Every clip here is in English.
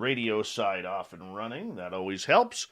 radio side off and running. That always helps.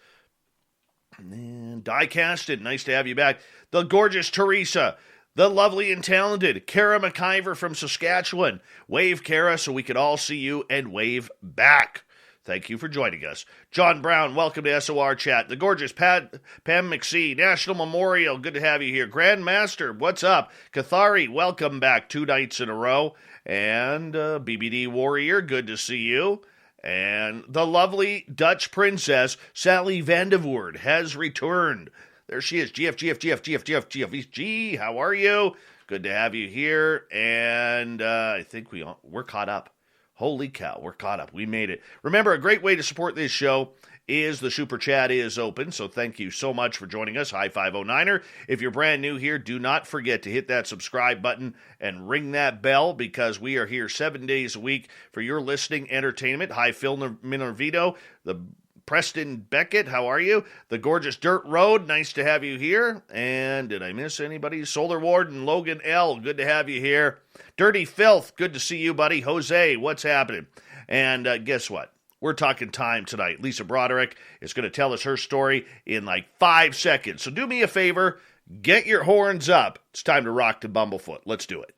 And Diecasted, nice to have you back. The gorgeous Teresa, the lovely and talented Kara McIver from Saskatchewan. Wave, Kara, so we could all see you and wave back. Thank you for joining us. John Brown, welcome to SOR Chat. The gorgeous Pam McSee, National Memorial, good to have you here. Grandmaster, what's up? Kathari, welcome back 2 nights in a row. And BBD Warrior, good to see you. And the lovely Dutch princess, Sally Vandevoort, has returned. There she is. GF, how are you? Good to have you here. And I think we're caught up. Holy cow, we're caught up. We made it. Remember, a great way to support this show is the Super Chat is open, so thank you so much for joining us. Hi, 509er. If you're brand new here, do not forget to hit that subscribe button and ring that bell because we are here 7 days a week for your listening entertainment. Hi, Phil Minervito, the Preston Beckett, how are you? The gorgeous Dirt Road, nice to have you here. And did I miss anybody? Solar Warden, Logan L., good to have you here. Dirty Filth, good to see you, buddy. Jose, what's happening? And guess what? We're talking time tonight. Lisa Broderick is going to tell us her story in like 5 seconds. So do me a favor, get your horns up. It's time to rock to Bumblefoot. Let's do it.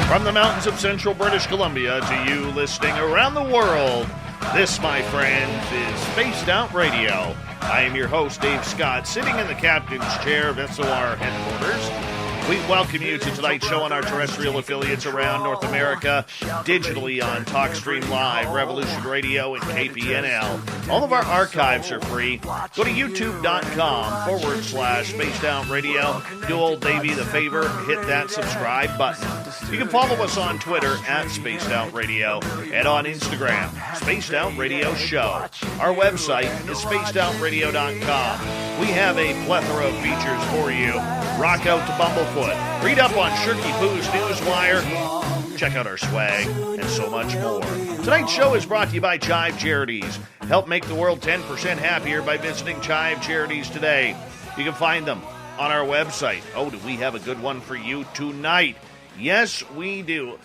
From the mountains of central British Columbia to you listening around the world, this, my friends, is Spaced Out Radio. I am your host, Dave Scott, sitting in the captain's chair of SOR headquarters. We welcome you to tonight's show on our terrestrial affiliates around North America, digitally on TalkStream Live, Revolution Radio, and KPNL. All of our archives are free. Go to youtube.com/Spaced Out Radio. Do old Davey the favor, hit that subscribe button. You can follow us on Twitter at Spaced Out Radio and on Instagram, Spaced Out Radio Show. Our website is spacedoutradio.com. We have a plethora of features for you. Rock out to Bumblefoot. Read up on Shirky Poo's Newswire. Check out our swag and so much more. Tonight's show is brought to you by Chive Charities. Help make the world 10% happier by visiting Chive Charities today. You can find them on our website. Oh, do we have a good one for you tonight? Yes, we do.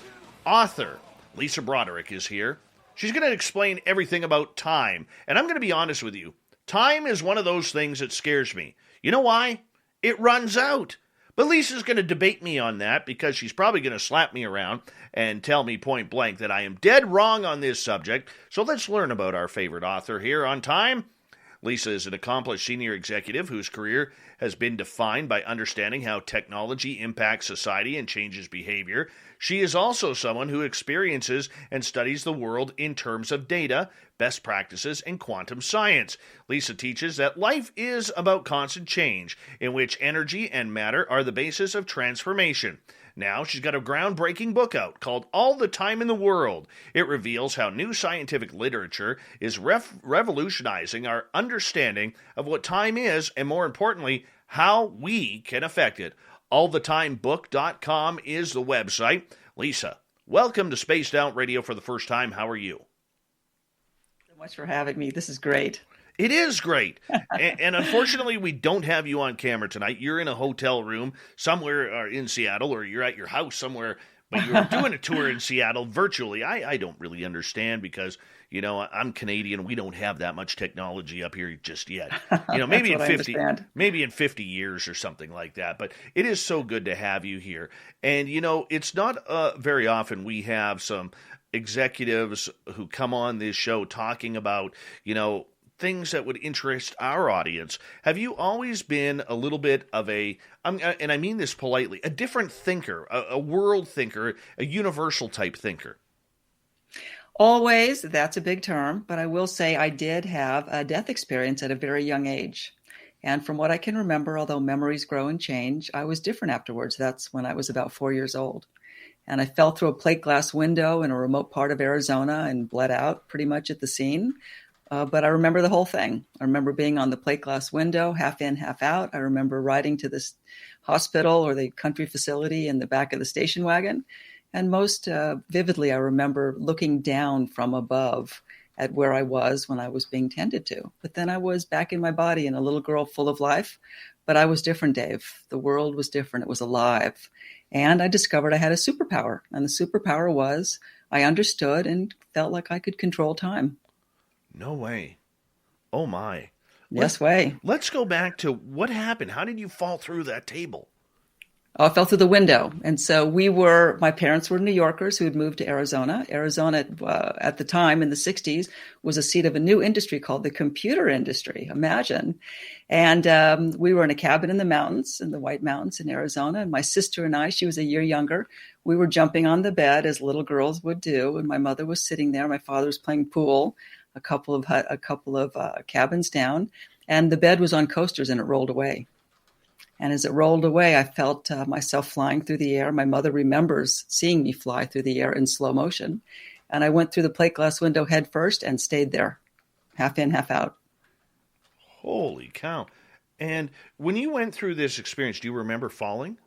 Author Lisa Broderick is here. She's going to explain everything about time. And I'm going to be honest with you. Time is one of those things that scares me. You know why? It runs out. But Lisa's going to debate me on that because she's probably going to slap me around and tell me point blank that I am dead wrong on this subject. So let's learn about our favorite author here on Time. Lisa is an accomplished senior executive whose career has been defined by understanding how technology impacts society and changes behavior. She is also someone who experiences and studies the world in terms of data, best practices, and quantum science. Lisa teaches that life is about constant change, in which energy and matter are the basis of transformation. Now she's got a groundbreaking book out called All the Time in the World. It reveals how new scientific literature is revolutionizing our understanding of what time is and, more importantly, how we can affect it. AllTheTimeBook.com is the website. Lisa, welcome to Spaced Out Radio for the first time. How are you? So much for having me. This is great. It is great. and unfortunately, we don't have you on camera tonight. You're in a hotel room somewhere in Seattle, or you're at your house somewhere, but you're doing a tour in Seattle virtually. I don't really understand because, you know, I'm Canadian. We don't have that much technology up here just yet. You know, maybe in 50 years or something like that. But it is so good to have you here. And, you know, it's not very often we have some executives who come on this show talking about, you know, things that would interest our audience. Have you always been a little bit of and I mean this politely, a different thinker, a world thinker, a universal type thinker? Always, that's a big term, but I will say I did have a death experience at a very young age. And from what I can remember, although memories grow and change, I was different afterwards. That's when I was about 4 years old. And I fell through a plate glass window in a remote part of Arizona and bled out pretty much at the scene. but I remember the whole thing. I remember being on the plate glass window, half in, half out. I remember riding to this hospital or the country facility in the back of the station wagon. And most vividly, I remember looking down from above at where I was when I was being tended to. But then I was back in my body and a little girl full of life. But I was different, Dave. The world was different. It was alive. And I discovered I had a superpower. And the superpower was I understood and felt like I could control time. No way. Oh, my. Yes way. Let's go back to what happened. How did you fall through that table? Oh, I fell through the window. And so my parents were New Yorkers who had moved to Arizona. Arizona, at the time in the 60s, was a seat of a new industry called the computer industry. Imagine. And we were in a cabin in the mountains, in the White Mountains in Arizona. And my sister and I, she was a year younger, we were jumping on the bed as little girls would do. And my mother was sitting there. My father was playing pool a couple of cabins down. And the bed was on coasters and it rolled away. And as it rolled away, I felt myself flying through the air. My mother remembers seeing me fly through the air in slow motion. And I went through the plate glass window head first and stayed there, half in, half out. Holy cow. And when you went through this experience, do you remember falling?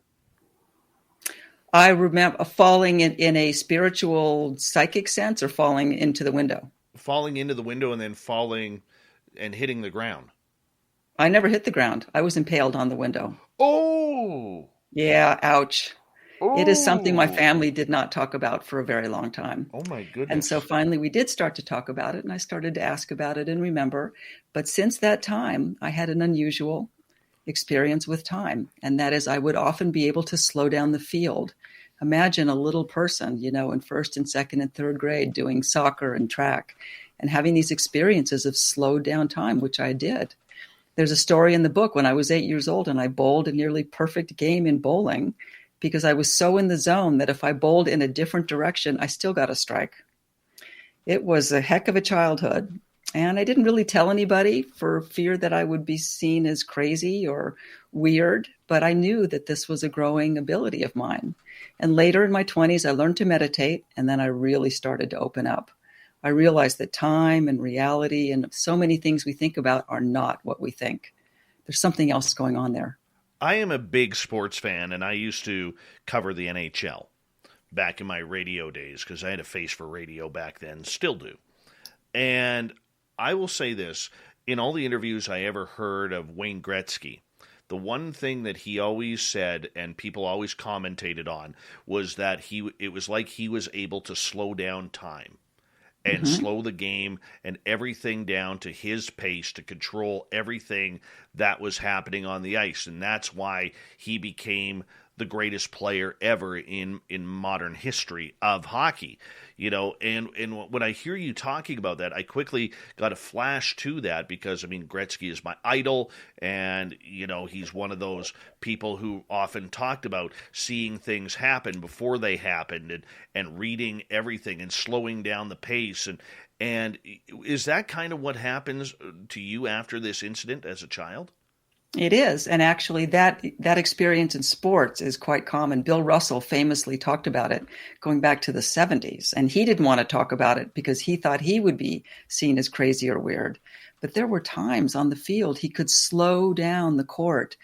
I remember falling in a spiritual, psychic sense, or falling into the window. Falling into the window and then falling and hitting the ground. I never hit the ground. I was impaled on the window. Oh! Yeah, ouch. Oh. It is something my family did not talk about for a very long time. Oh, my goodness. And so finally we did start to talk about it, and I started to ask about it and remember. But since that time, I had an unusual experience with time, and that is I would often be able to slow down the field. Imagine a little person, in first and second and third grade doing soccer and track and having these experiences of slowed down time, which I did. There's a story in the book when I was 8 years old and I bowled a nearly perfect game in bowling because I was so in the zone that if I bowled in a different direction, I still got a strike. It was a heck of a childhood. And I didn't really tell anybody for fear that I would be seen as crazy or weird, but I knew that this was a growing ability of mine. And later in my 20s, I learned to meditate, and then I really started to open up. I realized that time and reality and so many things we think about are not what we think. There's something else going on there. I am a big sports fan, and I used to cover the NHL back in my radio days because I had a face for radio back then, still do. And I will say this, in all the interviews I ever heard of Wayne Gretzky, the one thing that he always said and people always commentated on was that it was like he was able to slow down time. And slow the game and everything down to his pace to control everything that was happening on the ice. And that's why he became the greatest player ever in modern history of hockey. And when I hear you talking about that, I quickly got a flash to that because, Gretzky is my idol, and, he's one of those people who often talked about seeing things happen before they happened and reading everything and slowing down the pace. And is that kind of what happens to you after this incident as a child? It is. And actually that experience in sports is quite common. Bill Russell famously talked about it going back to the 70s. And he didn't want to talk about it because he thought he would be seen as crazy or weird. But there were times on the field he could slow down the court,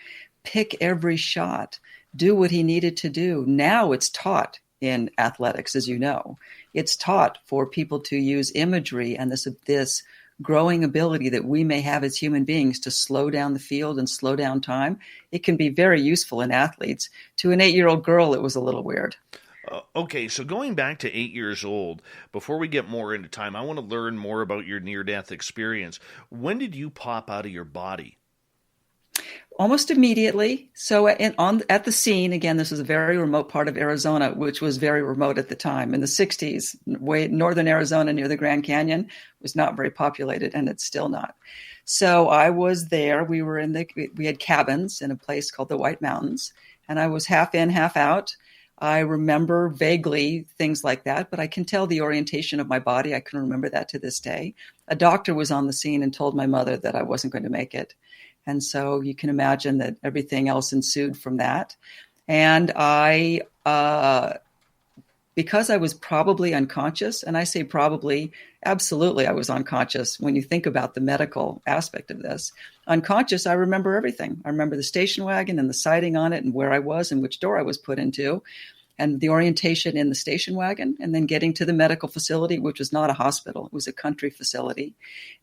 pick every shot, do what he needed to do. Now it's taught in athletics, as you know. It's taught for people to use imagery and this growing ability that we may have as human beings to slow down the field and slow down time. It can be very useful in athletes. To an 8-year-old girl, it was a little weird. Okay, so going back to 8 years old, before we get more into time, I want to learn more about your near-death experience. When did you pop out of your body? Almost immediately. So at the scene, again, this was a very remote part of Arizona, which was very remote at the time. In the 60s, northern Arizona near the Grand Canyon was not very populated, and it's still not. So I was there. We had cabins in a place called the White Mountains, and I was half in, half out. I remember vaguely things like that, but I can tell the orientation of my body. I can remember that to this day. A doctor was on the scene and told my mother that I wasn't going to make it. And so you can imagine that everything else ensued from that. And I because I was probably unconscious, and I say probably, absolutely I was unconscious when you think about the medical aspect of this. Unconscious, I remember everything. I remember the station wagon and the siding on it and where I was and which door I was put into and the orientation in the station wagon, and then getting to the medical facility, which was not a hospital. It was a country facility,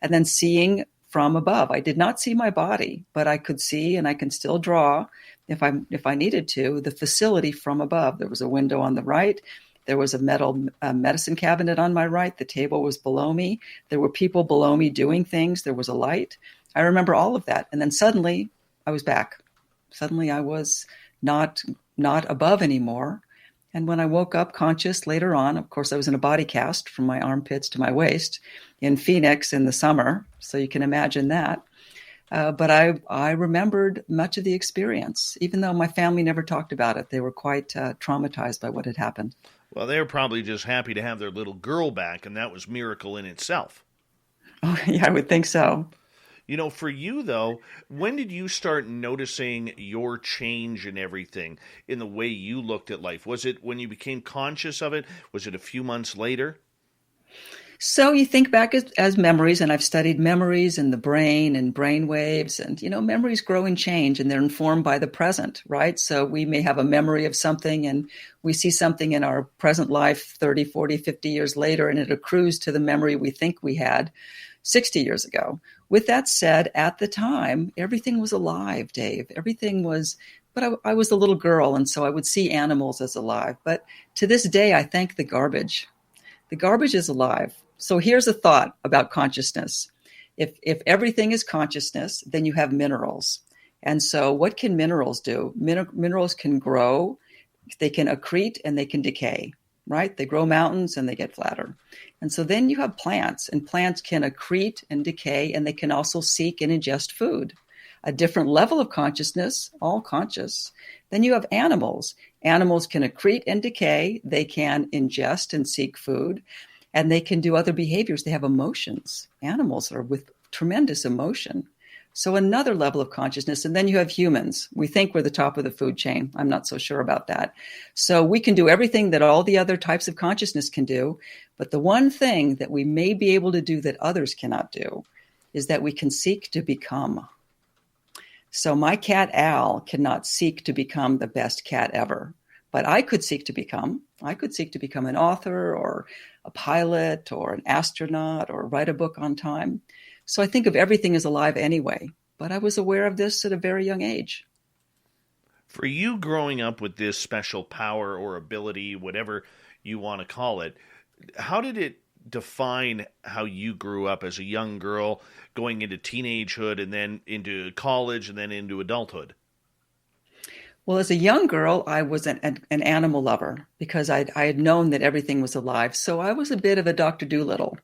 and then seeing from above. I did not see my body, but I could see, and I can still draw if I needed to, the facility from above. There was a window on the right. There was a metal medicine cabinet on my right. The table was below me. There were people below me doing things. There was a light. I remember all of that. And then suddenly I was back. Suddenly I was not above anymore. And when I woke up conscious later on, of course, I was in a body cast from my armpits to my waist in Phoenix in the summer. So you can imagine that. But I remembered much of the experience, even though my family never talked about it. They were quite traumatized by what had happened. Well, they were probably just happy to have their little girl back, and that was a miracle in itself. Oh, yeah, I would think so. You know, for you, though, when did you start noticing your change in everything, in the way you looked at life? Was it when you became conscious of it? Was it a few months later? So you think back as memories, and I've studied memories and the brain and brain waves, and, memories grow and change, and they're informed by the present, right? So we may have a memory of something, and we see something in our present life 30, 40, 50 years later, and it accrues to the memory we think we had 60 years ago. With that said, at the time, everything was alive, Dave. Everything was, but I was a little girl, and so I would see animals as alive. But to this day, I thank the garbage. The garbage is alive. So here's a thought about consciousness. If everything is consciousness, then you have minerals. And so what can minerals do? Minerals can grow, they can accrete, and they can decay, right? They grow mountains and they get flatter. And so then you have plants, and plants can accrete and decay, and they can also seek and ingest food. A different level of consciousness, all conscious. Then you have animals. Animals can accrete and decay. They can ingest and seek food, and they can do other behaviors. They have emotions. Animals are with tremendous emotion. So another level of consciousness. And then you have humans. We think we're the top of the food chain. I'm not so sure about that. So we can do everything that all the other types of consciousness can do. But the one thing that we may be able to do that others cannot do is that we can seek to become. So my cat Al cannot seek to become the best cat ever. But I could seek to become an author or a pilot or an astronaut or write a book on time. So I think of everything as alive anyway, but I was aware of this at a very young age. For you growing up with this special power or ability, whatever you want to call it, how did it define how you grew up as a young girl, going into teenagehood and then into college and then into adulthood? Well, as a young girl, I was an animal lover because I had known that everything was alive. So I was a bit of a Dr. Dolittle.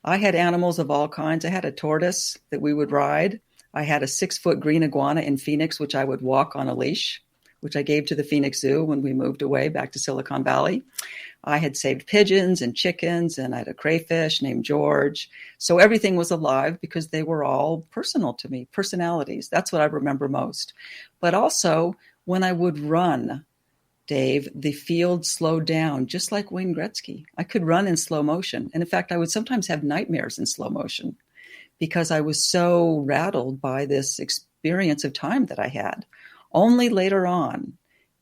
I had animals of all kinds. I had a tortoise that we would ride. I had a 6-foot green iguana in Phoenix, which I would walk on a leash, which I gave to the Phoenix Zoo when we moved away back to Silicon Valley. I had saved pigeons and chickens, and I had a crayfish named George. So everything was alive because they were all personal to me, personalities. That's what I remember most. But also, when I would run, Dave, the field slowed down, just like Wayne Gretzky. I could run in slow motion. And in fact, I would sometimes have nightmares in slow motion because I was so rattled by this experience of time that I had. Only later on,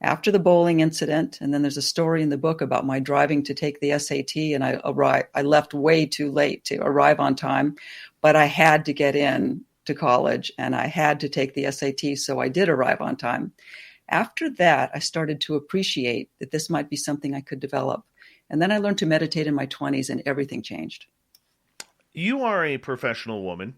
after the bowling incident, and then there's a story in the book about my driving to take the SAT, and I left way too late to arrive on time, but I had to get in to college and I had to take the SAT, so I did arrive on time. After that, I started to appreciate that this might be something I could develop. And then I learned to meditate in my 20s and everything changed. You are a professional woman.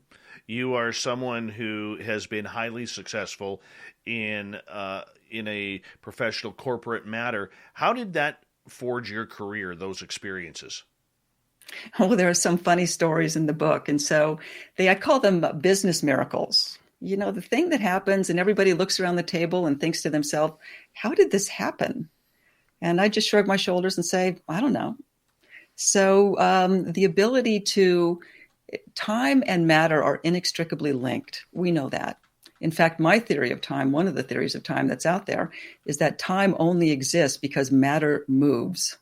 You are someone who has been highly successful in a professional corporate matter. How did that forge your career, those experiences? Oh, there are some funny stories in the book. And so I call them business miracles. You know, the thing that happens and everybody looks around the table and thinks to themselves, how did this happen? And I just shrug my shoulders and say, I don't know. So the ability to, time and matter are inextricably linked. We know that. In fact, my theory of time, one of the theories of time that's out there, is that time only exists because matter moves.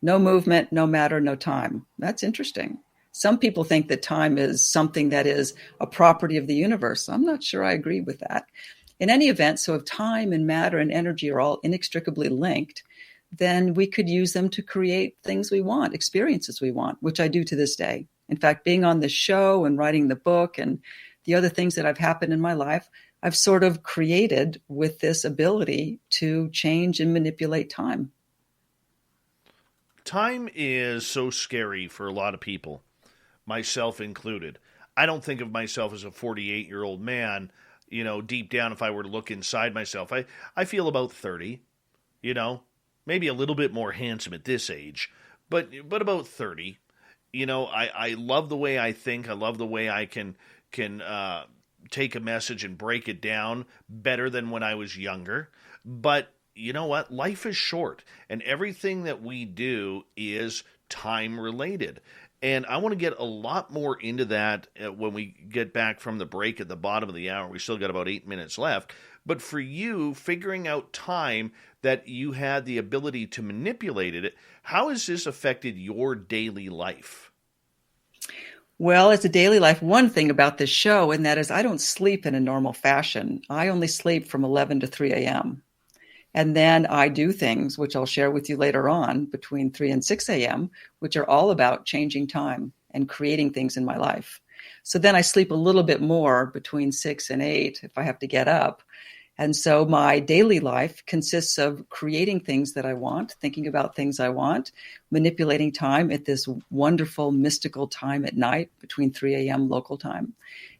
No movement, no matter, no time. That's interesting. Some people think that time is something that is a property of the universe. I'm not sure I agree with that. In any event, so if time and matter and energy are all inextricably linked, then we could use them to create things we want, experiences we want, which I do to this day. In fact, being on this show and writing the book and the other things that have happened in my life, I've sort of created with this ability to change and manipulate time. Time is so scary for a lot of people, myself included. I don't think of myself as a 48-year-old man, deep down if I were to look inside myself. I feel about 30, maybe a little bit more handsome at this age, but about 30. I love the way I think. I love the way I can take a message and break it down better than when I was younger. But you know what? Life is short, and everything that we do is time related. And I want to get a lot more into that when we get back from the break at the bottom of the hour. We still got about 8 minutes left. But for you, figuring out time that you had the ability to manipulate it, how has this affected your daily life? Well, it's a daily life. One thing about this show, and that is I don't sleep in a normal fashion. I only sleep from 11 to 3 a.m. And then I do things, which I'll share with you later on, between 3 and 6 a.m., which are all about changing time and creating things in my life. So then I sleep a little bit more between 6 and 8 if I have to get up. And so my daily life consists of creating things that I want, thinking about things I want, manipulating time at this wonderful mystical time at night between 3 a.m. local time,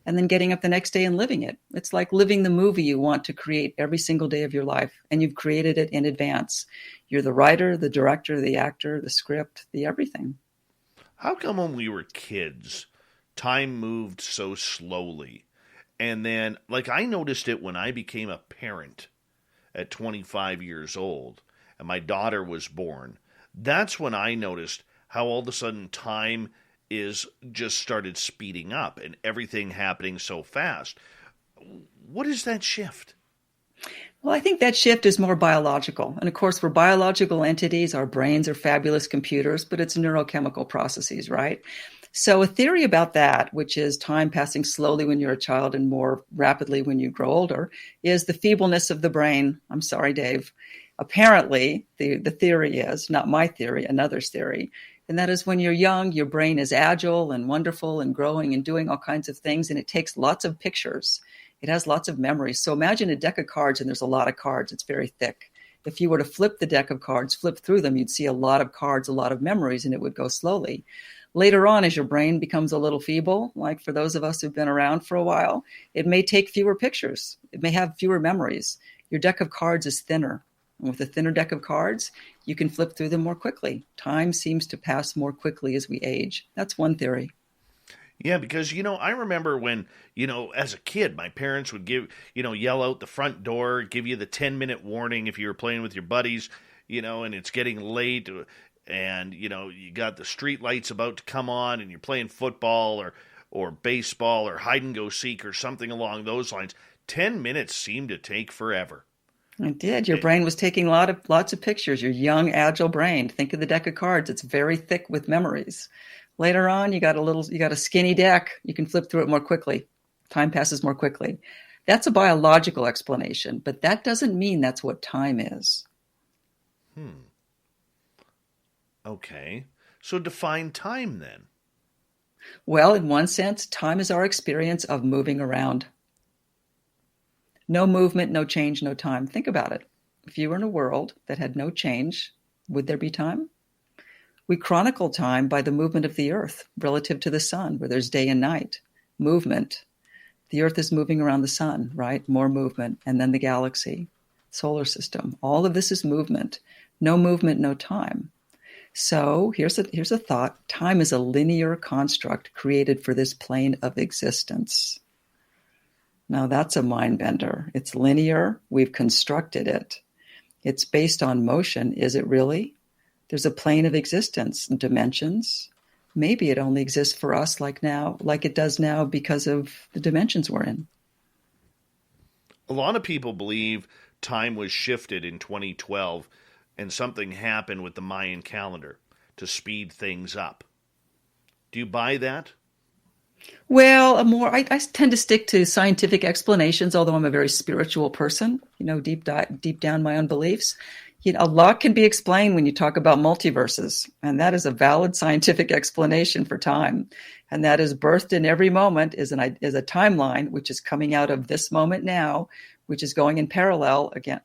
and then getting up the next day and living it. It's like living the movie you want to create every single day of your life, and you've created it in advance. You're the writer, the director, the actor, the script, the everything. How come when we were kids, time moved so slowly? And then, I noticed it when I became a parent at 25 years old and my daughter was born. That's when I noticed how all of a sudden time is just started speeding up and everything happening so fast. What is that shift? Well, I think that shift is more biological. And of course, we're biological entities. Our brains are fabulous computers, but it's neurochemical processes, right? So a theory about that, which is time passing slowly when you're a child and more rapidly when you grow older, is the feebleness of the brain. I'm sorry, Dave. Apparently, the theory is, not my theory, another's theory, and that is when you're young, your brain is agile and wonderful and growing and doing all kinds of things, and it takes lots of pictures. It has lots of memories. So imagine a deck of cards, and there's a lot of cards. It's very thick. If you were to flip the deck of cards, flip through them, you'd see a lot of cards, a lot of memories, and it would go slowly. Later on, as your brain becomes a little feeble, like for those of us who've been around for a while, it may take fewer pictures. It may have fewer memories. Your deck of cards is thinner. And with a thinner deck of cards, you can flip through them more quickly. Time seems to pass more quickly as we age. That's one theory. Yeah, because, I remember when, as a kid, my parents would yell out the front door, give you the 10-minute warning if you were playing with your buddies, and it's getting late. And, you got the street lights about to come on and you're playing football or baseball or hide and go seek or something along those lines. 10 minutes seemed to take forever. It did. Your brain was taking lots of pictures. Your young, agile brain. Think of the deck of cards. It's very thick with memories. Later on, you got a skinny deck. You can flip through it more quickly. Time passes more quickly. That's a biological explanation, but that doesn't mean that's what time is. Okay. So define time then. Well, in one sense, time is our experience of moving around. No movement, no change, no time. Think about it. If you were in a world that had no change, would there be time? We chronicle time by the movement of the earth relative to the sun, where there's day and night. Movement. The earth is moving around the sun, right? More movement. And then the galaxy, solar system. All of this is movement. No movement, no time. So here's a thought. Time is a linear construct created for this plane of existence. Now that's a mind bender. It's linear. We've constructed it. It's based on motion. Is it really? There's a plane of existence and dimensions. Maybe it only exists for us like it does now because of the dimensions we're in. A lot of people believe time was shifted in 2012 and something happened with the Mayan calendar. to speed things up. Do you buy that? Well, I tend to stick to scientific explanations, although I'm a very spiritual person, deep down my own beliefs. A lot can be explained when you talk about multiverses, and that is a valid scientific explanation for time. And that is birthed in every moment is a timeline, which is coming out of this moment now, which is going in parallel again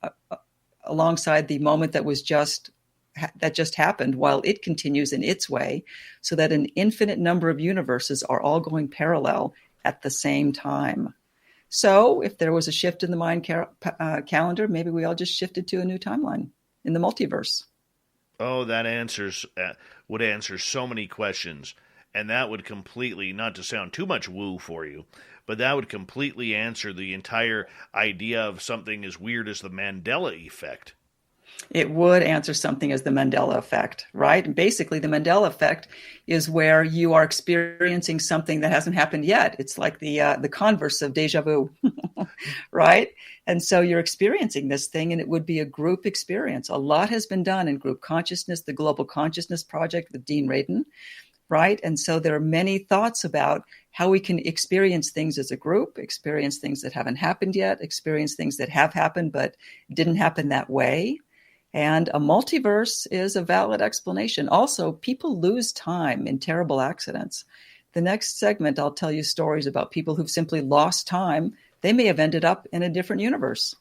alongside the moment that just happened, while it continues in its way, so that an infinite number of universes are all going parallel at the same time. So if there was a shift in the Mayan calendar, maybe we all just shifted to a new timeline in the multiverse. Oh, that would answer so many questions. And that would completely, not to sound too much woo for you, but that would completely answer the entire idea of something as weird as the Mandela effect. It would answer something as the Mandela effect, right? And basically, the Mandela effect is where you are experiencing something that hasn't happened yet. It's like the converse of deja vu, right? And so you're experiencing this thing, and it would be a group experience. A lot has been done in group consciousness, the Global Consciousness Project with Dean Radin, right? And so there are many thoughts about how we can experience things as a group, experience things that haven't happened yet, experience things that have happened but didn't happen that way. And a multiverse is a valid explanation. Also, people lose time in terrible accidents. The next segment, I'll tell you stories about people who've simply lost time. They may have ended up in a different universe.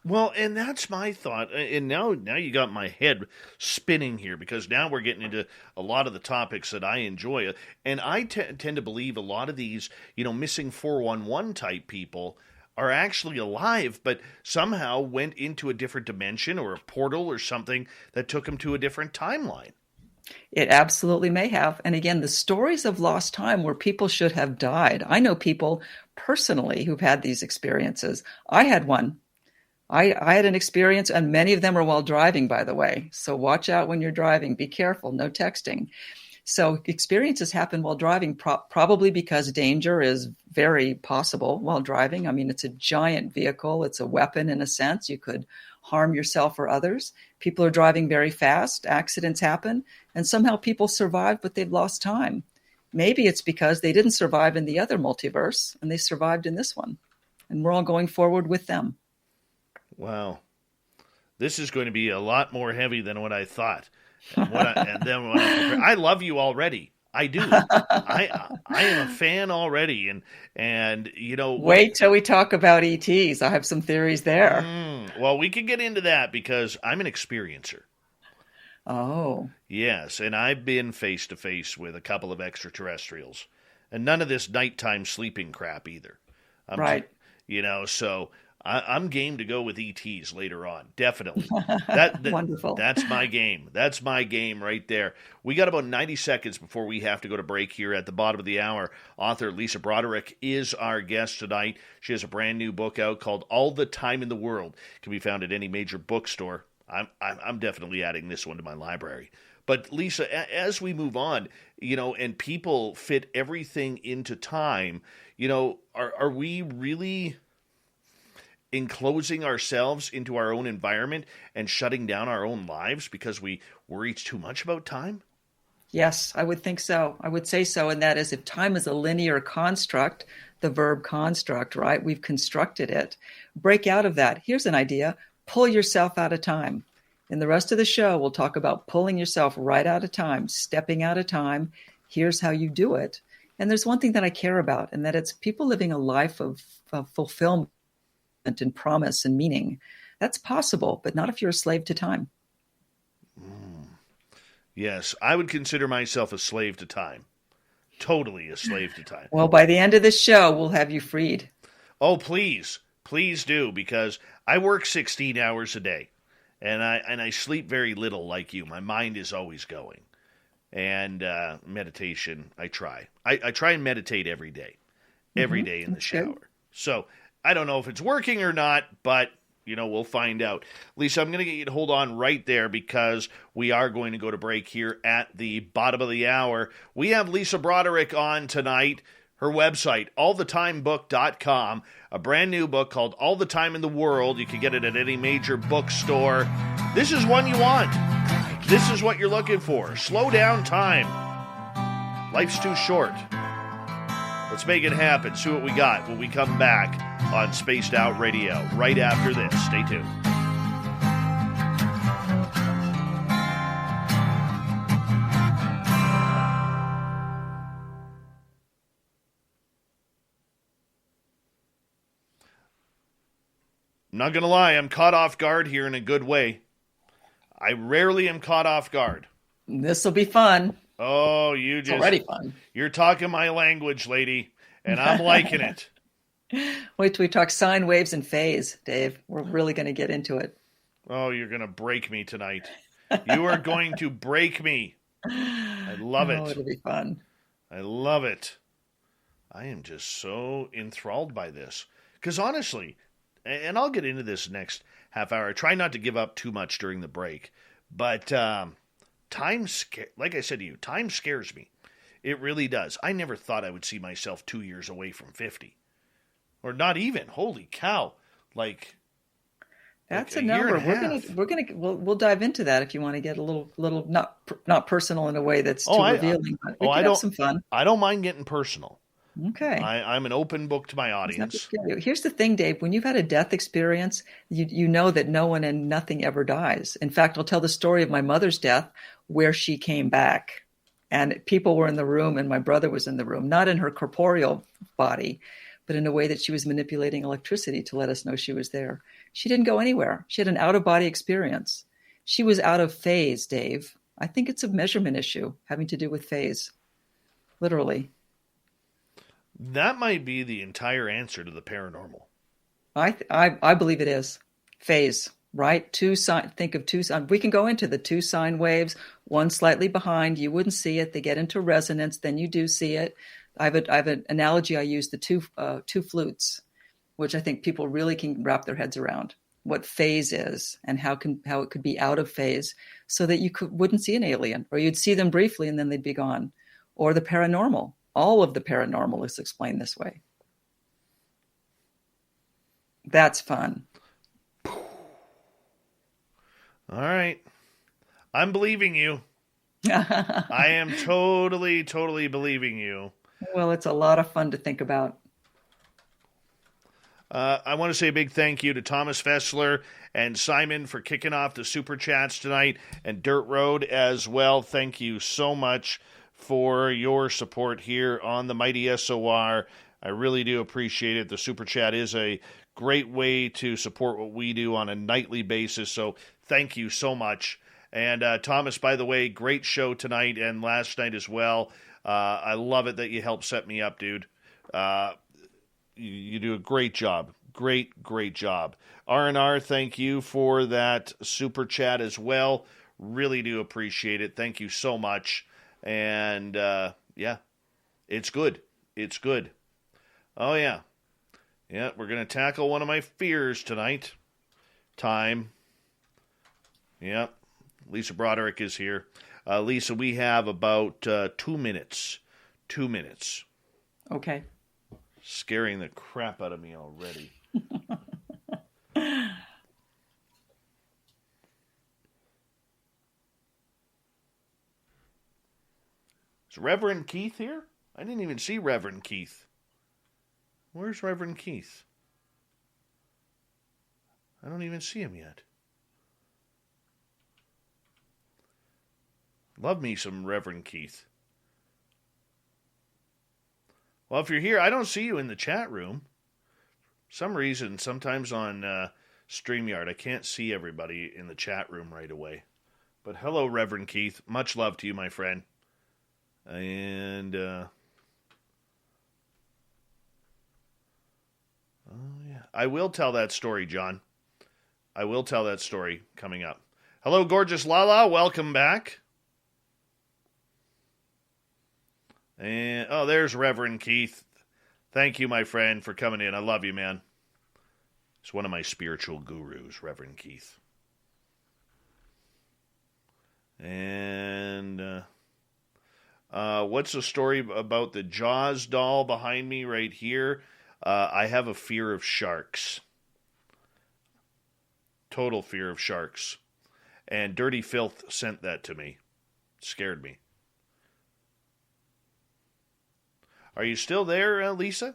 Well, and that's my thought. And now you got my head spinning here, because now we're getting into a lot of the topics that I enjoy. And I tend to believe a lot of these, missing 411 type people are actually alive, but somehow went into a different dimension or a portal or something that took them to a different timeline. It absolutely may have. And again, the stories of lost time where people should have died. I know people personally who've had these experiences. I had one. I had an experience, and many of them are while driving, by the way. So watch out when you're driving. Be careful. No texting. So experiences happen while driving, probably because danger is very possible while driving. I mean, it's a giant vehicle. It's a weapon in a sense. You could harm yourself or others. People are driving very fast. Accidents happen. And somehow people survive, but they've lost time. Maybe it's because they didn't survive in the other multiverse and they survived in this one. And we're all going forward with them. Wow. This is going to be a lot more heavy than what I thought. I love you already. I do. I am a fan already, and Wait till we talk about ETs. I have some theories there. Well, we can get into that because I'm an experiencer. Oh. Yes, and I've been face to face with a couple of extraterrestrials, and none of this nighttime sleeping crap either. Right. So I'm game to go with ETs later on. Definitely. Wonderful. That's my game. That's my game right there. We got about 90 seconds before we have to go to break here at the bottom of the hour. Author Lisa Broderick is our guest tonight. She has a brand new book out called All the Time in the World. It can be found at any major bookstore. I'm definitely adding this one to my library. But Lisa, as we move on, and people fit everything into time, are we really enclosing ourselves into our own environment and shutting down our own lives because we worry too much about time? Yes, I would think so. I would say so. And that is, if time is a linear construct, the verb construct, right? We've constructed it. Break out of that. Here's an idea. Pull yourself out of time. In the rest of the show, we'll talk about pulling yourself right out of time, stepping out of time. Here's how you do it. And there's one thing that I care about, and that it's people living a life of fulfillment and promise and meaning. That's possible, but not if you're a slave to time. Yes, I would consider myself a slave to time. Totally a slave to time. Well, by the end of this show, we'll have you freed. Oh, please. Please do, because I work 16 hours a day, and I sleep very little like you. My mind is always going. And meditation, I try. I try and meditate every day in the shower. Good. So I don't know if it's working or not, but, we'll find out. Lisa, I'm going to get you to hold on right there because we are going to go to break here at the bottom of the hour. We have Lisa Broderick on tonight. Her website, allthetimebook.com, a brand new book called All the Time in the World. You can get it at any major bookstore. This is one you want. This is what you're looking for. Slow down time. Life's too short. Let's make it happen. See what we got when we come back on Spaced Out Radio right after this. Stay tuned. I'm not going to lie, I'm caught off guard here in a good way. I rarely am caught off guard. This will be fun. Oh, It's already fun. You're talking my language, lady, and I'm liking it. Wait till we talk sine waves and phase, Dave. We're really going to get into it. Oh, you're going to break me tonight. You are going to break me. I love it. Oh, it'll be fun. I love it. I am just so enthralled by this. Because honestly, and I'll get into this next half hour. I try not to give up too much during the break. But like I said to you, time scares me. It really does. I never thought I would see myself 2 years away from 50. Or not even. Holy cow. That's a a number. We'll dive into that if you want to get a little not personal in a way that's too revealing. But we can have some fun. I don't mind getting personal. Okay. I'm an open book to my audience. Here's the thing, Dave. When you've had a death experience, you know that no one and nothing ever dies. In fact, I'll tell the story of my mother's death where she came back. And people were in the room and my brother was in the room, not in her corporeal body, but in a way that she was manipulating electricity to let us know she was there. She didn't go anywhere. She had an out-of-body experience. She was out of phase, Dave. I think it's a measurement issue having to do with phase. Literally. That might be the entire answer to the paranormal. I believe it is. Phase, right? Think of two. We can go into the two sine waves, one slightly behind. You wouldn't see it. They get into resonance. Then you do see it. I have an analogy. I use the two flutes, which I think people really can wrap their heads around what phase is and how it could be out of phase so that you wouldn't see an alien, or you'd see them briefly and then they'd be gone. Or the paranormal. All of the paranormal is explained this way. That's fun. All right. I'm believing you. I am totally believing you. Well, it's a lot of fun to think about. I want to say a big thank you to Thomas Fessler and Simon for kicking off the Super Chats tonight, and Dirt Road as well. Thank you so much for your support here on the Mighty SOR. I really do appreciate it. The Super Chat is a great way to support what we do on a nightly basis, so thank you so much. And Thomas, by the way, great show tonight and last night as well. I love it that you helped set me up, dude. You do a great job. Great job. R&R, thank you for that Super Chat as well. Really do appreciate it. Thank you so much. And, yeah, it's good. It's good. Oh, yeah. Yeah, we're going to tackle one of my fears tonight. Time. Yeah. Lisa Broderick is here. Lisa, we have about 2 minutes. 2 minutes. Okay. Scaring the crap out of me already. Is Reverend Keith here? I didn't even see Reverend Keith. Where's Reverend Keith? I don't even see him yet. Love me some Reverend Keith. Well, if you're here, I don't see you in the chat room. For some reason, sometimes on StreamYard, I can't see everybody in the chat room right away. But hello, Reverend Keith. Much love to you, my friend. And, oh, yeah. I will tell that story, John. I will tell that story coming up. Hello, gorgeous Lala. Welcome back. And, oh, there's Reverend Keith. Thank you, my friend, for coming in. I love you, man. It's one of my spiritual gurus, Reverend Keith. And, what's the story about the Jaws doll behind me right here? I have a fear of sharks. Total fear of sharks. And Dirty Filth sent that to me. Scared me. Are you still there, Lisa?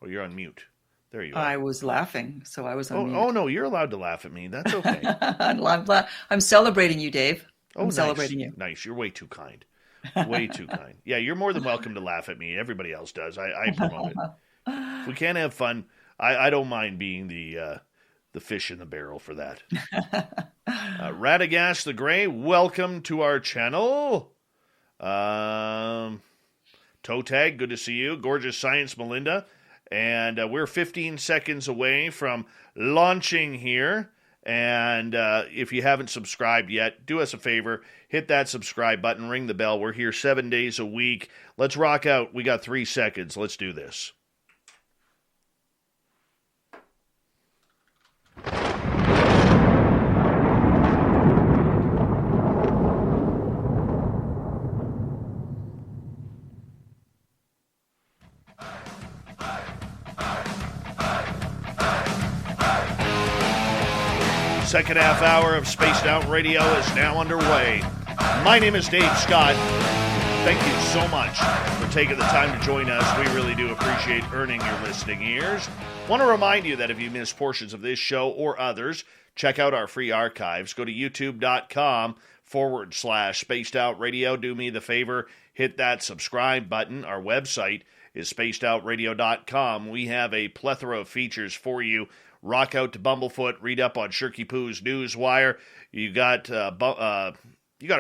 Oh, you're on mute. There you are. I was laughing, so I was on mute. Oh, no, you're allowed to laugh at me. That's okay. I'm celebrating you, Dave. I'm nice. Celebrating you. Nice. You're way too kind. Way too kind. Yeah, you're more than welcome to laugh at me. Everybody else does. I promote it. If we can't have fun, I don't mind being the fish in the barrel for that. Radagast the Grey, welcome to our channel. Toe Tag, good to see you. Gorgeous Science Melinda. And we're 15 seconds away from launching here. And if you haven't subscribed yet, do us a favor. Hit that subscribe button. Ring the bell. We're here 7 days a week. Let's rock out. We got 3 seconds. Let's do this. Second half hour of Spaced Out Radio is now underway. My name is Dave Scott. Thank you so much for taking the time to join us. We really do appreciate earning your listening ears. Want to remind you that if you missed portions of this show or others, check out our free archives. Go to youtube.com/Spaced Out Radio. Do me the favor, hit that subscribe button. Our website is spacedoutradio.com. We have a plethora of features for you. Rock out to Bumblefoot, read up on Shirky Poo's Newswire. You got our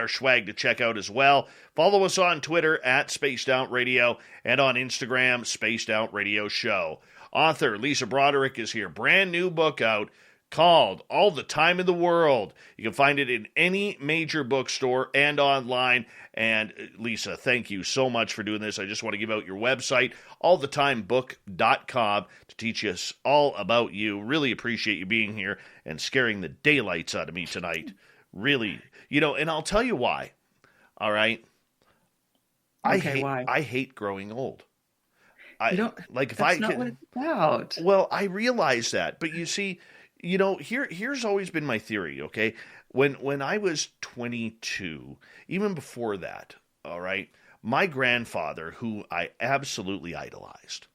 swag to check out as well. Follow us on Twitter at Spaced Out Radio and on Instagram, Spaced Out Radio Show. Author Lisa Broderick is here. Brand new book out called All the Time in the World. You can find it in any major bookstore and online. And Lisa, thank you so much for doing this. I just want to give out your website, allthetimebook.com, to teach us all about you. Really appreciate you being here and scaring the daylights out of me tonight. Really. And I'll tell you why. All right? Why? I hate growing old. That's not what it's about. Well, I realize that. But you see, here's always been my theory, okay? When I was 22, even before that, all right, my grandfather, who I absolutely idolized,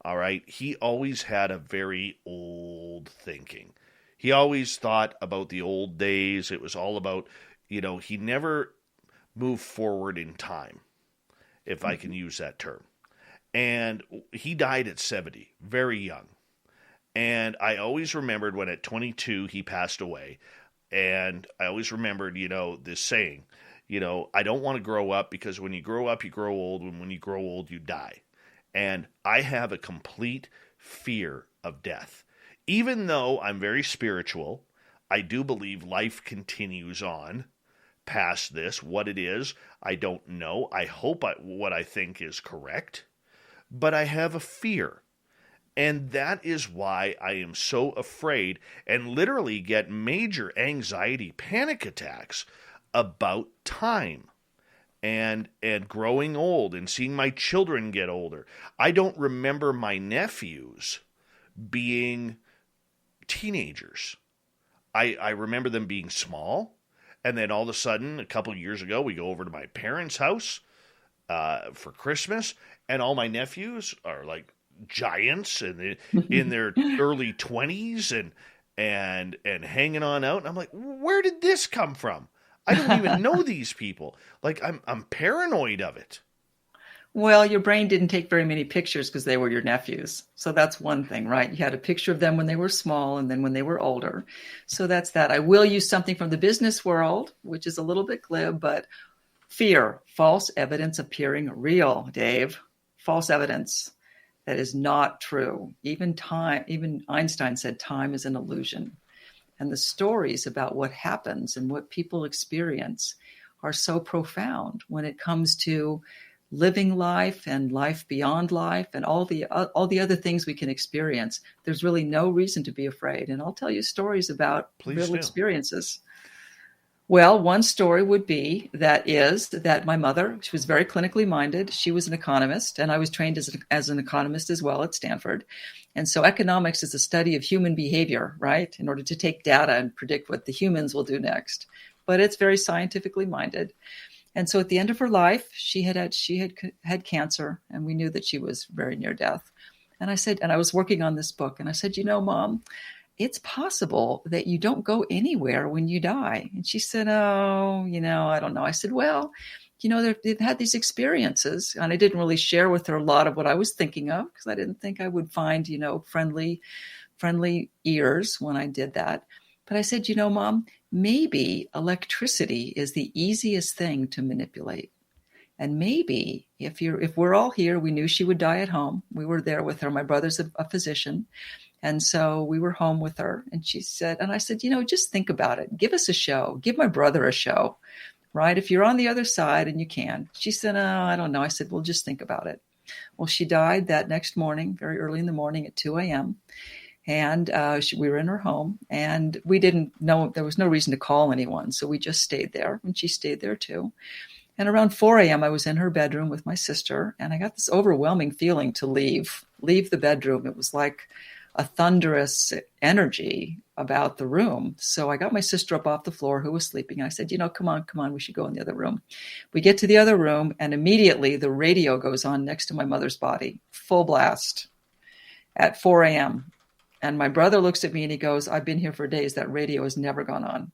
all right, he always had a very old thinking. He always thought about the old days. It was all about, he never moved forward in time, if I can use that term. And he died at 70, very young. And I always remembered when at 22 he passed away. And I always remembered, this saying, I don't want to grow up because when you grow up, you grow old. And when you grow old, you die. And I have a complete fear of death. Even though I'm very spiritual, I do believe life continues on past this. What it is, I don't know. I hope what I think is correct. But I have a fear. And that is why I am so afraid and literally get major anxiety, panic attacks about time and growing old and seeing my children get older. I don't remember my nephews being teenagers. I remember them being small, and then all of a sudden, a couple of years ago, we go over to my parents' house for Christmas, and all my nephews are like giants and in their early 20s and hanging on out. And I'm like, where did this come from? I don't even know these people. Like, I'm paranoid of it. Well, your brain didn't take very many pictures because they were your nephews. So that's one thing, right? You had a picture of them when they were small and then when they were older. So that's that. I will use something from the business world, which is a little bit glib, but fear, false evidence appearing real, Dave. False evidence. That is not true. Even Einstein said time is an illusion. And the stories about what happens and what people experience are so profound when it comes to living life and life beyond life and all the other things we can experience. There's really no reason to be afraid. And I'll tell you stories about real experiences. Well, one story would be that my mother, she was very clinically minded. She was an economist, and I was trained as an economist as well at Stanford. And so economics is a study of human behavior, right? In order to take data and predict what the humans will do next. But it's very scientifically minded. And so at the end of her life, she had cancer, and we knew that she was very near death. And I was working on this book, and I said, Mom, it's possible that you don't go anywhere when you die. And she said, oh, I don't know. I said, well, they've had these experiences. And I didn't really share with her a lot of what I was thinking of because I didn't think I would find, friendly ears when I did that. But I said, Mom, maybe electricity is the easiest thing to manipulate. And maybe if we're all here, we knew she would die at home. We were there with her. My brother's a physician. And so we were home with her, and I said, just think about it. Give us a show. Give my brother a show, right? If you're on the other side and you can. She said, oh, I don't know. I said, well, just think about it. Well, she died that next morning, very early in the morning at 2 a.m. And we were in her home, and we didn't know, there was no reason to call anyone. So we just stayed there, and she stayed there too. And around 4 a.m., I was in her bedroom with my sister, and I got this overwhelming feeling to leave the bedroom. It was like a thunderous energy about the room. So I got my sister up off the floor who was sleeping. I said, come on, we should go in the other room. We get to the other room, and immediately the radio goes on next to my mother's body, full blast at 4 a.m. And my brother looks at me and he goes, I've been here for days. That radio has never gone on.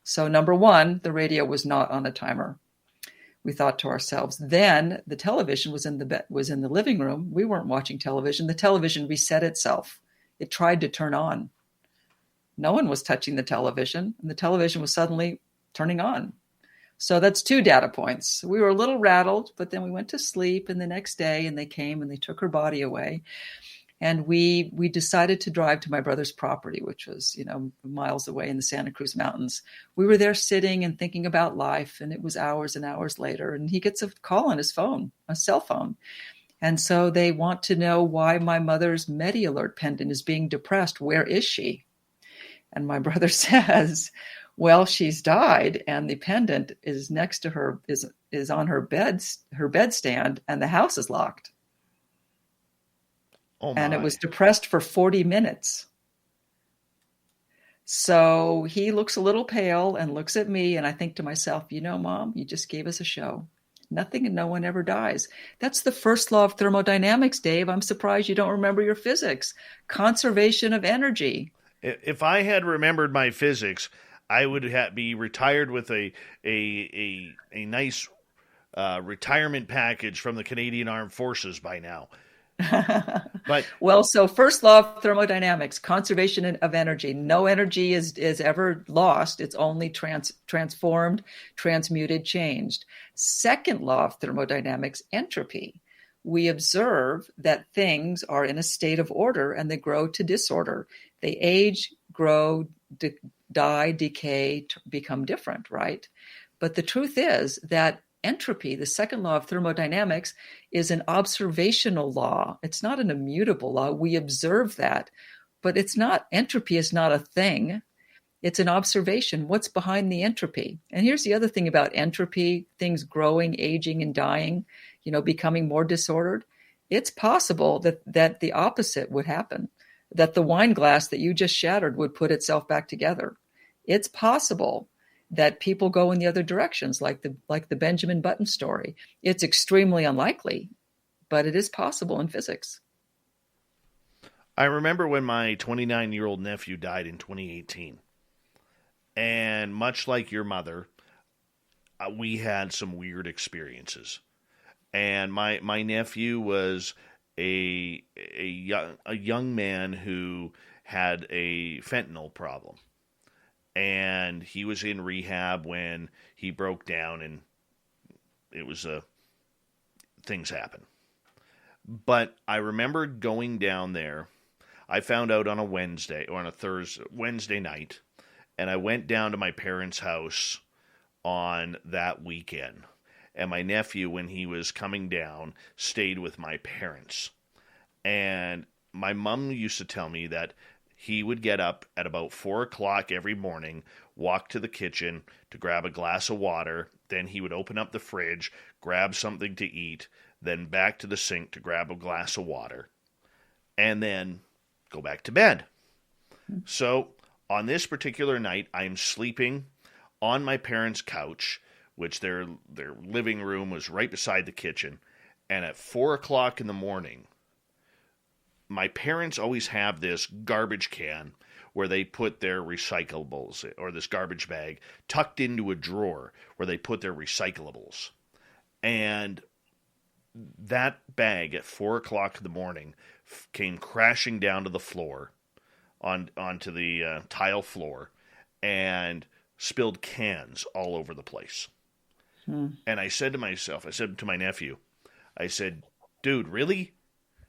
So number one, the radio was not on a timer. We thought to ourselves. Then the television was in the living room. We weren't watching television. The television reset itself. It tried to turn on. No one was touching the television, and the television was suddenly turning on. So that's 2 data points. We were a little rattled, but then we went to sleep, and the next day, and they came and they took her body away. And we decided to drive to my brother's property, which was, miles away in the Santa Cruz Mountains. We were there sitting and thinking about life, and it was hours and hours later, and he gets a call on his phone, a cell phone. And so they want to know why my mother's MediAlert pendant is being depressed. Where is she? And my brother says, well, she's died, and the pendant is next to her, is on her bedstand, and the house is locked. Oh my. And it was depressed for 40 minutes. So he looks a little pale and looks at me, and I think to myself, Mom, you just gave us a show. Nothing and no one ever dies. That's the first law of thermodynamics, Dave. I'm surprised you don't remember your physics. Conservation of energy. If I had remembered my physics, I would be retired with a nice retirement package from the Canadian Armed Forces by now. But well, so first law of thermodynamics, conservation of energy. No energy is ever lost. It's only transformed, transmuted, changed. Second law of thermodynamics, entropy. We observe that things are in a state of order and they grow to disorder. They age, grow, die, decay, become different, right? But the truth is that entropy, the second law of thermodynamics, is an observational law. It's not an immutable law. We observe that, but entropy is not a thing. It's an observation. What's behind the entropy? And here's the other thing about entropy, things growing, aging, and dying, becoming more disordered. It's possible that the opposite would happen, that the wine glass that you just shattered would put itself back together. It's possible that people go in the other directions, like the Benjamin Button story. It's extremely unlikely, but it is possible in physics. I remember when my 29-year-old nephew died in 2018. And much like your mother, we had some weird experiences. And my nephew was a young man who had a fentanyl problem. And he was in rehab when he broke down, and it was things happen. But I remember going down there. I found out on a Wednesday or on a Wednesday night, and I went down to my parents' house on that weekend. And my nephew, when he was coming down, stayed with my parents. And my mom used to tell me that he would get up at about 4 o'clock every morning, walk to the kitchen to grab a glass of water. Then he would open up the fridge, grab something to eat, then back to the sink to grab a glass of water, and then go back to bed. So on this particular night, I'm sleeping on my parents' couch, which their living room was right beside the kitchen. And at 4 o'clock in the morning, my parents always have this garbage can where they put their recyclables, or this garbage bag tucked into a drawer where they put their recyclables. And that bag at 4 o'clock in the morning came crashing down to the floor, onto the tile floor, and spilled cans all over the place. And I said to myself, I said to my nephew, I said, dude, really?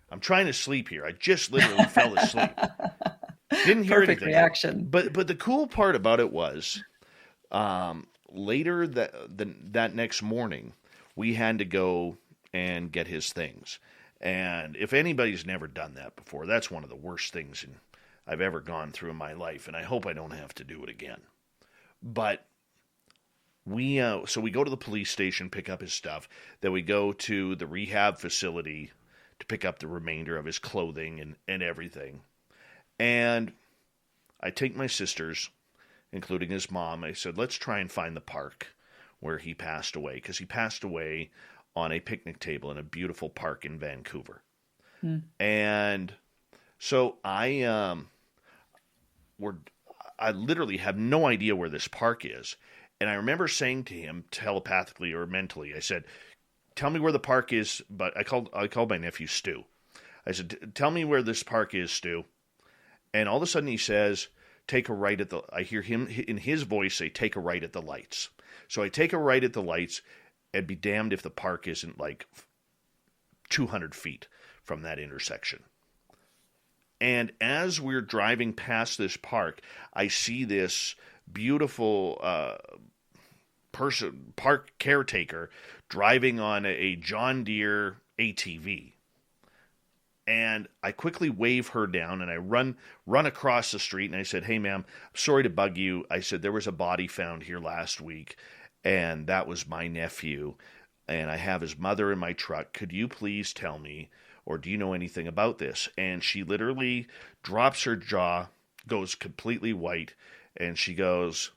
I'm trying to sleep here. I just literally fell asleep. Didn't hear Perfect anything. reaction. But the cool part about it was, later that next morning, we had to go and get his things. And if anybody's never done that before, that's one of the worst things I've ever gone through in my life, and I hope I don't have to do it again. But so we go to the police station, pick up his stuff. Then we go to the rehab facility to pick up the remainder of his clothing and everything. And I take my sisters, including his mom. I said, let's try and find the park where he passed away, because he passed away on a picnic table in a beautiful park in Vancouver. And so I literally have no idea where this park is. And I remember saying to him telepathically or mentally, I said, tell me where the park is. But I called my nephew Stu. I said, tell me where this park is, Stu. And all of a sudden he says, take a right at I hear him in his voice say, take a right at the lights. So I take a right at the lights, and be damned if the park isn't like 200 feet from that intersection. And as we're driving past this park, I see this beautiful park caretaker driving on a John Deere ATV. And I quickly wave her down, and I run across the street, and I said, hey, ma'am, I'm sorry to bug you. I said, there was a body found here last week, and that was my nephew, and I have his mother in my truck. Could you please tell me, or do you know anything about this? And she literally drops her jaw, goes completely white, and she goes,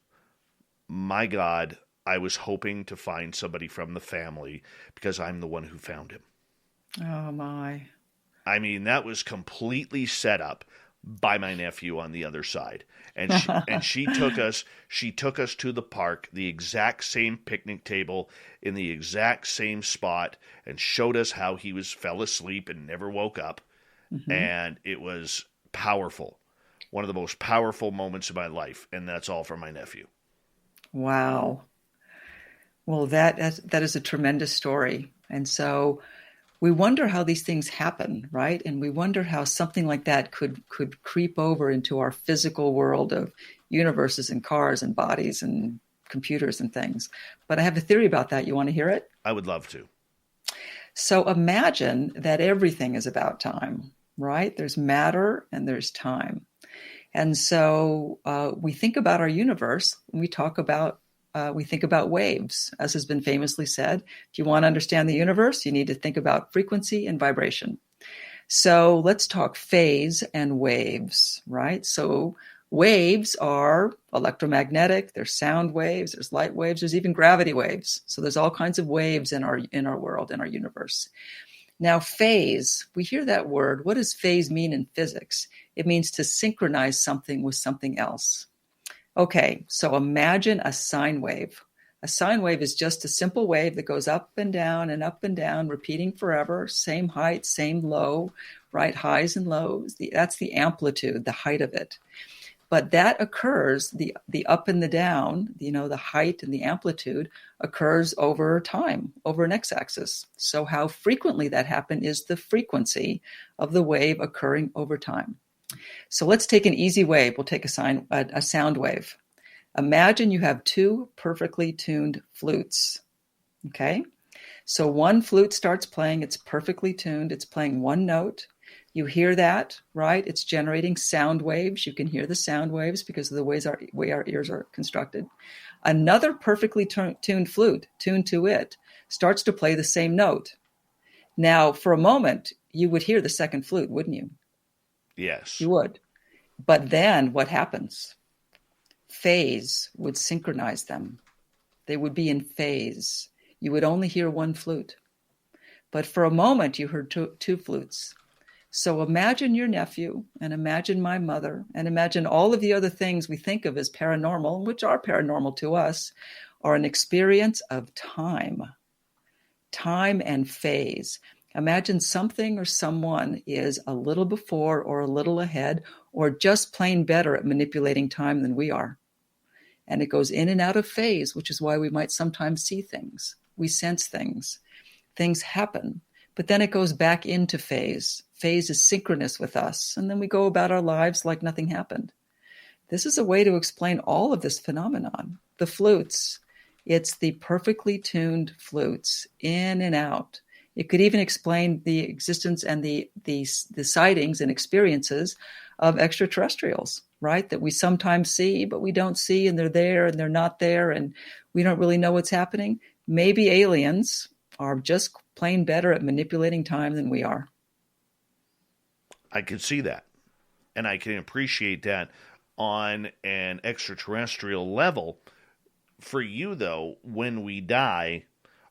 my God, I was hoping to find somebody from the family because I'm the one who found him. Oh, my. I mean, that was completely set up by my nephew on the other side. And she took us to the park, the exact same picnic table in the exact same spot, and showed us how he fell asleep and never woke up. And it was powerful. One of the most powerful moments of my life. And that's all from my nephew. Wow. Well, that is a tremendous story. And so we wonder how these things happen, right? And we wonder how something like that could creep over into our physical world of universes and cars and bodies and computers and things. But I have a theory about that. You want to hear it? I would love to. So imagine that everything is about time, right? There's matter and there's time. And so we think about our universe when we think about waves, as has been famously said. If you want to understand the universe, you need to think about frequency and vibration. So let's talk phase and waves, right? So waves are electromagnetic, there's sound waves, there's light waves, there's even gravity waves. So there's all kinds of waves in our world, in our universe. Now, phase, we hear that word. What does phase mean in physics? It means to synchronize something with something else. Okay, so imagine a sine wave. A sine wave is just a simple wave that goes up and down, repeating forever, same height, same low, right? Highs and lows. That's the amplitude, the height of it. But that occurs, the up and the down, the height and the amplitude occurs over time, over an x-axis. So how frequently that happens is the frequency of the wave occurring over time. So let's take an easy wave. We'll take a sound wave. Imagine you have two perfectly tuned flutes. Okay? So one flute starts playing, it's perfectly tuned, it's playing one note. You hear that, right? It's generating sound waves. You can hear the sound waves because of the way our ears are constructed. Another perfectly tuned flute, tuned to it, starts to play the same note. Now, for a moment, you would hear the second flute, wouldn't you? Yes. You would. But then what happens? Phase would synchronize them. They would be in phase. You would only hear one flute. But for a moment, you heard two flutes. So imagine your nephew, and imagine my mother, and imagine all of the other things we think of as paranormal, which are paranormal to us, are an experience of time and phase. Imagine something or someone is a little before or a little ahead or just plain better at manipulating time than we are. And it goes in and out of phase, which is why we might sometimes see things. We sense things. Things happen. But then it goes back into phase. Phase is synchronous with us. And then we go about our lives like nothing happened. This is a way to explain all of this phenomenon. The flutes, it's the perfectly tuned flutes in and out. It could even explain the existence and the sightings and experiences of extraterrestrials, right? That we sometimes see, but we don't see, and they're there and they're not there, and we don't really know what's happening. Maybe aliens are just plain better at manipulating time than we are. I can see that. And I can appreciate that on an extraterrestrial level. For you, though, when we die,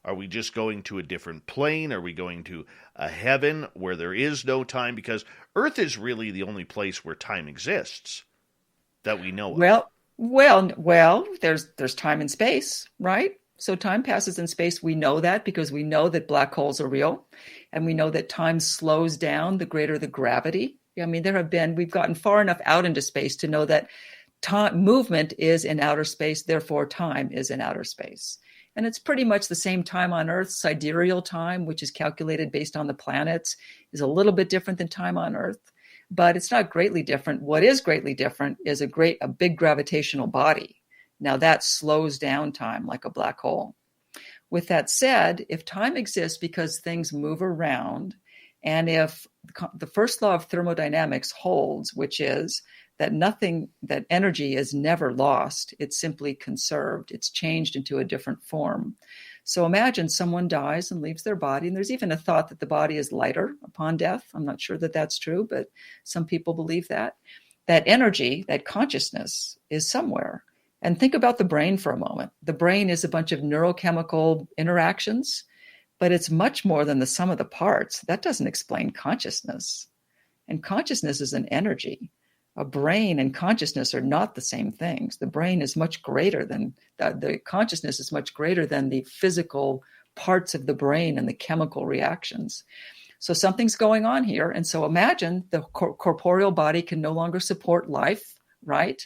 are we just going to a different plane? Are we going to a heaven where there is no time? Because Earth is really the only place where time exists that we know of. Well, there's time and space, right? So time passes in space. We know that because we know that black holes are real. And we know that time slows down the greater the gravity. I mean, we've gotten far enough out into space to know that movement is in outer space, therefore time is in outer space. And it's pretty much the same time on Earth. Sidereal time, which is calculated based on the planets, is a little bit different than time on Earth, but it's not greatly different. What is greatly different is a big gravitational body. Now that slows down time like a black hole. With that said, if time exists because things move around, and if the first law of thermodynamics holds, which is that energy is never lost, it's simply conserved, it's changed into a different form. So imagine someone dies and leaves their body, and there's even a thought that the body is lighter upon death. I'm not sure that that's true, but some people believe that. That energy, that consciousness is somewhere. And think about the brain for a moment. The brain is a bunch of neurochemical interactions, but it's much more than the sum of the parts. That doesn't explain consciousness. And consciousness is an energy. A brain and consciousness are not the same things. The brain is much greater than, the consciousness is much greater than the physical parts of the brain and the chemical reactions. So something's going on here. And so imagine the corporeal body can no longer support life, right?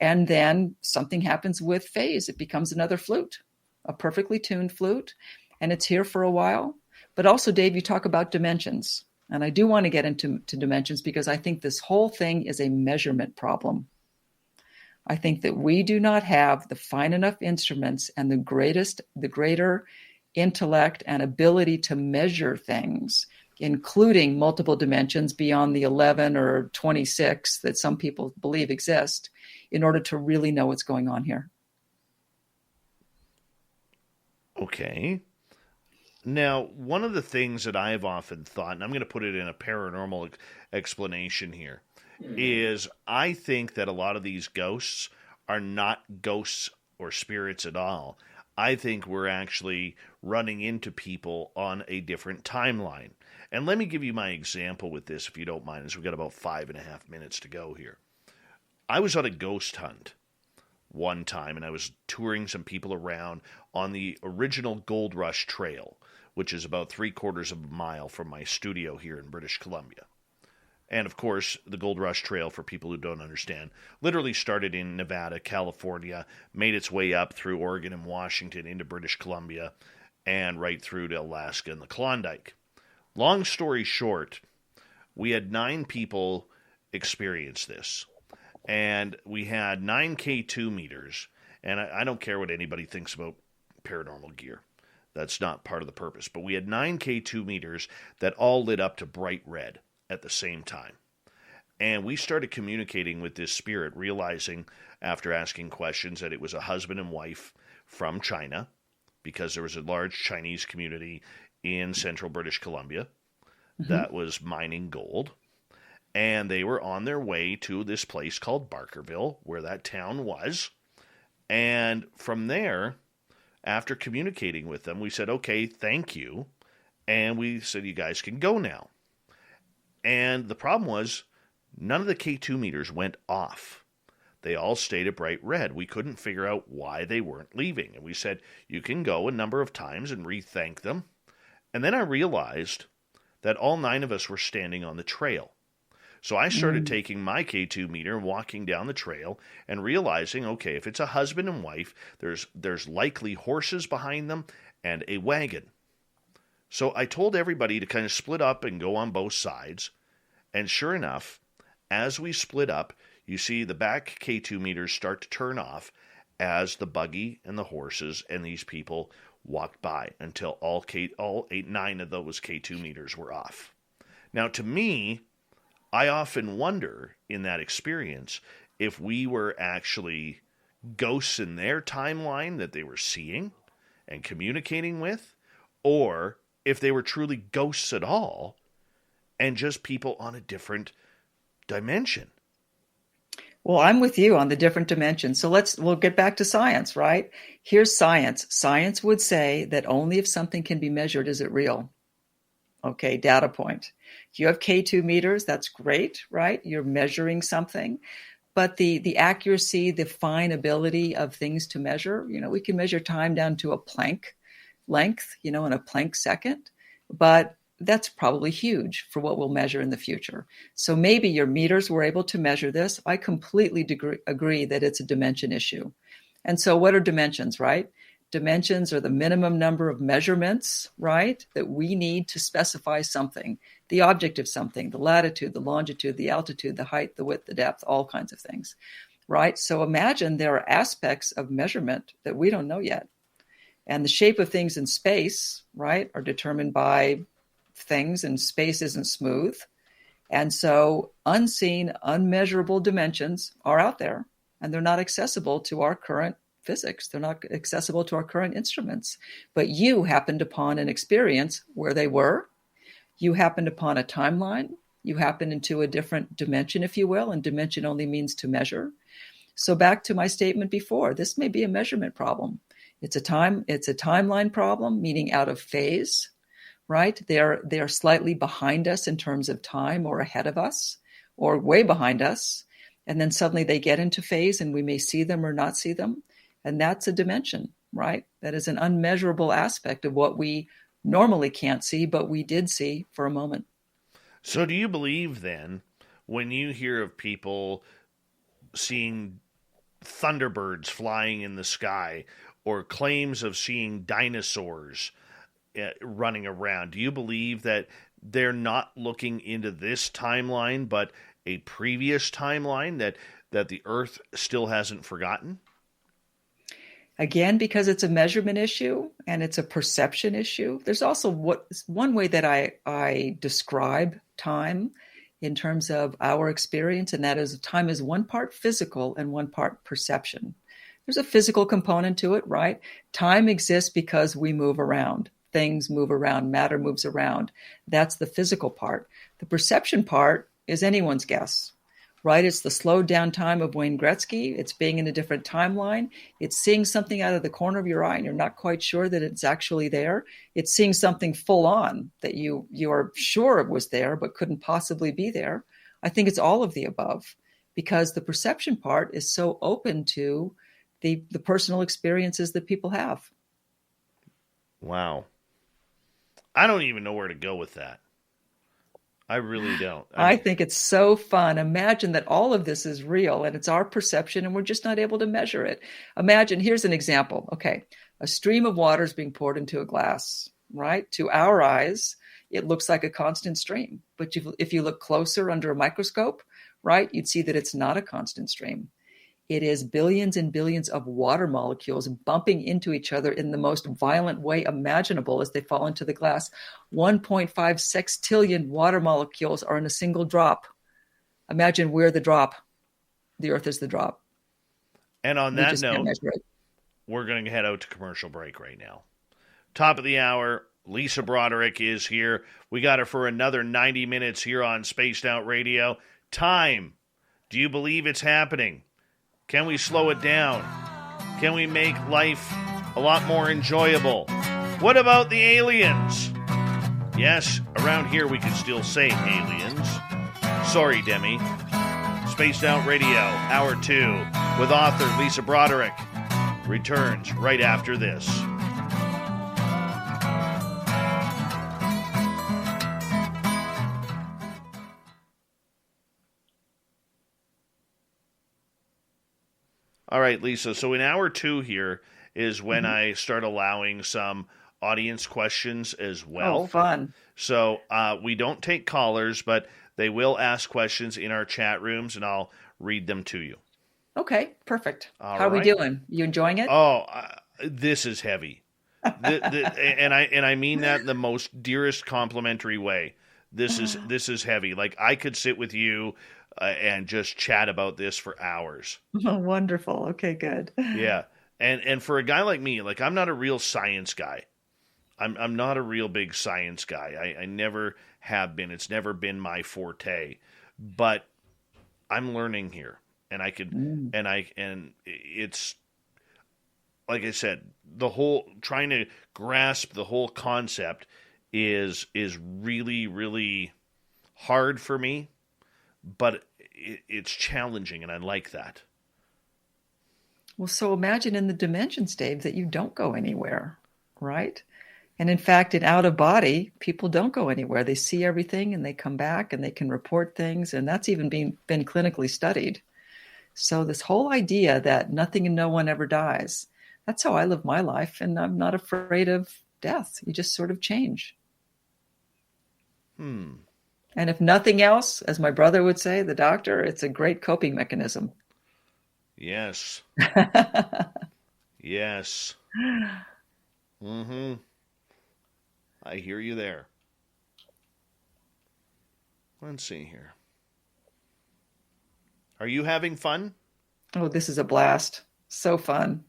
And then something happens with phase. It becomes another flute, a perfectly tuned flute, and it's here for a while. But also, Dave, you talk about dimensions. And I do want to get into dimensions because I think this whole thing is a measurement problem. I think that we do not have the fine enough instruments and the greater intellect and ability to measure things, including multiple dimensions beyond the 11 or 26 that some people believe exist, in order to really know what's going on here. Okay. Now, one of the things that I have often thought, and I'm going to put it in a paranormal explanation here, is I think that a lot of these ghosts are not ghosts or spirits at all. I think we're actually running into people on a different timeline. And let me give you my example with this, if you don't mind, as we've got about 5.5 minutes to go here. I was on a ghost hunt one time, and I was touring some people around on the original Gold Rush Trail, which is about 3/4 of a mile from my studio here in British Columbia. And of course, the Gold Rush Trail, for people who don't understand, literally started in Nevada, California, made its way up through Oregon and Washington into British Columbia, and right through to Alaska and the Klondike. Long story short, we had 9 people experience this. And we had 9 K2 meters, and I don't care what anybody thinks about paranormal gear. That's not part of the purpose. But we had 9 K2 meters that all lit up to bright red. at the same time. And we started communicating with this spirit, realizing after asking questions that it was a husband and wife from China, because there was a large Chinese community in central British Columbia that was mining gold. And they were on their way to this place called Barkerville, where that town was. And from there, after communicating with them, we said, okay, thank you. And we said, you guys can go now. And the problem was, none of the K2 meters went off. They all stayed at bright red. We couldn't figure out why they weren't leaving. And we said, you can go a number of times and re-thank them. And then I realized that all 9 of us were standing on the trail. So I started taking my K2 meter and walking down the trail and realizing, okay, if it's a husband and wife, there's likely horses behind them and a wagon. So I told everybody to kind of split up and go on both sides. And sure enough, as we split up, you see the back K2 meters start to turn off as the buggy and the horses and these people walked by until all 9 of those K2 meters were off. Now, to me, I often wonder in that experience if we were actually ghosts in their timeline that they were seeing and communicating with, or if they were truly ghosts at all and just people on a different dimension. Well, I'm with you on the different dimensions. So we'll get back to science, right? Here's science. Science would say that only if something can be measured is it real. Okay, data point. You have K2 meters, that's great, right? You're measuring something. But the accuracy, the fine ability of things to measure, we can measure time down to a Planck length, in a Planck second. But that's probably huge for what we'll measure in the future. So maybe your meters were able to measure this. I completely agree that it's a dimension issue. And so what are dimensions, right? Dimensions are the minimum number of measurements, right, that we need to specify something, the object of something, the latitude, the longitude, the altitude, the height, the width, the depth, all kinds of things, right? So imagine there are aspects of measurement that we don't know yet. And the shape of things in space, right, are determined by things, and space isn't smooth. And so unseen, unmeasurable dimensions are out there, and they're not accessible to our current physics. They're not accessible to our current instruments. But you happened upon an experience where they were. You happened upon a timeline. You happened into a different dimension, if you will, and dimension only means to measure. So back to my statement before, this may be a measurement problem. It's a timeline problem, meaning out of phase, right? They're slightly behind us in terms of time, or ahead of us, or way behind us. And then suddenly they get into phase and we may see them or not see them. And that's a dimension, right? That is an unmeasurable aspect of what we normally can't see, but we did see for a moment. So do you believe then, when you hear of people seeing thunderbirds flying in the sky or claims of seeing dinosaurs running around, do you believe that they're not looking into this timeline, but a previous timeline that the Earth still hasn't forgotten? Again, because it's a measurement issue and it's a perception issue. There's also one way that I describe time in terms of our experience, and that is time is one part physical and one part perception. There's a physical component to it, right? Time exists because we move around. Things move around, matter moves around. That's the physical part. The perception part is anyone's guess, right? It's the slowed down time of Wayne Gretzky. It's being in a different timeline. It's seeing something out of the corner of your eye and you're not quite sure that it's actually there. It's seeing something full on that you are sure it was there but couldn't possibly be there. I think it's all of the above, because the perception part is so open to the personal experiences that people have. Wow. I don't even know where to go with that. I really don't. I think it's so fun. Imagine that all of this is real and it's our perception and we're just not able to measure it. Imagine, here's an example. Okay, a stream of water is being poured into a glass, right? To our eyes, it looks like a constant stream. But if you look closer under a microscope, right, you'd see that it's not a constant stream. It is billions and billions of water molecules bumping into each other in the most violent way imaginable as they fall into the glass. 1.5 sextillion water molecules are in a single drop. Imagine we're the drop. The Earth is the drop. And on that note, we're going to head out to commercial break right now. Top of the hour, Lisa Broderick is here. We got her for another 90 minutes here on Spaced Out Radio. Time. Do you believe it's happening? Can we slow it down? Can we make life a lot more enjoyable? What about the aliens? Yes, around here we can still say aliens. Sorry, Demi. Spaced Out Radio, Hour 2, with author Lisa Broderick, returns right after this. All right, Lisa, so in Hour 2 here is when I start allowing some audience questions as well. Oh, fun. So we don't take callers, but they will ask questions in our chat rooms, and I'll read them to you. Okay, perfect. All How are we right. doing? You enjoying it? Oh, this is heavy. And I mean that in the most dearest complimentary way. This is heavy. Like, I could sit with you and just chat about this for hours. Oh, wonderful. Okay, good. Yeah. And for a guy like me, like, I'm not a real science guy. I'm not a real big science guy. I never have been. It's never been my forte. But I'm learning here. And I could and it's, like I said, the whole trying to grasp the whole concept is really, really hard for me, but it's challenging, and I like that. Well, so imagine in the dimensions, Dave, that you don't go anywhere, right? And in fact, in out of body, people don't go anywhere. They see everything and they come back and they can report things. And that's even been clinically studied. So this whole idea that nothing and no one ever dies, that's how I live my life. And I'm not afraid of death. You just sort of change. And if nothing else, as my brother would say, the doctor, it's a great coping mechanism. Yes. Yes. I hear you there. Let's see here. Are you having fun? Oh, this is a blast. So fun.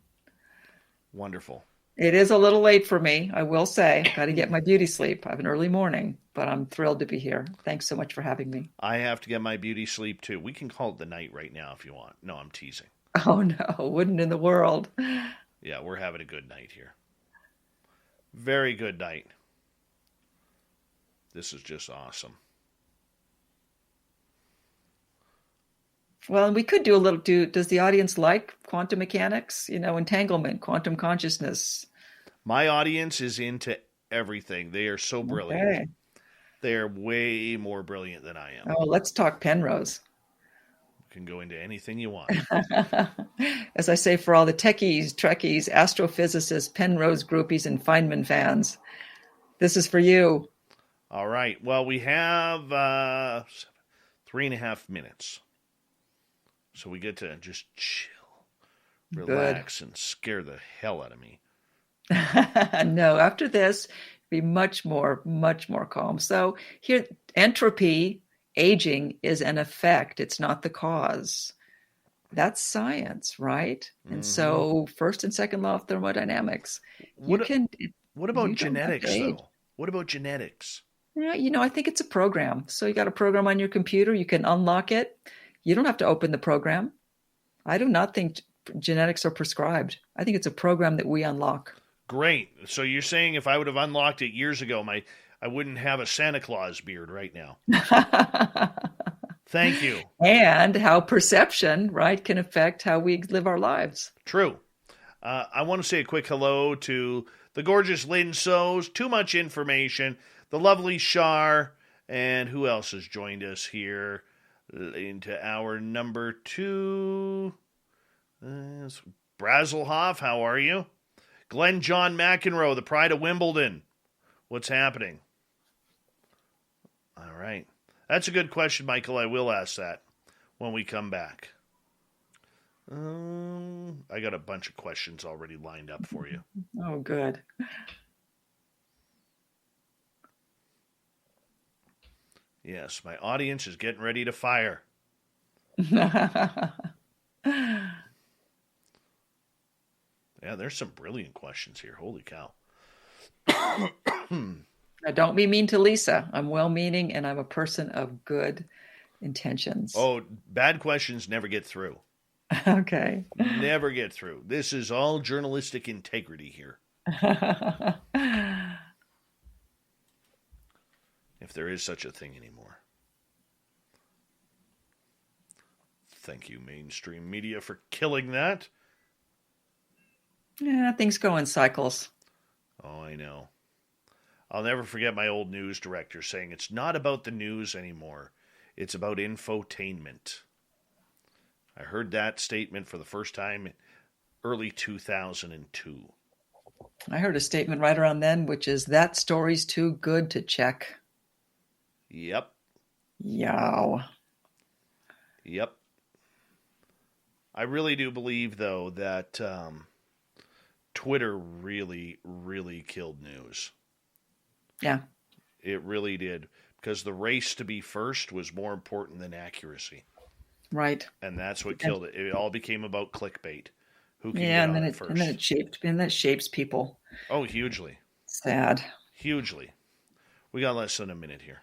Wonderful. It is a little late for me, I will say. Got to get my beauty sleep. I have an early morning, but I'm thrilled to be here. Thanks so much for having me. I have to get my beauty sleep, too. We can call it the night right now if you want. No, I'm teasing. Oh, no. Wouldn't in the world. Yeah, we're having a good night here. Very good night. This is just awesome. Well, and we could do a little, does the audience like quantum mechanics? You know, entanglement, quantum consciousness. My audience is into everything. They are so brilliant. Okay. They are way more brilliant than I am. Oh, let's talk Penrose. Can go into anything you want. As I say, for all the techies, Trekkies, astrophysicists, Penrose groupies, and Feynman fans, this is for you. All right. Well, we have 3.5 minutes. So we get to just chill, relax, and scare the hell out of me. No, after this, be much more calm. So here, entropy, aging, is an effect. It's not the cause. That's science, right? And so first and second law of thermodynamics. What about genetics, though? What about genetics? Yeah, you know, I think it's a program. So you got a program on your computer. You can unlock it. You don't have to open the program. I do not think genetics are prescribed. I think it's a program that we unlock. Great. So you're saying if I would have unlocked it years ago, I wouldn't have a Santa Claus beard right now. Thank you. And how perception, right, can affect how we live our lives. True. I want to say a quick hello to the gorgeous Lynn Soes, Too Much Information, the lovely Shar, and who else has joined us here into hour number 2? Brazelhoff, how are you? Glenn John McEnroe, the pride of Wimbledon. What's happening? All right. That's a good question, Michael. I will ask that when we come back. I got a bunch of questions already lined up for you. Oh, good. Yes, my audience is getting ready to fire. Yeah, there's some brilliant questions here. Holy cow. Now, don't be mean to Lisa. I'm well-meaning, and I'm a person of good intentions. Oh, bad questions never get through. Okay. Never get through. This is all journalistic integrity here. If there is such a thing anymore. Thank you, mainstream media, for killing that. Yeah, things go in cycles. Oh, I know. I'll never forget my old news director saying it's not about the news anymore. It's about infotainment. I heard that statement for the first time early 2002. I heard a statement right around then, which is, that story's too good to check. Yep. Yow. Yep. I really do believe, though, that Twitter really, really killed news. Yeah. It really did. Because the race to be first was more important than accuracy. Right. And that's what killed it. It all became about clickbait. Who can Yeah, get on it first? And that shapes people. Oh, hugely. Sad. Hugely. We got less than a minute here.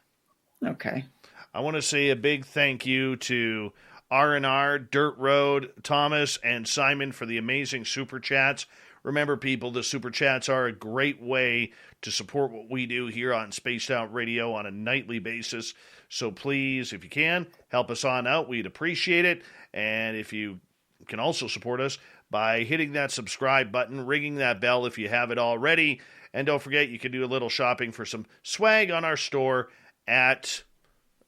Okay. I want to say a big thank you to R&R, Dirt Road, Thomas, and Simon for the amazing super chats. Remember, people, the super chats are a great way to support what we do here on Spaced Out Radio on a nightly basis. So please, if you can, help us on out. We'd appreciate it. And if you can also support us by hitting that subscribe button, ringing that bell if you have it already. And don't forget, you can do a little shopping for some swag on our store at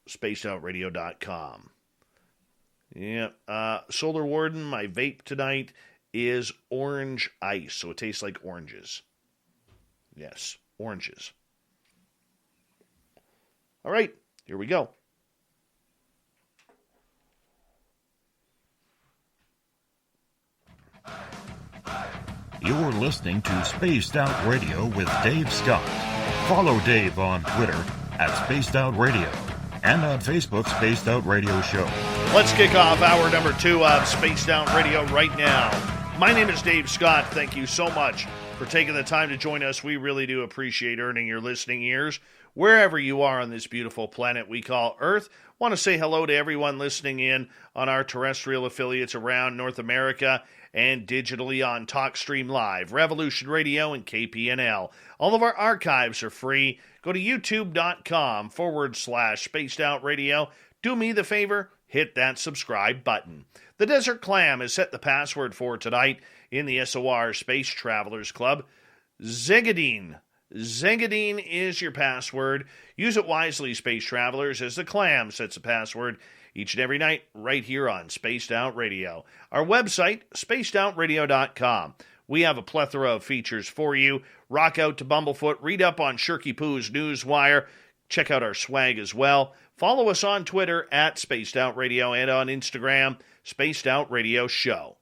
spacedoutradio.com. Yeah. Solar Warden, my vape tonight is orange ice, so it tastes like oranges. Yes, oranges. All right, here we go. You're listening to Spaced Out Radio with Dave Scott. Follow Dave on Twitter at Spaced Out Radio and on Facebook, Spaced Out Radio Show. Let's kick off hour number 2 of Spaced Out Radio right now. My name is Dave Scott. Thank you so much for taking the time to join us. We really do appreciate earning your listening ears wherever you are on this beautiful planet we call Earth. Want to say hello to everyone listening in on our terrestrial affiliates around North America and digitally on TalkStream Live, Revolution Radio, and KPNL. All of our archives are free. Go to youtube.com/Spaced Out Radio. Do me the favor, hit that subscribe button. The Desert Clam has set the password for tonight in the SOR Space Travelers Club. Zegadine. Zegadine is your password. Use it wisely, Space Travelers, as the Clam sets a password each and every night right here on Spaced Out Radio. Our website, spacedoutradio.com. We have a plethora of features for you. Rock out to Bumblefoot. Read up on Shirky Poo's Newswire. Check out our swag as well. Follow us on Twitter at Spaced Out Radio and on Instagram, Spaced Out Radio Show.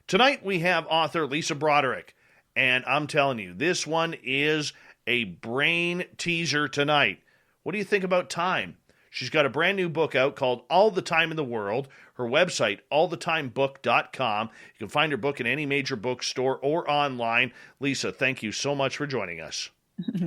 Tonight we have author Lisa Broderick, and I'm telling you, this one is a brain teaser tonight. What do you think about time? She's got a brand new book out called All the Time in the World. Her website, allthetimebook.com. You can find her book in any major bookstore or online. Lisa, thank you so much for joining us.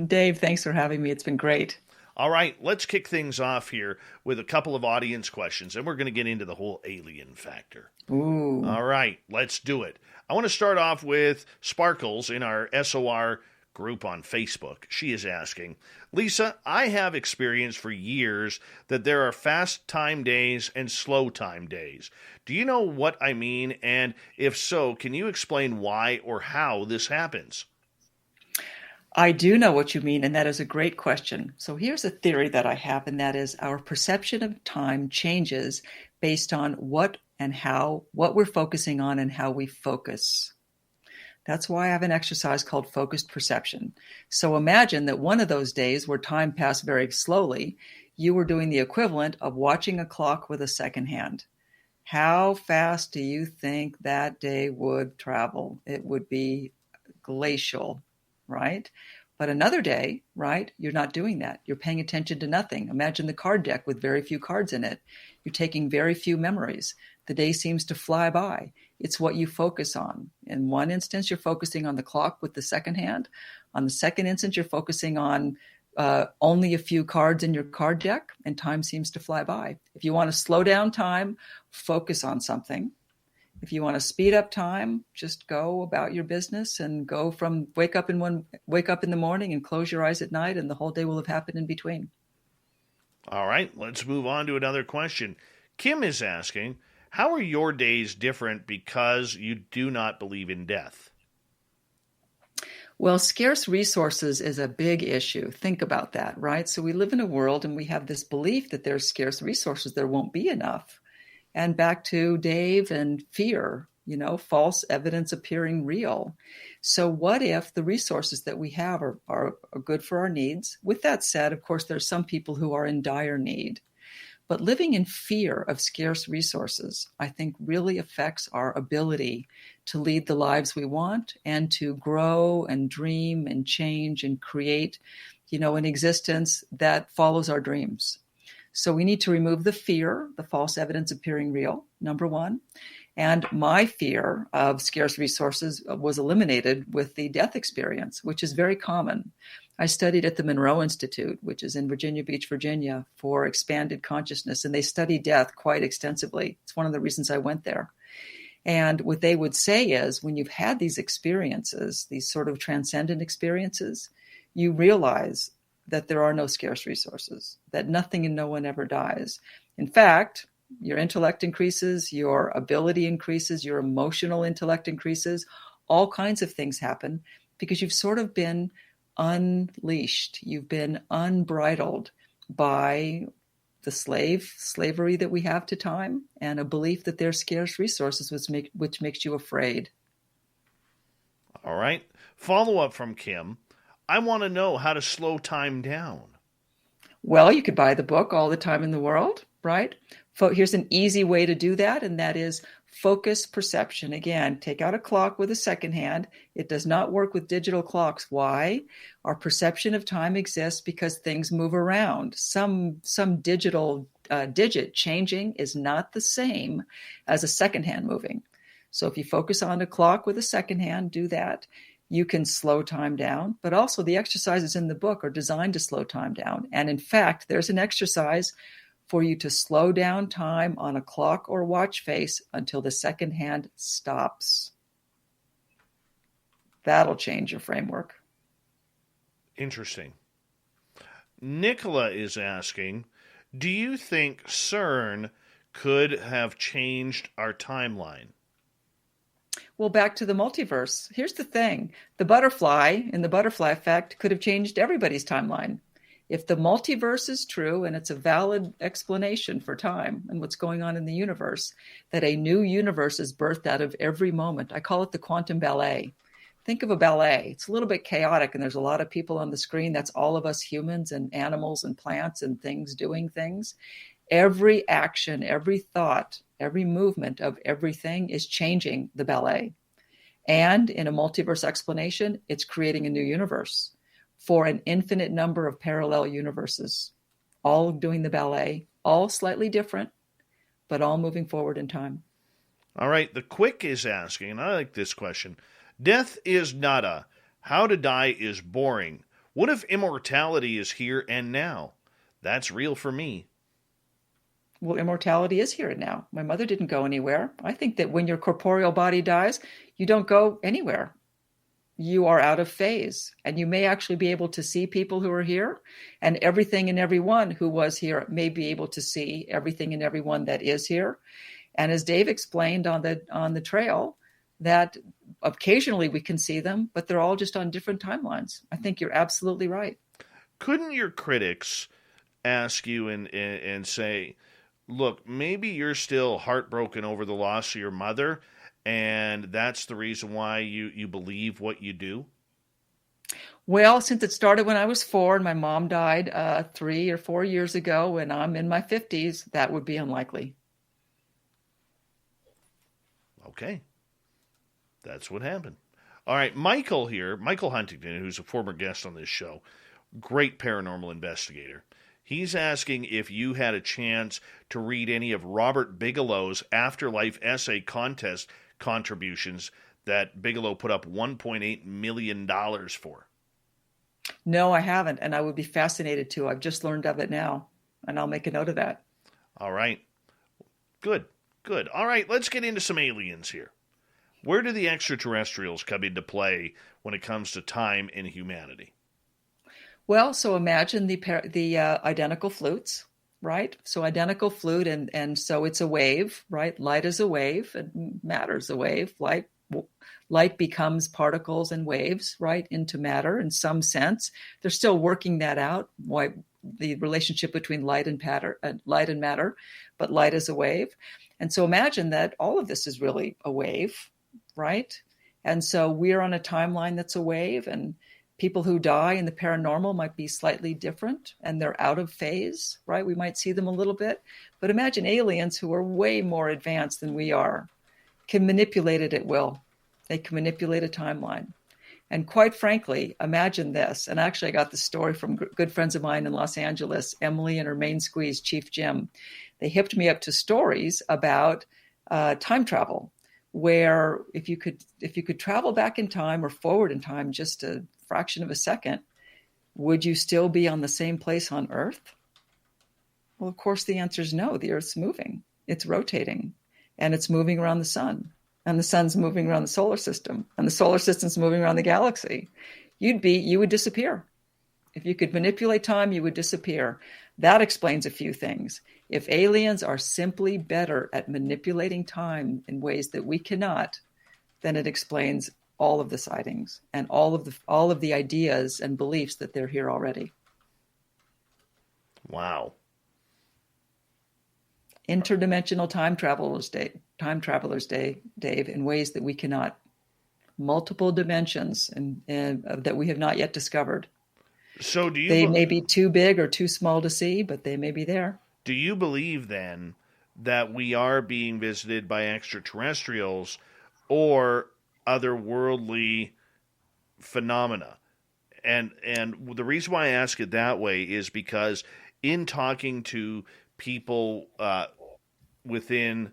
Dave, thanks for having me. It's been great. All right, let's kick things off here with a couple of audience questions, and we're going to get into the whole alien factor. Ooh. All right, let's do it. I want to start off with Sparkles in our SOR group on Facebook. She is asking, Lisa, I have experienced for years that there are fast time days and slow time days. Do you know what I mean? And if so, can you explain why or how this happens? I do know what you mean, and that is a great question. So here's a theory that I have, and that is our perception of time changes based on what we're focusing on and how we focus. That's why I have an exercise called focused perception. So imagine that one of those days where time passed very slowly, you were doing the equivalent of watching a clock with a second hand. How fast do you think that day would travel? It would be glacial, right? But another day, right, you're not doing that. You're paying attention to nothing. Imagine the card deck with very few cards in it. You're taking very few memories. The day seems to fly by. It's what you focus on. In one instance, you're focusing on the clock with the second hand. On the second instance, you're focusing on only a few cards in your card deck, and time seems to fly by. If you want to slow down time, focus on something. If you want to speed up time, just go about your business and go from wake up in the morning and close your eyes at night, and the whole day will have happened in between. All right, let's move on to another question. Kim is asking, how are your days different because you do not believe in death? Well, scarce resources is a big issue. Think about that, right? So we live in a world and we have this belief that there's scarce resources, there won't be enough. And back to Dave and fear, false evidence appearing real. So what if the resources that we have are good for our needs? With that said, of course, there's some people who are in dire need. But living in fear of scarce resources, I think, really affects our ability to lead the lives we want and to grow and dream and change and create, an existence that follows our dreams. So we need to remove the fear, the false evidence appearing real, number one. And my fear of scarce resources was eliminated with the death experience, which is very common. I studied at the Monroe Institute, which is in Virginia Beach, Virginia, for expanded consciousness, and they study death quite extensively. It's one of the reasons I went there. And what they would say is when you've had these experiences, these sort of transcendent experiences, you realize that there are no scarce resources, that nothing and no one ever dies. In fact, your intellect increases, your ability increases, your emotional intellect increases, all kinds of things happen because you've sort of been unleashed. You've been unbridled by the slavery that we have to time and a belief that there's scarce resources, which makes you afraid. All right. Follow up from Kim. I want to know how to slow time down. Well, you could buy the book All the Time in the World, right? Here's an easy way to do that, and that is focus perception. Again, take out a clock with a second hand. It does not work with digital clocks. Why? Our perception of time exists because things move around. Some digital digit changing is not the same as a second hand moving. So if you focus on a clock with a second hand, do that. You can slow time down, but also the exercises in the book are designed to slow time down. And in fact, there's an exercise for you to slow down time on a clock or watch face until the second hand stops. That'll change your framework. Interesting. Nicola is asking, do you think CERN could have changed our timeline? Well, back to the multiverse. Here's the thing. The butterfly in the butterfly effect could have changed everybody's timeline. If the multiverse is true, and it's a valid explanation for time and what's going on in the universe, that a new universe is birthed out of every moment. I call it the quantum ballet. Think of a ballet. It's a little bit chaotic, and there's a lot of people on the screen. That's all of us humans and animals and plants and things doing things. Every action, every thought, every movement of everything is changing the ballet. And in a multiverse explanation, it's creating a new universe for an infinite number of parallel universes, all doing the ballet, all slightly different, but all moving forward in time. All right, the Quick is asking, and I like this question. Death is nada. How to die is boring. What if immortality is here and now? That's real for me. Well, immortality is here and now. My mother didn't go anywhere. I think that when your corporeal body dies, you don't go anywhere. You are out of phase, and you may actually be able to see people who are here, and everything and everyone who was here may be able to see everything and everyone that is here. And as Dave explained on the trail, that occasionally we can see them, but they're all just on different timelines. I think you're absolutely right. Couldn't your critics ask you and say, look, maybe you're still heartbroken over the loss of your mother, and that's the reason why you believe what you do? Well, since it started when I was 4 and my mom died 3 or 4 years ago and I'm in my 50s, that would be unlikely. Okay. That's what happened. All right, Michael here, Michael Huntington, who's a former guest on this show, great paranormal investigator. He's asking if you had a chance to read any of Robert Bigelow's Afterlife essay contest contributions that Bigelow put up $1.8 million for. No, I haven't, and I would be fascinated to. I've just learned of it now, and I'll make a note of that. All right. Good. All right, let's get into some aliens here. Where do the extraterrestrials come into play when it comes to time and humanity? Well, so imagine the identical flutes, right? So identical flute, and so it's a wave, right? Light is a wave, and matter is a wave. Light becomes particles and waves, right, into matter in some sense. They're still working that out, why the relationship between light and matter, but light is a wave. And so imagine that all of this is really a wave, right? And so we're on a timeline that's a wave, and people who die in the paranormal might be slightly different, and they're out of phase, right? We might see them a little bit. But imagine aliens who are way more advanced than we are, can manipulate it at will. They can manipulate a timeline. And quite frankly, imagine this. And actually, I got this story from good friends of mine in Los Angeles, Emily and her main squeeze, Chief Jim. They hipped me up to stories about time travel, where if you could travel back in time or forward in time just a fraction of a second, would you still be on the same place on Earth? Well, of course, the answer is no. The Earth's moving. It's rotating, and it's moving around the sun, and the sun's moving around the solar system, and the solar system's moving around the galaxy. You would disappear. If you could manipulate time, you would disappear. That explains a few things. If aliens are simply better at manipulating time in ways that we cannot, then it explains all of the sightings and all of the ideas and beliefs that they're here already. Wow. Interdimensional time travelers, Dave, in ways that we cannot. Multiple dimensions and that we have not yet discovered. So they may be too big or too small to see, but they may be there. Do you believe then that we are being visited by extraterrestrials or otherworldly phenomena? And the reason why I ask it that way is because in talking to people within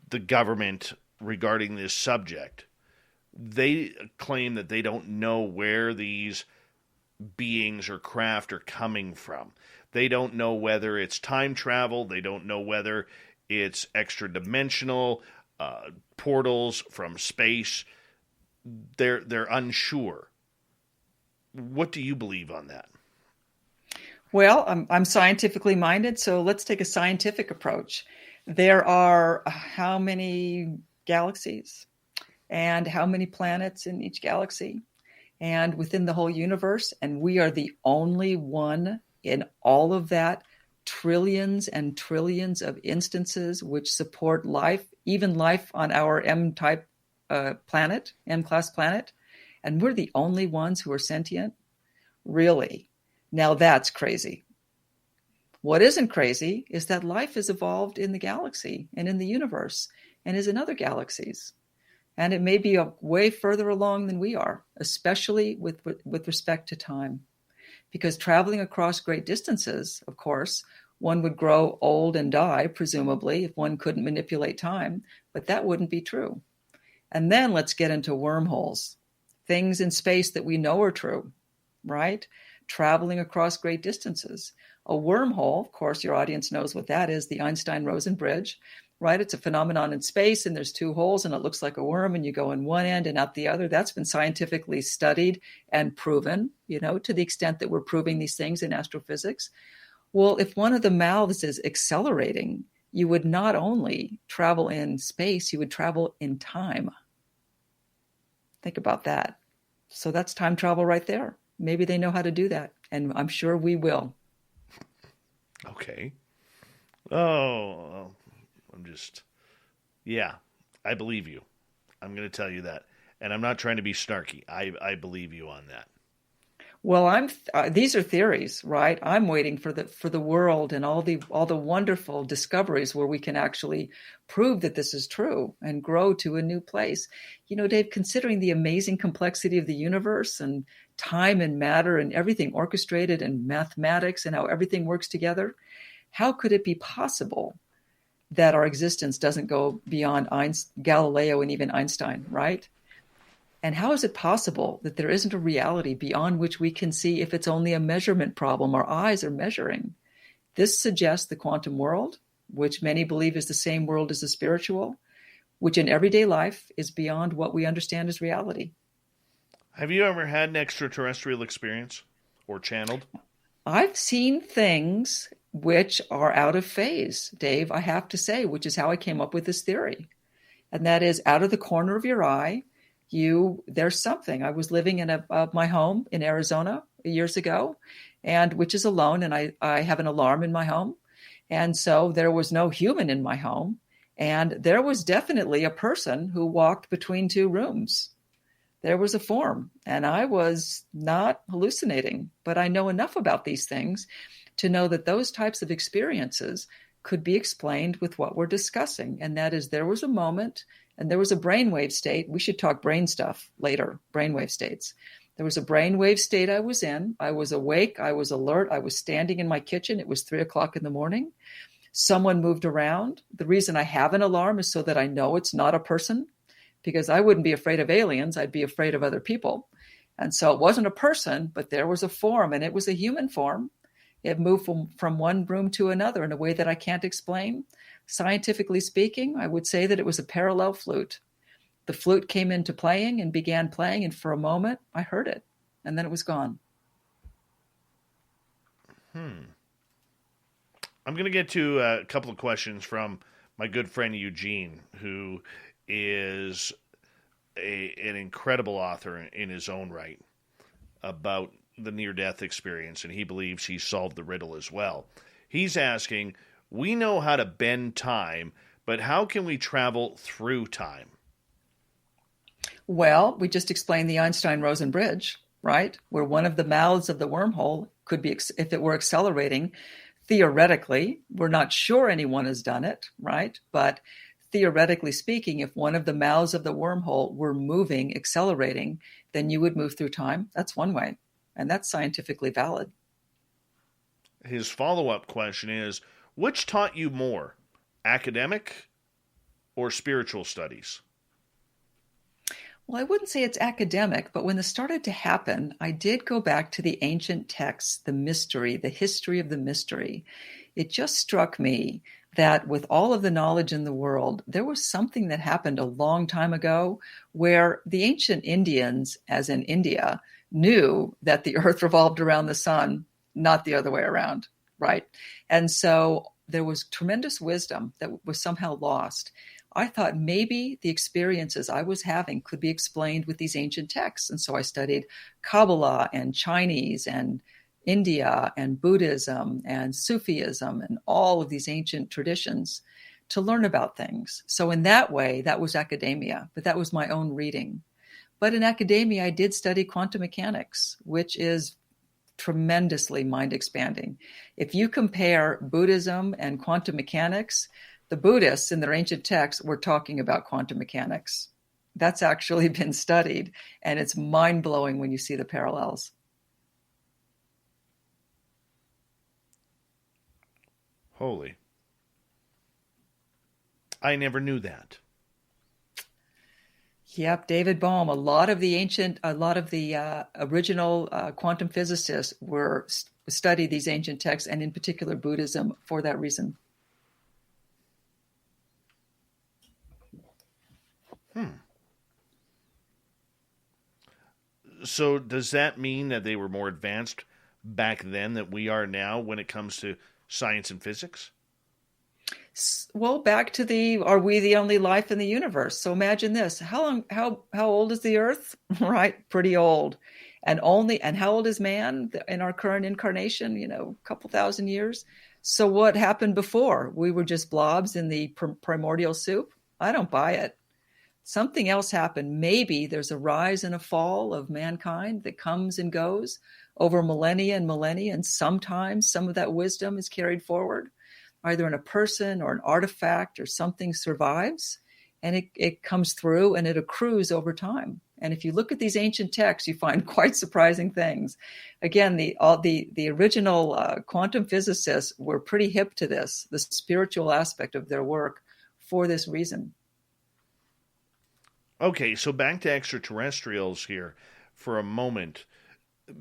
the government regarding this subject, they claim that they don't know where these beings or craft are coming from. They don't know whether it's time travel. They don't know whether it's extra-dimensional portals from space. They're unsure. What do you believe on that? Well, I'm scientifically minded, so let's take a scientific approach. There are how many galaxies and how many planets in each galaxy and within the whole universe, and we are the only one in all of that, trillions and trillions of instances which support life, even life on our M-type planet, M-class planet, and we're the only ones who are sentient? Really? Now that's crazy. What isn't crazy is that life has evolved in the galaxy and in the universe and is in other galaxies. And it may be way further along than we are, especially with respect to time. Because traveling across great distances, of course, one would grow old and die, presumably, if one couldn't manipulate time, but that wouldn't be true. And then let's get into wormholes, things in space that we know are true, right? Traveling across great distances. A wormhole, of course, your audience knows what that is, the Einstein-Rosen bridge, right? It's a phenomenon in space, and there's two holes, and it looks like a worm, and you go in one end and out the other. That's been scientifically studied and proven, to the extent that we're proving these things in astrophysics. Well, if one of the mouths is accelerating, you would not only travel in space, you would travel in time. Think about that. So that's time travel right there. Maybe they know how to do that, and I'm sure we will. Okay. Oh, I believe you. I'm going to tell you that. And I'm not trying to be snarky. I believe you on that. Well, these are theories, right? I'm waiting for the world and all the wonderful discoveries where we can actually prove that this is true and grow to a new place. You know, Dave, considering the amazing complexity of the universe and time and matter and everything orchestrated and mathematics and how everything works together, how could it be possible that our existence doesn't go beyond Galileo and even Einstein, right? And how is it possible that there isn't a reality beyond which we can see if it's only a measurement problem our eyes are measuring? This suggests the quantum world, which many believe is the same world as the spiritual, which in everyday life is beyond what we understand as reality. Have you ever had an extraterrestrial experience or channeled? I've seen things which are out of phase, Dave, I have to say, which is how I came up with this theory. And that is, out of the corner of your eye, there's something. I was living in my home in Arizona years ago, and which is alone, and I have an alarm in my home. And so there was no human in my home, and there was definitely a person who walked between two rooms. There was a form, and I was not hallucinating, but I know enough about these things to know that those types of experiences could be explained with what we're discussing. And that is, there was a moment and there was a brainwave state. We should talk brain stuff later, brainwave states. There was a brainwave state I was in. I was awake. I was alert. I was standing in my kitchen. It was 3:00 in the morning. Someone moved around. The reason I have an alarm is so that I know it's not a person, because I wouldn't be afraid of aliens. I'd be afraid of other people. And so it wasn't a person, but there was a form, and it was a human form. It moved from one room to another in a way that I can't explain. Scientifically speaking, I would say that it was a parallel flute. The flute came into playing and began playing, and for a moment, I heard it, and then it was gone. I'm going to get to a couple of questions from my good friend Eugene, who is an incredible author in his own right about the near-death experience, and he believes he solved the riddle as well. He's asking, we know how to bend time, but how can we travel through time? Well, we just explained the Einstein-Rosen bridge, right? Where one of the mouths of the wormhole could be, if it were accelerating, theoretically, we're not sure anyone has done it, right? But theoretically speaking, if one of the mouths of the wormhole were moving, accelerating, then you would move through time. That's one way. And that's scientifically valid. His follow-up question is, which taught you more, academic or spiritual studies? Well, I wouldn't say it's academic, but when this started to happen, I did go back to the ancient texts, the mystery, the history of the mystery. It just struck me that with all of the knowledge in the world, there was something that happened a long time ago where the ancient Indians, as in India, knew that the earth revolved around the sun, not the other way around, right? And so there was tremendous wisdom that was somehow lost. I thought maybe the experiences I was having could be explained with these ancient texts. And so I studied Kabbalah and Chinese and India and Buddhism and Sufism and all of these ancient traditions to learn about things. So in that way, that was academia, but that was my own reading. But in academia, I did study quantum mechanics, which is tremendously mind-expanding. If you compare Buddhism and quantum mechanics, the Buddhists in their ancient texts were talking about quantum mechanics. That's actually been studied, and it's mind-blowing when you see the parallels. Holy. I never knew that. Yep, David Bohm. A lot of the original quantum physicists studied these ancient texts, and in particular Buddhism, for that reason. So does that mean that they were more advanced back then than we are now when it comes to science and physics? Well, back to are we the only life in the universe? So imagine this. How old is the earth? Right? Pretty old. And how old is man in our current incarnation? A couple thousand years. So what happened before? We were just blobs in the primordial soup? I don't buy it. Something else happened. Maybe there's a rise and a fall of mankind that comes and goes over millennia and millennia, and sometimes some of that wisdom is carried forward, either in a person or an artifact or something survives, and it comes through and it accrues over time. And if you look at these ancient texts, you find quite surprising things. Again, the original quantum physicists were pretty hip to this, the spiritual aspect of their work, for this reason. Okay, so back to extraterrestrials here for a moment.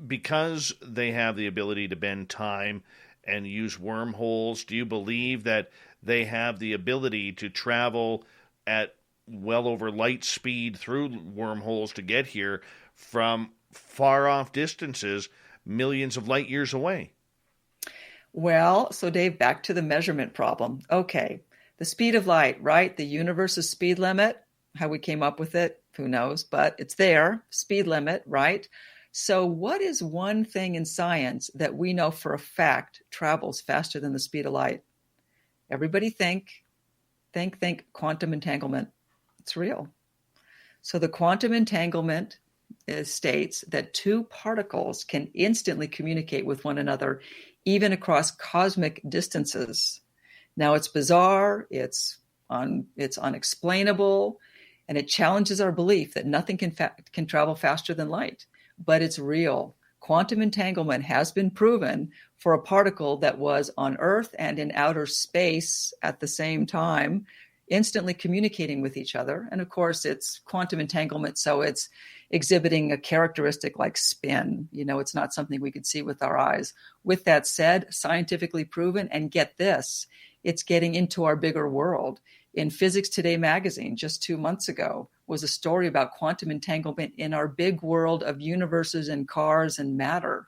Because they have the ability to bend time and use wormholes, do you believe that they have the ability to travel at well over light speed through wormholes to get here from far off distances, millions of light years away? Well, so Dave, back to the measurement problem. Okay, the speed of light, right? The universe's speed limit, how we came up with it, who knows, but it's there, speed limit, right? So what is one thing in science that we know for a fact travels faster than the speed of light? Everybody think quantum entanglement. It's real. So the quantum entanglement states that two particles can instantly communicate with one another, even across cosmic distances. Now it's bizarre, it's unexplainable, and it challenges our belief that nothing can travel faster than light. But it's real. Quantum entanglement has been proven for a particle that was on Earth and in outer space at the same time, instantly communicating with each other. And of course, it's quantum entanglement, so it's exhibiting a characteristic like spin. It's not something we could see with our eyes. With that said, scientifically proven, and get this, it's getting into our bigger world. In Physics Today magazine, just 2 months ago, was a story about quantum entanglement in our big world of universes and cars and matter,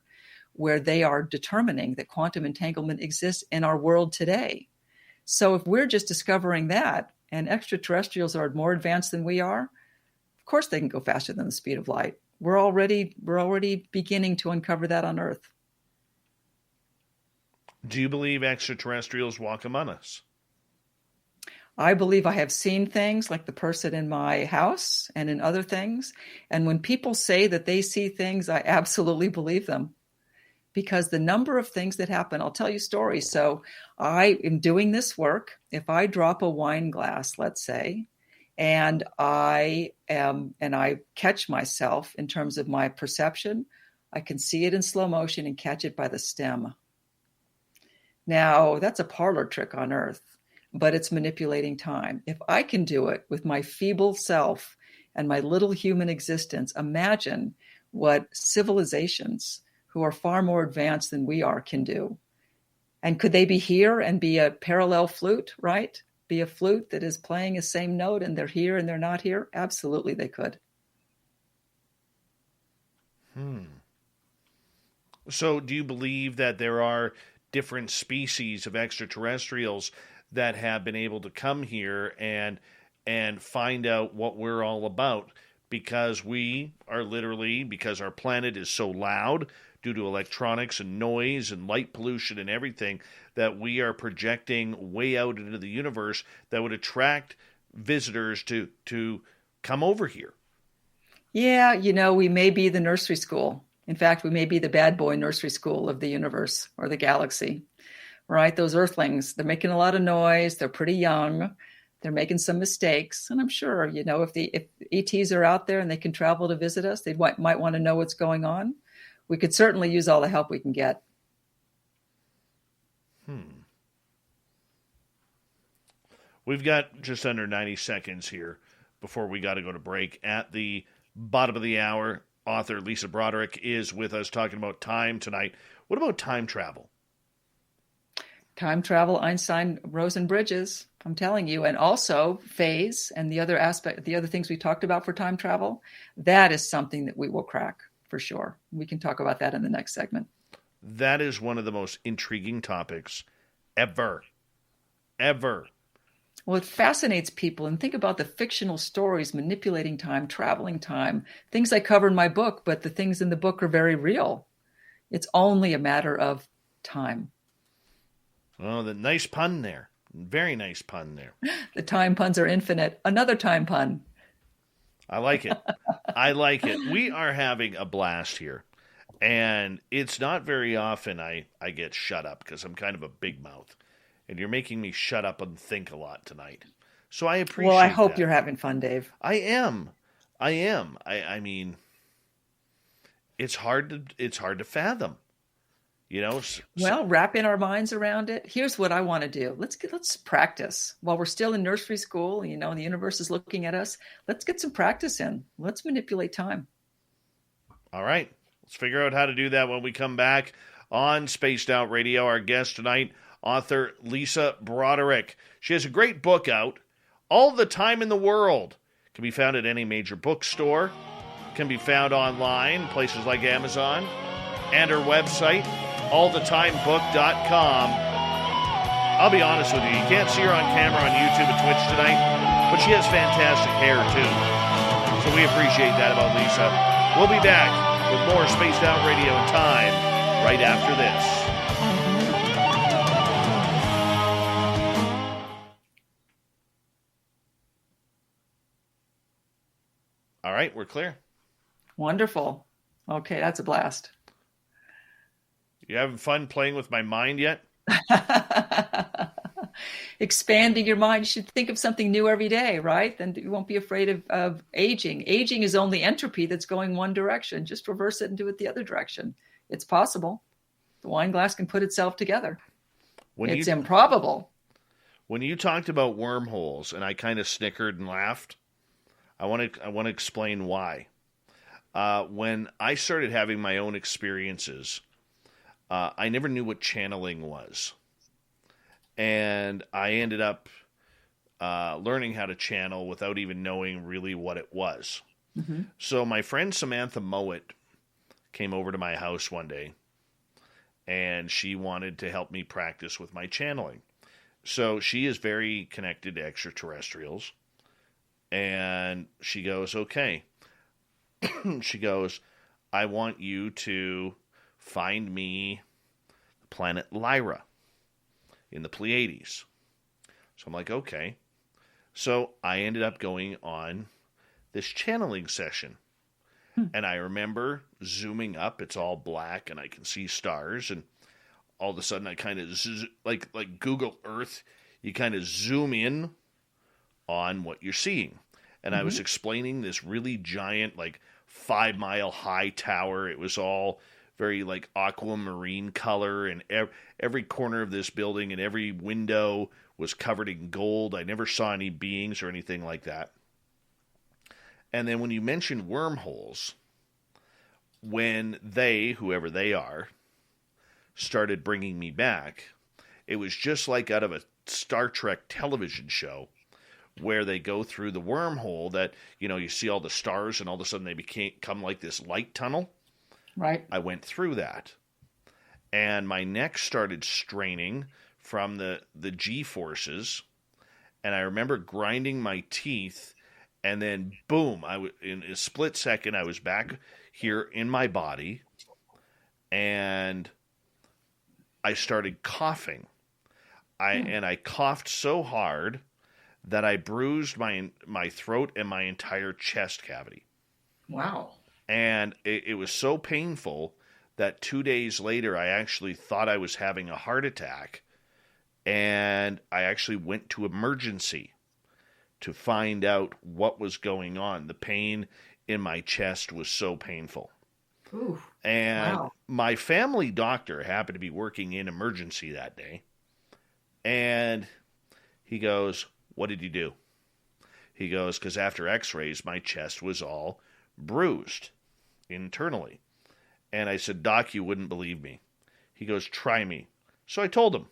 where they are determining that quantum entanglement exists in our world today. So if we're just discovering that, and extraterrestrials are more advanced than we are, of course they can go faster than the speed of light. We're already beginning to uncover that on Earth. Do you believe extraterrestrials walk among us? I believe I have seen things like the person in my house and in other things. And when people say that they see things, I absolutely believe them. Because the number of things that happen, I'll tell you stories. So I am doing this work. If I drop a wine glass, let's say, and I catch myself in terms of my perception, I can see it in slow motion and catch it by the stem. Now, that's a parlor trick on Earth, but it's manipulating time. If I can do it with my feeble self and my little human existence, imagine what civilizations who are far more advanced than we are can do. And could they be here and be a parallel flute, right? Be a flute that is playing the same note and they're here and they're not here? Absolutely they could. So do you believe that there are different species of extraterrestrials that have been able to come here and find out what we're all about, because we are literally, because our planet is so loud due to electronics and noise and light pollution and everything, that we are projecting way out into the universe that would attract visitors to come over here? Yeah, we may be the nursery school. In fact, we may be the bad boy nursery school of the universe or the galaxy. Right? Those Earthlings, they're making a lot of noise. They're pretty young. They're making some mistakes. And I'm sure, if ETs are out there and they can travel to visit us, they might want to know what's going on. We could certainly use all the help we can get. We've got just under 90 seconds here before we got to go to break. At the bottom of the hour, author Lisa Broderick is with us talking about time tonight. What about time travel? Time travel, Einstein, Rosen bridges, I'm telling you. And also phase and the other things we talked about for time travel, that is something that we will crack for sure. We can talk about that in the next segment. That is one of the most intriguing topics ever. Well, it fascinates people. And think about the fictional stories manipulating time, traveling time, things I cover in my book, but the things in the book are very real. It's only a matter of time. Oh, the nice pun there. Very nice pun there. The time puns are infinite. Another time pun. I like it. I like it. We are having a blast here. And it's not very often I get shut up because I'm kind of a big mouth. And you're making me shut up and think a lot tonight. So I appreciate Well, I hope that. you're having fun, Dave. I am. I mean, it's hard to fathom. You know? Well, wrapping our minds around it. Here's what I want to do. Let's practice while we're still in nursery school. You know, and the universe is looking at us. Let's get some practice in. Let's manipulate time. All right. Let's figure out how to do that when we come back on Spaced Out Radio. Our guest tonight, author Lisa Broderick. She has a great book out, All the Time in the World. Can be found at any major bookstore. Can be found online, places like Amazon. And her website, allthetimebook.com. I'll be honest with you, you can't see her on camera on YouTube and Twitch tonight, but she has fantastic hair too. So we appreciate that about Lisa. We'll be back with more Spaced Out Radio in time right after this. All right, we're clear. Wonderful. Okay, that's a blast. You having fun playing with my mind yet? Expanding your mind. You should think of something new every day, right? Then you won't be afraid of aging. Aging is only entropy that's going one direction. Just reverse it and do it the other direction. It's possible. The wine glass can put itself together. It's improbable. When you talked about wormholes and I kind of snickered and laughed, I want to explain why. When I started having my own experiences, I never knew what channeling was. And I ended up learning how to channel without even knowing really what it was. Mm-hmm. So my friend Samantha Mowat came over to my house one day, and she wanted to help me practice with my channeling. So she is very connected to extraterrestrials. And she goes, okay. She goes, I want you to find me the planet Lyra in the Pleiades. So I'm like, okay. So I ended up going on this channeling session. And I remember zooming up. It's all black and I can see stars. And all of a sudden I kind of, like Google Earth, you kind of zoom in on what you're seeing. And I was explaining this really giant, like 5-mile high tower. It was all very like aquamarine color, and every corner of this building and every window was covered in gold. I never saw any beings or anything like that. And then when you mentioned wormholes, when they, whoever they are, started bringing me back, it was just like out of a Star Trek television show where they go through the wormhole that, you know, you see all the stars and all of a sudden they become like this light tunnel. Right. I went through that. And my neck started straining from the G-forces. And I remember grinding my teeth. And then, boom, in a split second, I was back here in my body. And I started coughing. And I coughed so hard that I bruised my throat and my entire chest cavity. Wow. And it was so painful that 2 days later, I actually thought I was having a heart attack. And I actually went to emergency to find out what was going on. The pain in my chest was so painful. Ooh, and wow. My family doctor happened to be working in emergency that day. And he goes, what did you do? He goes, because after x-rays, my chest was all bruised internally. And I said, Doc, you wouldn't believe me. He goes, try me. So I told him.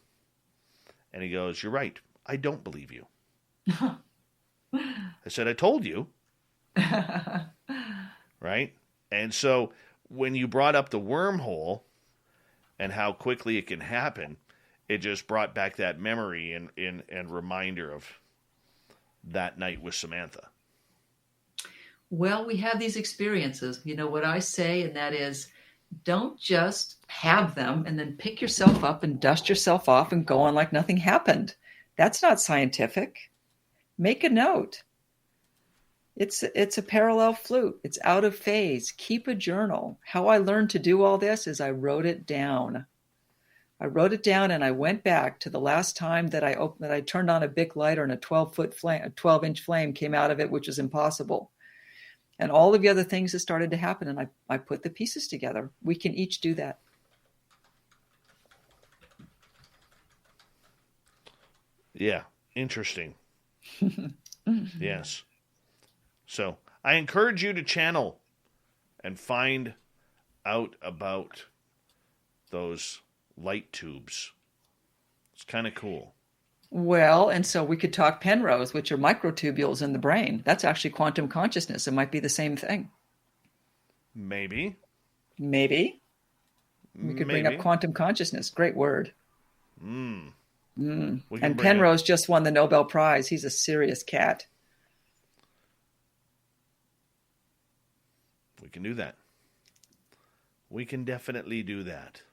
And he goes, you're right. I don't believe you. I said, I told you. Right? And so when you brought up the wormhole and how quickly it can happen, it just brought back that memory and reminder of that night with Samantha. Well, we have these experiences. You know what I say, and that is, don't just have them and then pick yourself up and dust yourself off and go on like nothing happened. That's not scientific. Make a note. It's a parallel flute. It's out of phase. Keep a journal. How I learned to do all this is I wrote it down. And I went back to the last time that I turned on a Bic lighter and a 12-inch flame came out of it, which was impossible. And all of the other things that started to happen, and I put the pieces together. We can each do that. Yeah, interesting. Yes. So I encourage you to channel and find out about those light tubes. It's kind of cool. Well, and so we could talk Penrose, which are microtubules in the brain. That's actually quantum consciousness. It might be the same thing. Maybe. We could bring up quantum consciousness. Great word. And Penrose just won the Nobel Prize. He's a serious cat. We can do that. We can definitely do that.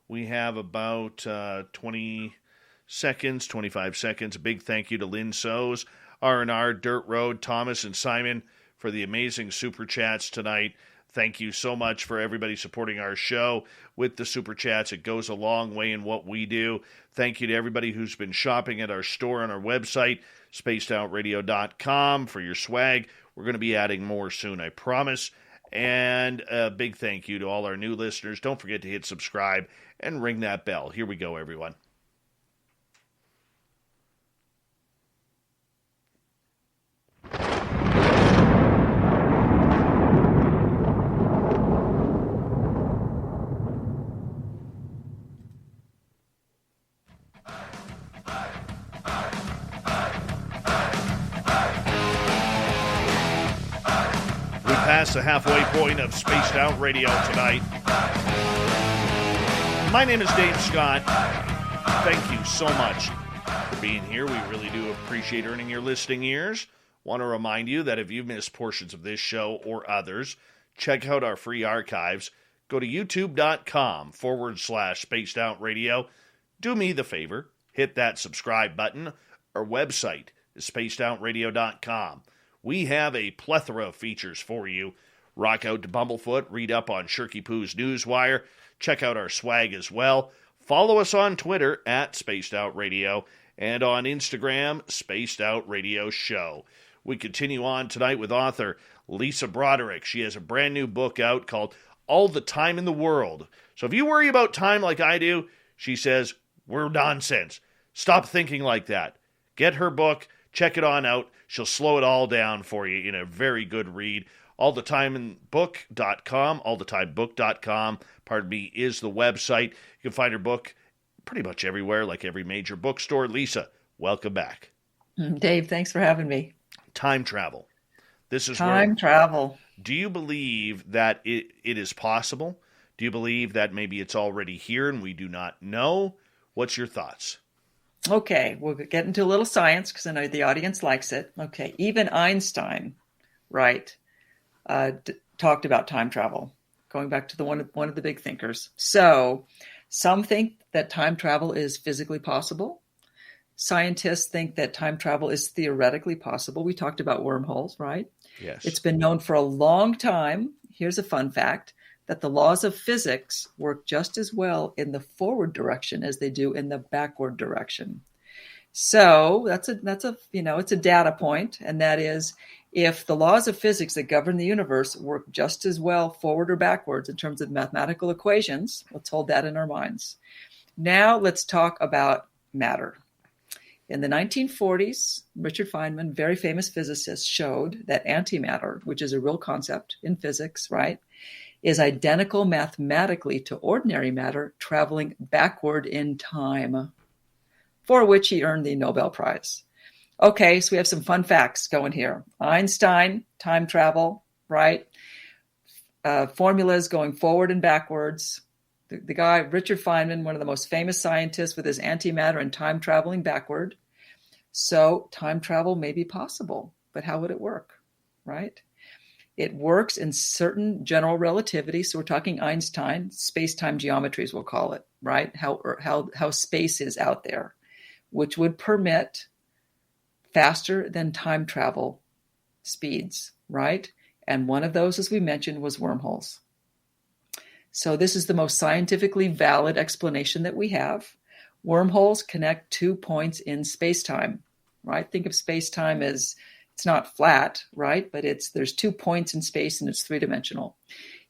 We have about 25 seconds. A big thank you to Lynn Soes, R&R, Dirt Road, Thomas, and Simon for the amazing super chats tonight. Thank you so much for everybody supporting our show with the super chats. It goes a long way in what we do. Thank you to everybody who's been shopping at our store on our website, spacedoutradio.com, for your swag. We're going to be adding more soon, I promise. And a big thank you to all our new listeners. Don't forget to hit subscribe and ring that bell. Here we go, everyone. Past the halfway point of Spaced Out Radio tonight. My name is Dave Scott. Thank you so much for being here. We really do appreciate earning your listening ears. Want to remind you that if you've missed portions of this show or others, check out our free archives. Go to youtube.com/Spaced Out Radio. Do me the favor, hit that subscribe button. Our website is spacedoutradio.com. We have a plethora of features for you. Rock out to Bumblefoot, read up on Shirky Poo's Newswire, check out our swag as well. Follow us on Twitter at Spaced Out Radio and on Instagram, Spaced Out Radio Show. We continue on tonight with author Lisa Broderick. She has a brand new book out called All the Time in the World. So if you worry about time like I do, she says, we're nonsense. Stop thinking like that. Get her book, check it on out. She'll slow it all down for you in a very good read. allthetimebook.com, is the website. You can find her book pretty much everywhere, like every major bookstore. Lisa, welcome back. Dave, thanks for having me. Time travel. This is time travel. Do you believe that it is possible? Do you believe that maybe it's already here and we do not know? What's your thoughts? Okay, we'll get into a little science because I know the audience likes it. Okay, even Einstein, right, talked about time travel, going back to one of the big thinkers. So some think that time travel is physically possible. Scientists think that time travel is theoretically possible. We talked about wormholes, right? Yes. It's been known for a long time. Here's a fun fact, that the laws of physics work just as well in the forward direction as they do in the backward direction. So that's a it's a data point, and that is, if the laws of physics that govern the universe work just as well forward or backwards in terms of mathematical equations, let's hold that in our minds. Now let's talk about matter. In the 1940s, Richard Feynman, very famous physicist, showed that antimatter, which is a real concept in physics, right, is identical mathematically to ordinary matter traveling backward in time, for which he earned the Nobel Prize. Okay, so we have some fun facts going here. Einstein, time travel, right? Formulas going forward and backwards. The guy, Richard Feynman, one of the most famous scientists with his antimatter and time traveling backward. So time travel may be possible, but how would it work, right? It works in certain general relativity. So we're talking Einstein, space-time geometries, we'll call it, right? How space is out there, which would permit faster than time travel speeds, right? And one of those, as we mentioned, was wormholes. So this is the most scientifically valid explanation that we have. Wormholes connect 2 points in space-time, right? Think of space-time as, it's not flat, right? But there's 2 points in space and it's three-dimensional.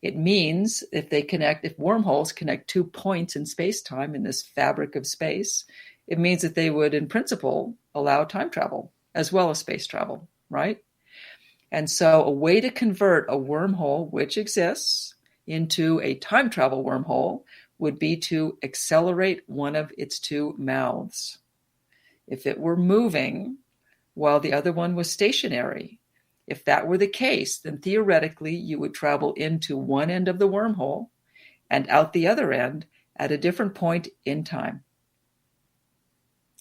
It means if wormholes connect 2 points in space-time in this fabric of space, it means that they would, in principle, allow time travel as well as space travel, right? And so a way to convert a wormhole, which exists, into a time travel wormhole would be to accelerate one of its 2 mouths. If it were moving while the other one was stationary, if that were the case, then theoretically you would travel into one end of the wormhole and out the other end at a different point in time.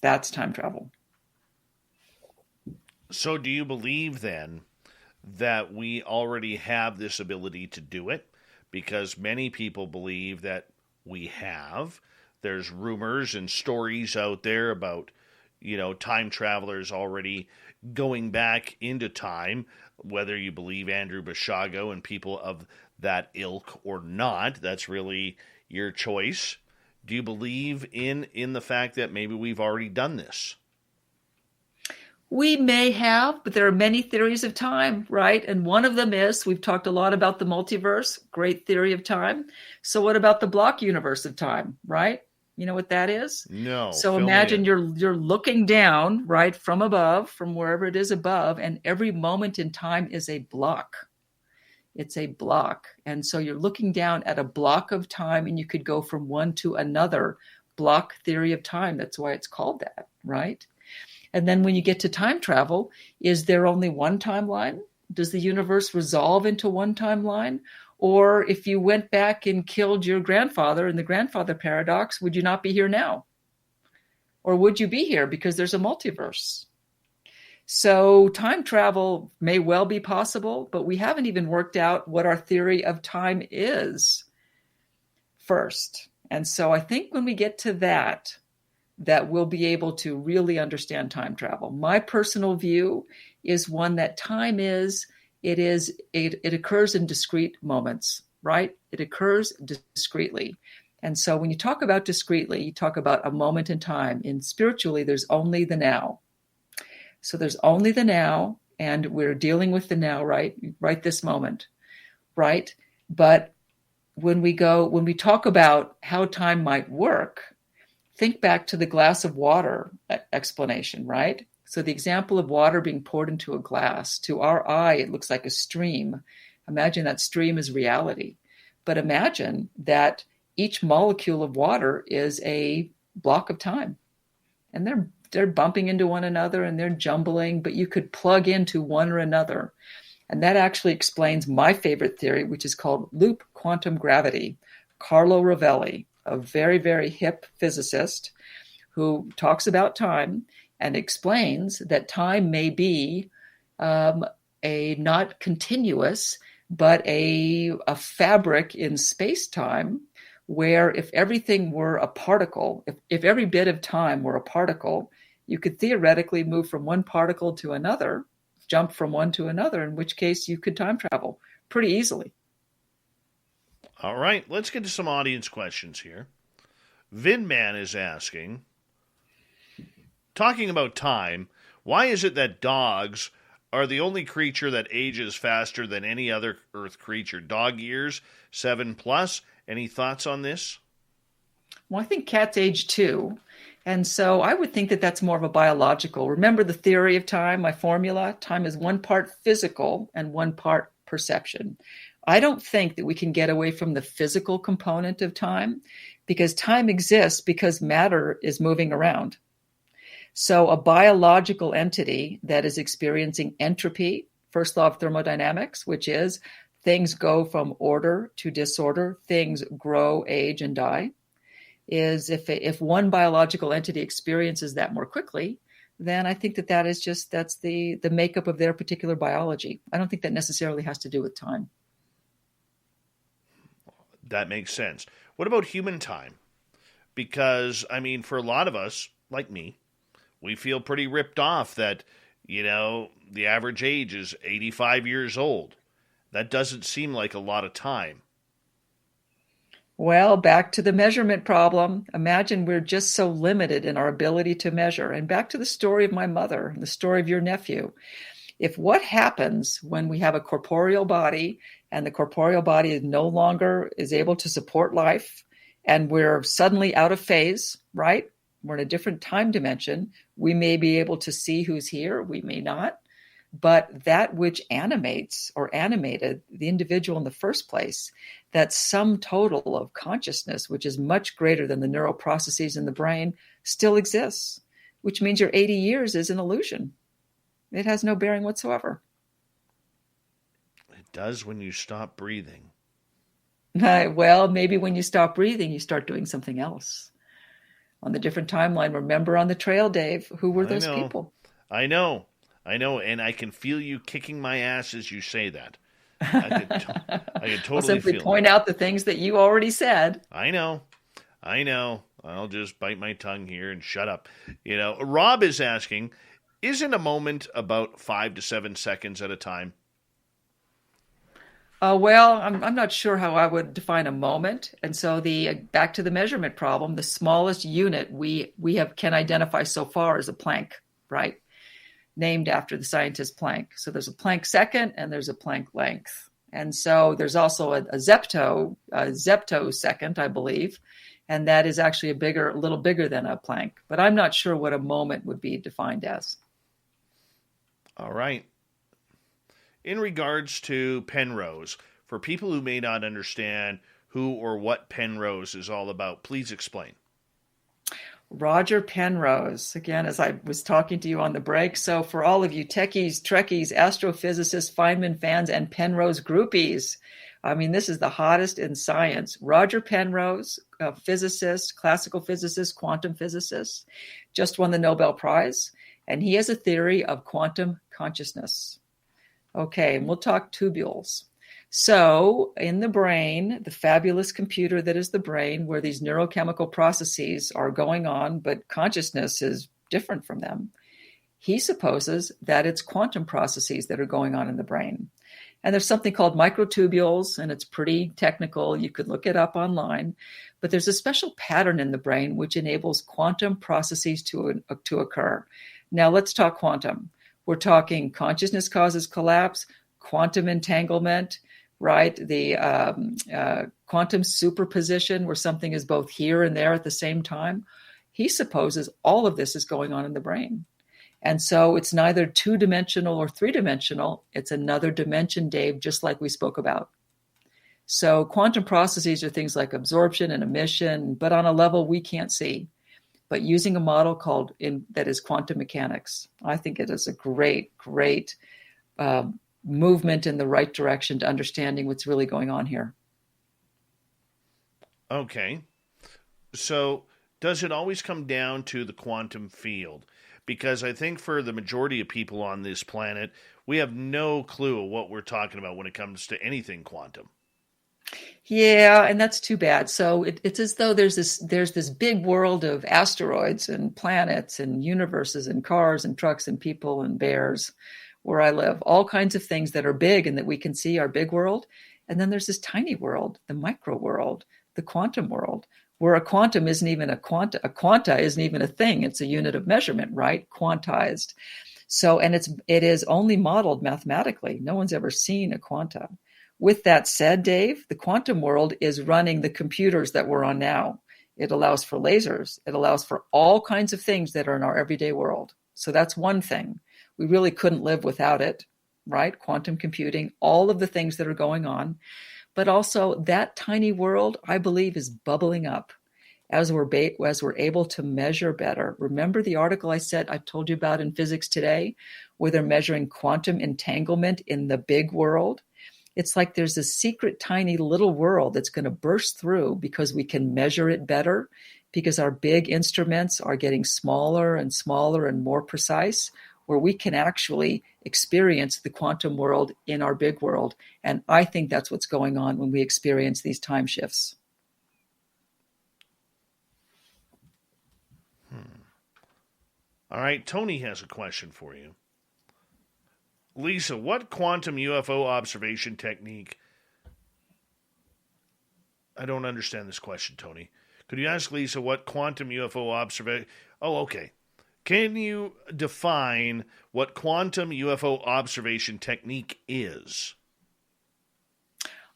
That's time travel. So do you believe then that we already have this ability to do it? Because many people believe that we have. There's rumors and stories out there about, time travelers already going back into time, whether you believe Andrew Basiago and people of that ilk or not. That's really your choice. Do you believe in the fact that maybe we've already done this? We may have, but there are many theories of time, right? And one of them is, we've talked a lot about the multiverse, great theory of time. So what about the block universe of time, right? You know what that is? No. So imagine you're looking down, right, from above, from wherever it is above, and every moment in time is a block. It's a block. And so you're looking down at a block of time, and you could go from one to another. Block theory of time. That's why it's called that, right? And then when you get to time travel, is there only one timeline? Does the universe resolve into one timeline? Or if you went back and killed your grandfather in the grandfather paradox, would you not be here now? Or would you be here because there's a multiverse? So time travel may well be possible, but we haven't even worked out what our theory of time is first. And so I think when we get to that we'll be able to really understand time travel. My personal view is one that time it occurs in discrete moments, right? It occurs discreetly. And so when you talk about discreetly, you talk about a moment in time. And spiritually, there's only the now. So there's only the now, and we're dealing with the now, right this moment, right? But when we talk about how time might work, think back to the glass of water explanation, right? So the example of water being poured into a glass, to our eye, it looks like a stream. Imagine that stream is reality. But imagine that each molecule of water is a block of time. And they're bumping into one another and they're jumbling, but you could plug into one or another. And that actually explains my favorite theory, which is called loop quantum gravity. Carlo Rovelli, a very, very hip physicist who talks about time and explains that time may be a not continuous, but a fabric in space-time where if everything were a particle, if every bit of time were a particle, you could theoretically move from one particle to another, jump from one to another, in which case you could time travel pretty easily. All right, let's get to some audience questions here. Vinman is asking, talking about time, why is it that dogs are the only creature that ages faster than any other Earth creature? Dog years, 7+. Any thoughts on this? Well, I think cats age too. And so I would think that that's more of a biological. Remember the theory of time, my formula? Time is 1 part physical and 1 part perception. I don't think that we can get away from the physical component of time because time exists because matter is moving around. So a biological entity that is experiencing entropy, first law of thermodynamics, which is things go from order to disorder, things grow, age, and die, is if one biological entity experiences that more quickly, then I think that's the makeup of their particular biology. I don't think that necessarily has to do with time. That makes sense. What about human time? Because, for a lot of us, like me, we feel pretty ripped off that The average age is 85 years old. That doesn't seem like a lot of time. Well, back to the measurement problem. Imagine we're just so limited in our ability to measure. And back to the story of my mother, the story of your nephew. If what happens when we have a corporeal body and the corporeal body is no longer is able to support life and we're suddenly out of phase, right? We're in a different time dimension. We may be able to see who's here. We may not. But that which animates or animated the individual in the first place, that sum total of consciousness, which is much greater than the neural processes in the brain, still exists, which means your 80 years is an illusion. It has no bearing whatsoever. It does when you stop breathing. Well, maybe when you stop breathing, you start doing something else. On the different timeline, remember on the trail, Dave, who were those people? I know, and I can feel you kicking my ass as you say that. I can totally I'll simply feel point out the things that you already said. I know. I'll just bite my tongue here and shut up. Rob is asking, isn't a moment about 5 to 7 seconds at a time? Well, I'm not sure how I would define a moment. And so back to the measurement problem, the smallest unit we can identify so far is a Planck, right? Named after the scientist Planck. So there's a Planck second and there's a Planck length. And so there's also a zeptosecond, I believe. And that is actually a little bigger than a Planck. But I'm not sure what a moment would be defined as. All right. In regards to Penrose, for people who may not understand who or what Penrose is all about, please explain. Roger Penrose, again, as I was talking to you on the break. So for all of you techies, Trekkies, astrophysicists, Feynman fans, and Penrose groupies, this is the hottest in science. Roger Penrose, a physicist, classical physicist, quantum physicist, just won the Nobel Prize. And he has a theory of quantum consciousness. Okay, and we'll talk tubules. So in the brain, the fabulous computer that is the brain, where these neurochemical processes are going on, but consciousness is different from them, he supposes that it's quantum processes that are going on in the brain. And there's something called microtubules, and it's pretty technical. You could look it up online. But there's a special pattern in the brain which enables quantum processes to occur. Now let's talk quantum. We're talking consciousness causes collapse, quantum entanglement, right? The quantum superposition where something is both here and there at the same time. He supposes all of this is going on in the brain. And so it's neither two-dimensional or three-dimensional. It's another dimension, Dave, just like we spoke about. So quantum processes are things like absorption and emission, but on a level we can't see. But using a model that is quantum mechanics, I think it is a great movement in the right direction to understanding what's really going on here. Okay. So does it always come down to the quantum field? Because I think for the majority of people on this planet, we have no clue what we're talking about when it comes to anything quantum. Yeah, and that's too bad. So it's as though there's this big world of asteroids and planets and universes and cars and trucks and people and bears where I live, all kinds of things that are big and that we can see, our big world. And then there's this tiny world, the micro world, the quantum world, where a quantum isn't even a quanta isn't even a thing. It's a unit of measurement, right? Quantized. So, and it is only modeled mathematically. No one's ever seen a quanta. With that said, Dave, the quantum world is running the computers that we're on now. It allows for lasers. It allows for all kinds of things that are in our everyday world. So that's one thing. We really couldn't live without it, right? Quantum computing, all of the things that are going on. But also that tiny world, I believe, is bubbling up as we're able to measure better. Remember the article I told you about in Physics Today, where they're measuring quantum entanglement in the big world? It's like there's a secret tiny little world that's going to burst through because we can measure it better, because our big instruments are getting smaller and smaller and more precise, where we can actually experience the quantum world in our big world. And I think that's what's going on when we experience these time shifts. All right, Tony has a question for you. Lisa, what quantum UFO observation technique? I don't understand this question, Tony. Could you ask Lisa what quantum UFO observation? Oh, okay. Can you define what quantum UFO observation technique is?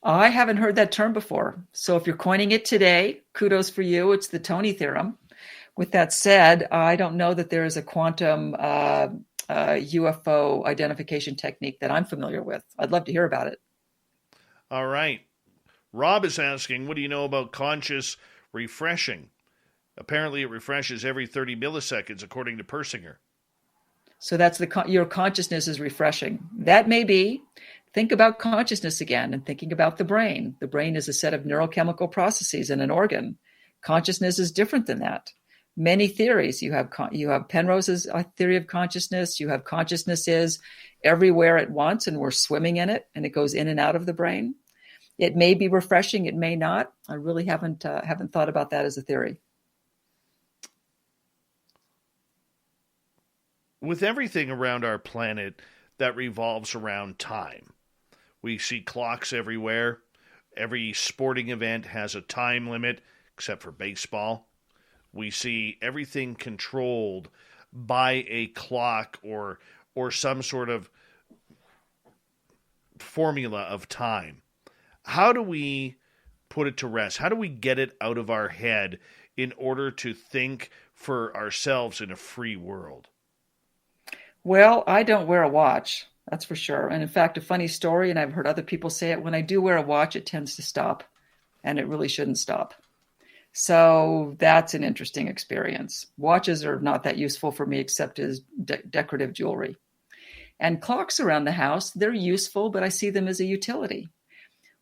I haven't heard that term before. So if you're coining it today, kudos for you. It's the Tony theorem. With that said, I don't know that there is a quantum UFO identification technique that I'm familiar with. I'd love to hear about it. All right. Rob is asking, what do you know about conscious refreshing? Apparently it refreshes every 30 milliseconds, according to Persinger. So that's your consciousness is refreshing. That may be. Think about consciousness again and thinking about the brain. The brain is a set of neurochemical processes in an organ. Consciousness is different than that. Many theories. You have Penrose's theory of consciousness. You have consciousness is everywhere at once, and we're swimming in it, and it goes in and out of the brain. It may be refreshing. It may not. I really haven't thought about that as a theory. With everything around our planet that revolves around time, we see clocks everywhere. Every sporting event has a time limit, except for baseball. We see everything controlled by a clock or some sort of formula of time. How do we put it to rest? How do we get it out of our head in order to think for ourselves in a free world? Well, I don't wear a watch, that's for sure. And in fact, a funny story, and I've heard other people say it, when I do wear a watch, it tends to stop, and it really shouldn't stop. So that's an interesting experience. Watches are not that useful for me except as decorative jewelry. And clocks around the house, they're useful, but I see them as a utility.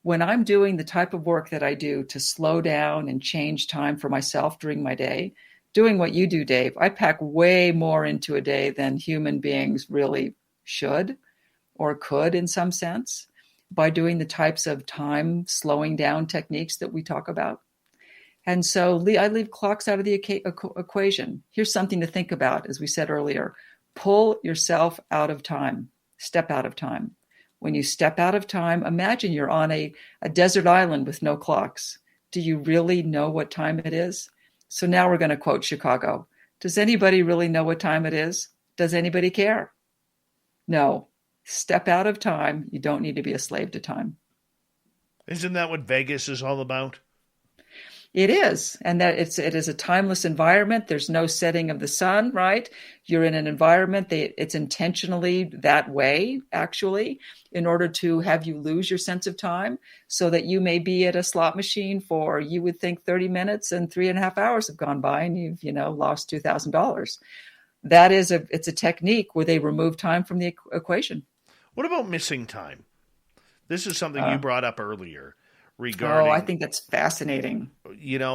When I'm doing the type of work that I do to slow down and change time for myself during my day, doing what you do, Dave, I pack way more into a day than human beings really should or could in some sense by doing the types of time slowing down techniques that we talk about. And so I leave clocks out of the equation. Here's something to think about, as we said earlier. Pull yourself out of time. Step out of time. When you step out of time, imagine you're on a desert island with no clocks. Do you really know what time it is? So now we're going to quote Chicago. Does anybody really know what time it is? Does anybody care? No. Step out of time. You don't need to be a slave to time. Isn't that what Vegas is all about? It is. And that it is a timeless environment. There's no setting of the sun, right? You're in an environment it's intentionally that way, actually, in order to have you lose your sense of time so that you may be at a slot machine for, you would think 30 minutes and 3.5 hours have gone by and you've, lost $2,000. It's a technique where they remove time from the equation. What about missing time? This is something you brought up earlier. Regarding, I think that's fascinating.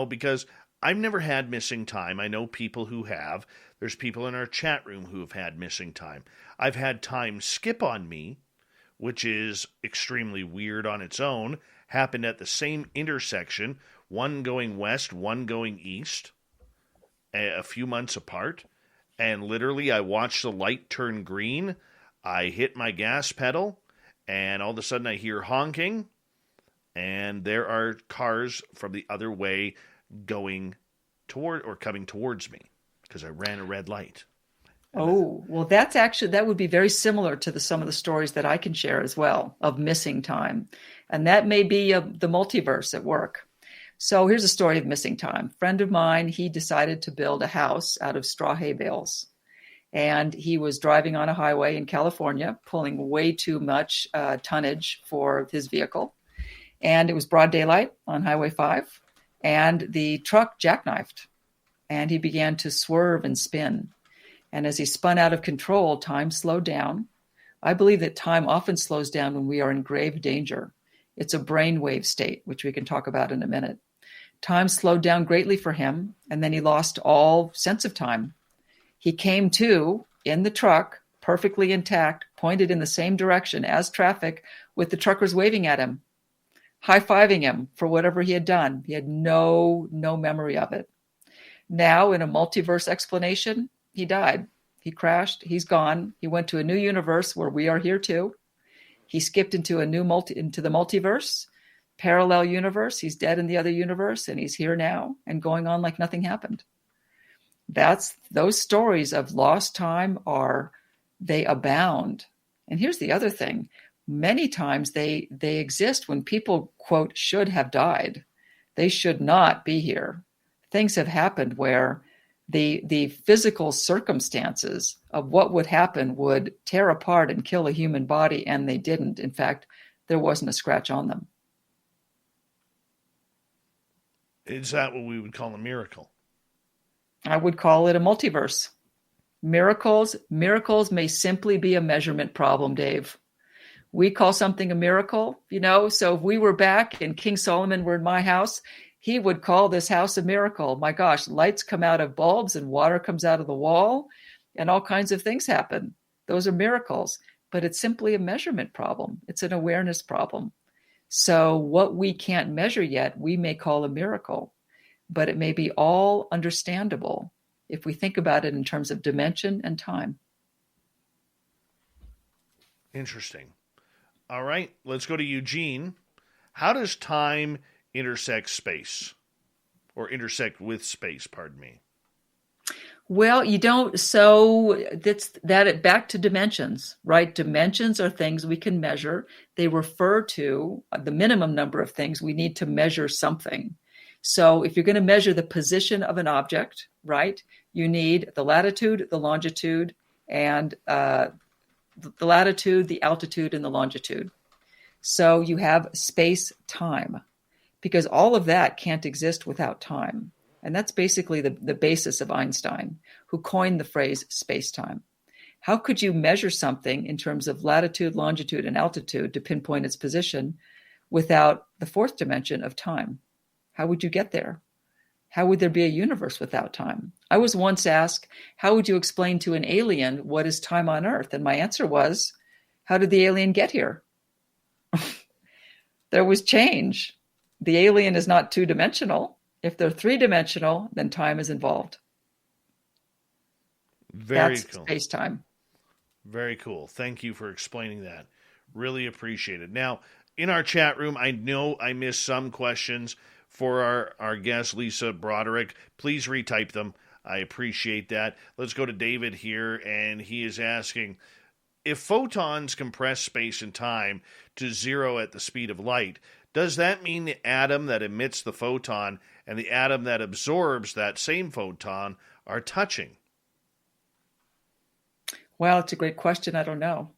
Because I've never had missing time. I know people who have. There's people in our chat room who have had missing time. I've had time skip on me, which is extremely weird on its own. Happened at the same intersection, one going west, one going east, a few months apart. And literally I watched the light turn green. I hit my gas pedal, and all of a sudden I hear honking. And there are cars from the other way going toward or coming towards me because I ran a red light. Oh, well, that would be very similar to some of the stories that I can share as well of missing time. And that may be the multiverse at work. So here's a story of missing time. A friend of mine, he decided to build a house out of straw hay bales. And he was driving on a highway in California, pulling way too much tonnage for his vehicle. And it was broad daylight on Highway 5, and the truck jackknifed, and he began to swerve and spin. And as he spun out of control, time slowed down. I believe that time often slows down when we are in grave danger. It's a brainwave state, which we can talk about in a minute. Time slowed down greatly for him, and then he lost all sense of time. He came to, in the truck, perfectly intact, pointed in the same direction as traffic, with the truckers waving at him, high-fiving him for whatever he had done. He had no memory of it. Now, in a multiverse explanation, he died. He crashed. He's gone. He went to a new universe where we are here too. He skipped into into the multiverse, parallel universe. He's dead in the other universe, and he's here now and going on like nothing happened. Those stories of lost time they abound. And here's the other thing. Many times they exist when people, quote, should have died. They should not be here. Things have happened where the physical circumstances of what would happen would tear apart and kill a human body, and they didn't. In fact, there wasn't a scratch on them. Is that what we would call a miracle? I would call it a multiverse. Miracles may simply be a measurement problem, Dave. We call something a miracle, so if we were back and King Solomon were in my house, he would call this house a miracle. My gosh, lights come out of bulbs and water comes out of the wall and all kinds of things happen. Those are miracles, but it's simply a measurement problem. It's an awareness problem. So what we can't measure yet, we may call a miracle, but it may be all understandable if we think about it in terms of dimension and time. Interesting. All right, let's go to Eugene. How does time intersect space? Or intersect with space, pardon me. Well, you don't, so back to dimensions, right? Dimensions are things we can measure. They refer to the minimum number of things we need to measure something. So if you're going to measure the position of an object, right, you need the latitude, the longitude, and the latitude, the altitude, and the longitude. So you have space-time, because all of that can't exist without time. And that's basically the basis of Einstein, who coined the phrase space-time. How could you measure something in terms of latitude, longitude, and altitude to pinpoint its position without the fourth dimension of time? How would you get there? How would there be a universe without time? I was once asked, how would you explain to an alien what is time on Earth? And my answer was, how did the alien get here? There was change. The alien is not two-dimensional. If they're three-dimensional, then time is involved. That's cool. Space-time. Very cool. Thank you for explaining that. Really appreciate it. Now, in our chat room, I know I missed some questions for our guest, Lisa Broderick. Please retype them. I appreciate that. Let's go to David here, and he is asking, if photons compress space and time to zero at the speed of light, does that mean the atom that emits the photon and the atom that absorbs that same photon are touching? Well, it's a great question. I don't know.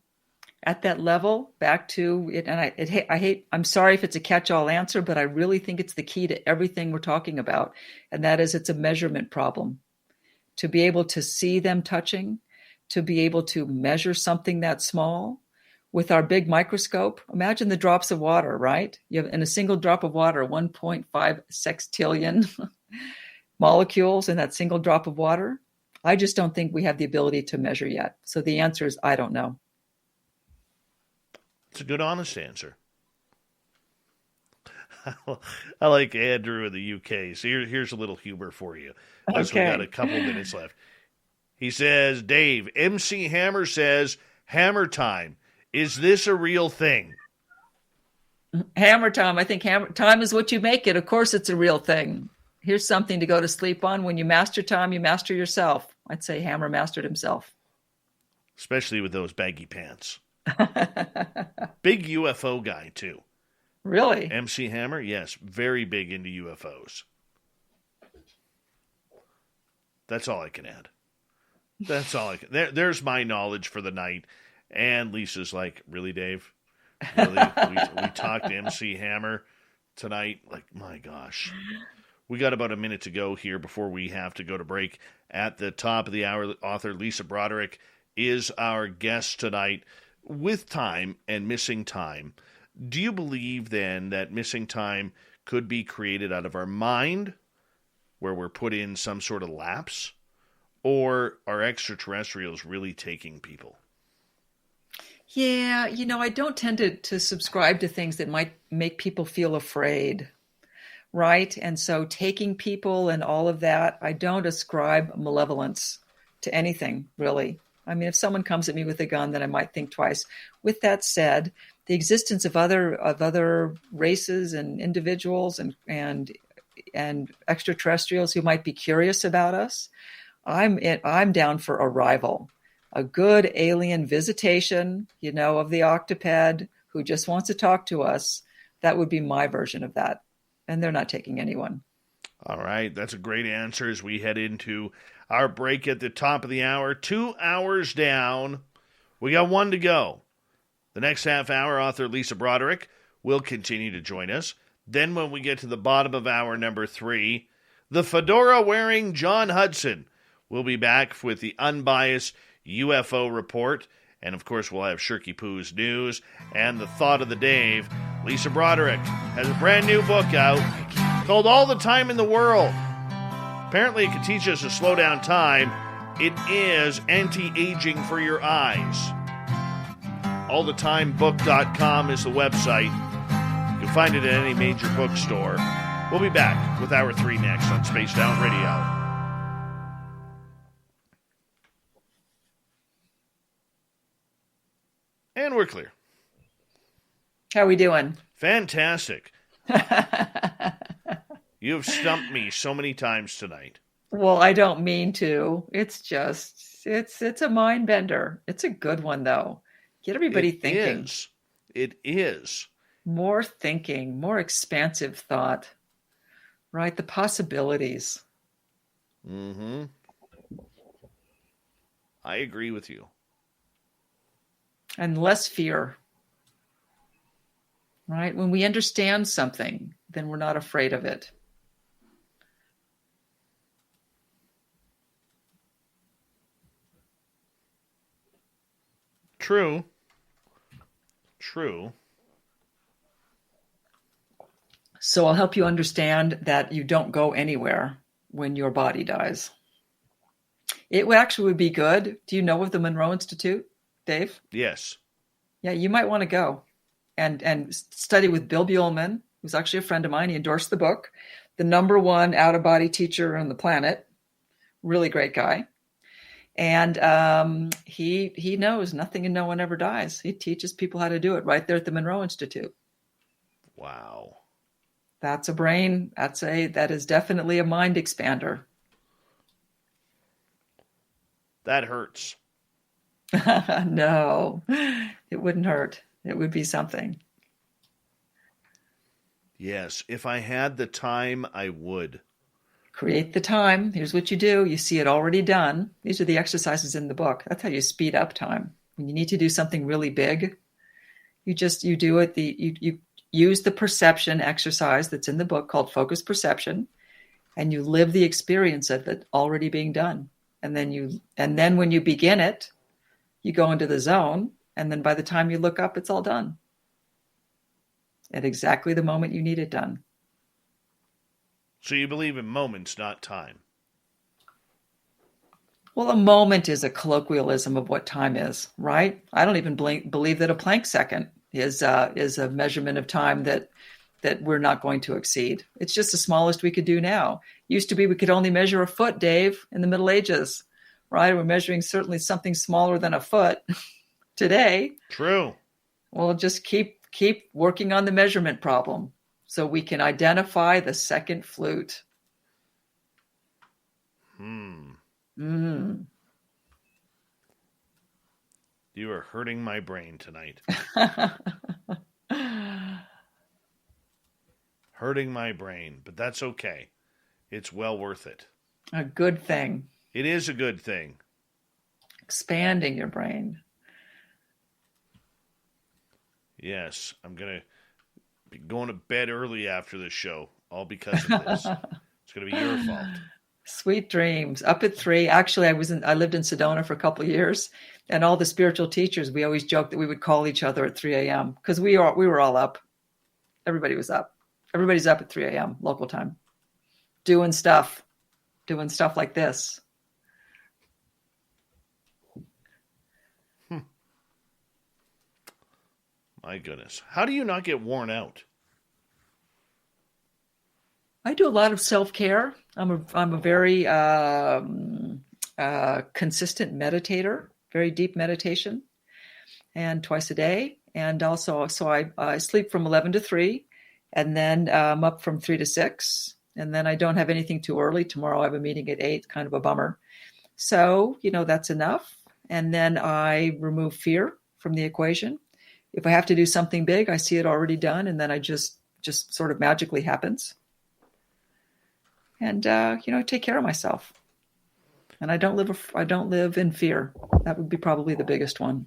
At that level, back to it, and I'm sorry if it's a catch-all answer, but I really think it's the key to everything we're talking about, and that is it's a measurement problem. To be able to see them touching, to be able to measure something that small, with our big microscope, imagine the drops of water, right? You have in a single drop of water, 1.5 sextillion molecules in that single drop of water. I just don't think we have the ability to measure yet. So the answer is, I don't know. It's a good, honest answer. I like Andrew in the UK. So here's a little humor for you. As we got a couple minutes left. He says, Dave, MC Hammer says, hammer time. Is this a real thing? Hammer time. I think time is what you make it. Of course it's a real thing. Here's something to go to sleep on. When you master time, you master yourself. I'd say Hammer mastered himself. Especially with those baggy pants. Big UFO guy, too. Really? MC Hammer, yes. Very big into UFOs. That's all I can add. That's all I can. There's my knowledge for the night. And Lisa's like, really, Dave? Really? we talked to MC Hammer tonight? Like, my gosh. We got about a minute to go here before we have to go to break. At the top of the hour, author Lisa Broderick is our guest tonight. With time and missing time, do you believe then that missing time could be created out of our mind, where we're put in some sort of lapse, or are extraterrestrials really taking people? Yeah, I don't tend to subscribe to things that might make people feel afraid, right? And so taking people and all of that, I don't ascribe malevolence to anything, really. I mean, if someone comes at me with a gun, then I might think twice. With that said, the existence of other races and individuals and extraterrestrials who might be curious about us, I'm down for arrival. A good alien visitation, of the octoped who just wants to talk to us. That would be my version of that. And they're not taking anyone. All right. That's a great answer as we head into our break at the top of the hour. 2 hours down. We got 1 to go. The next half hour, author Lisa Broderick will continue to join us. Then when we get to the bottom of hour number 3, the fedora-wearing John Hudson will be back with the unbiased UFO report. And, of course, we'll have Shirky Poo's news and the thought of the Dave. Lisa Broderick has a brand new book out called All the Time in the World. Apparently it can teach us to slow down time. It is anti-aging for your eyes. allthetimebook.com is the website. You can find it at any major bookstore. We'll be back with hour 3 next on Spaced Out Radio. And we're clear. How are we doing? Fantastic. You've stumped me so many times tonight. Well, I don't mean to. It's just, it's a mind bender. It's a good one, though. Get everybody thinking. It is. More thinking, more expansive thought, right? The possibilities. Mm-hmm. I agree with you. And less fear, right? When we understand something, then we're not afraid of it. True. So I'll help you understand that you don't go anywhere when your body dies. It would be good. Do you know of the Monroe Institute, Dave? Yes. Yeah, you might want to go and study with Bill Buellman, who's actually a friend of mine. He endorsed the book. The #1 out-of-body teacher on the planet. Really great guy. And he knows nothing and no one ever dies. He teaches people how to do it right there at the Monroe Institute. Wow. That's a brain. That is definitely a mind expander. That hurts. No, it wouldn't hurt. It would be something. Yes, if I had the time, I would. Create the time. Here's what you do. You see it already done. These are the exercises in the book. That's how you speed up time. When you need to do something really big, you do it. You use the perception exercise that's in the book called focused perception, and you live the experience of it already being done. And then when you begin it, you go into the zone, and then by the time you look up, it's all done. At exactly the moment you need it done. So you believe in moments, not time? Well, a moment is a colloquialism of what time is, right? I don't even believe that a Planck second is a measurement of time that we're not going to exceed. It's just the smallest we could do now. Used to be we could only measure a foot, Dave, in the Middle Ages, right? We're measuring certainly something smaller than a foot today. True. We'll just keep working on the measurement problem so we can identify the second flute. You are hurting my brain tonight. Hurting my brain, but that's okay. It's well worth it. A good thing. It is a good thing. Expanding your brain. Yes, I'm going to be going to bed early after this show, all because of this. It's going to be your fault. Sweet dreams. Up at 3. Actually, I lived in Sedona for a couple of years, and all the spiritual teachers, we always joked that we would call each other at 3 a.m. because we were all up. Everybody was up. Everybody's up at 3 a.m. local time, doing stuff like this. My goodness. How do you not get worn out? I do a lot of self-care. I'm a very consistent meditator, very deep meditation, and twice a day. And also, so I sleep from 11 to 3, and then I'm up from 3 to 6. And then I don't have anything too early. Tomorrow I have a meeting at 8, kind of a bummer. So, that's enough. And then I remove fear from the equation. If I have to do something big, I see it already done, and then I just sort of magically happens. And take care of myself. And I don't live in fear. That would be probably the biggest one.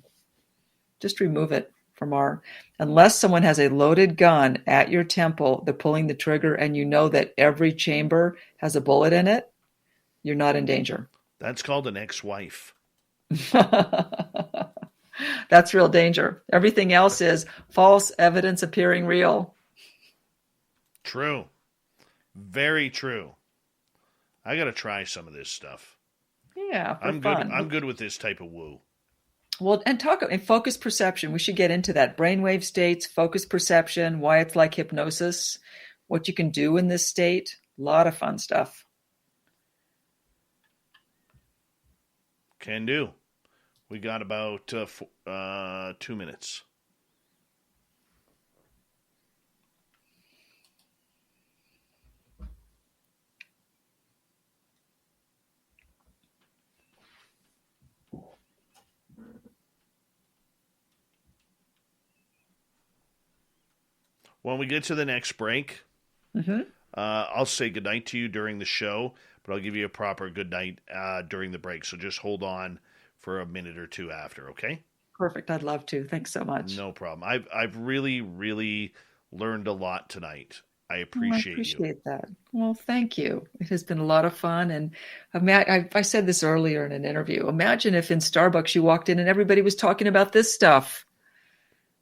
Just remove it from unless someone has a loaded gun at your temple, they're pulling the trigger, and you know that every chamber has a bullet in it, you're not in danger. That's called an ex-wife. That's real danger. Everything else is false evidence appearing real. True. Very true. I got to try some of this stuff. Yeah, I'm fun. good. I'm good with this type of woo. Well, and focus perception. We should get into that. Brainwave states, focus perception, why it's like hypnosis, what you can do in this state. A lot of fun stuff. Can do. We got about 2 minutes. When we get to the next break, I'll say goodnight to you during the show, but I'll give you a proper goodnight during the break. So just hold on for a minute or two after, okay? Perfect. I'd love to. Thanks so much. No problem. I've really, really learned a lot tonight. I appreciate that. Well, thank you. It has been a lot of fun. And I said this earlier in an interview. Imagine if in Starbucks you walked in and everybody was talking about this stuff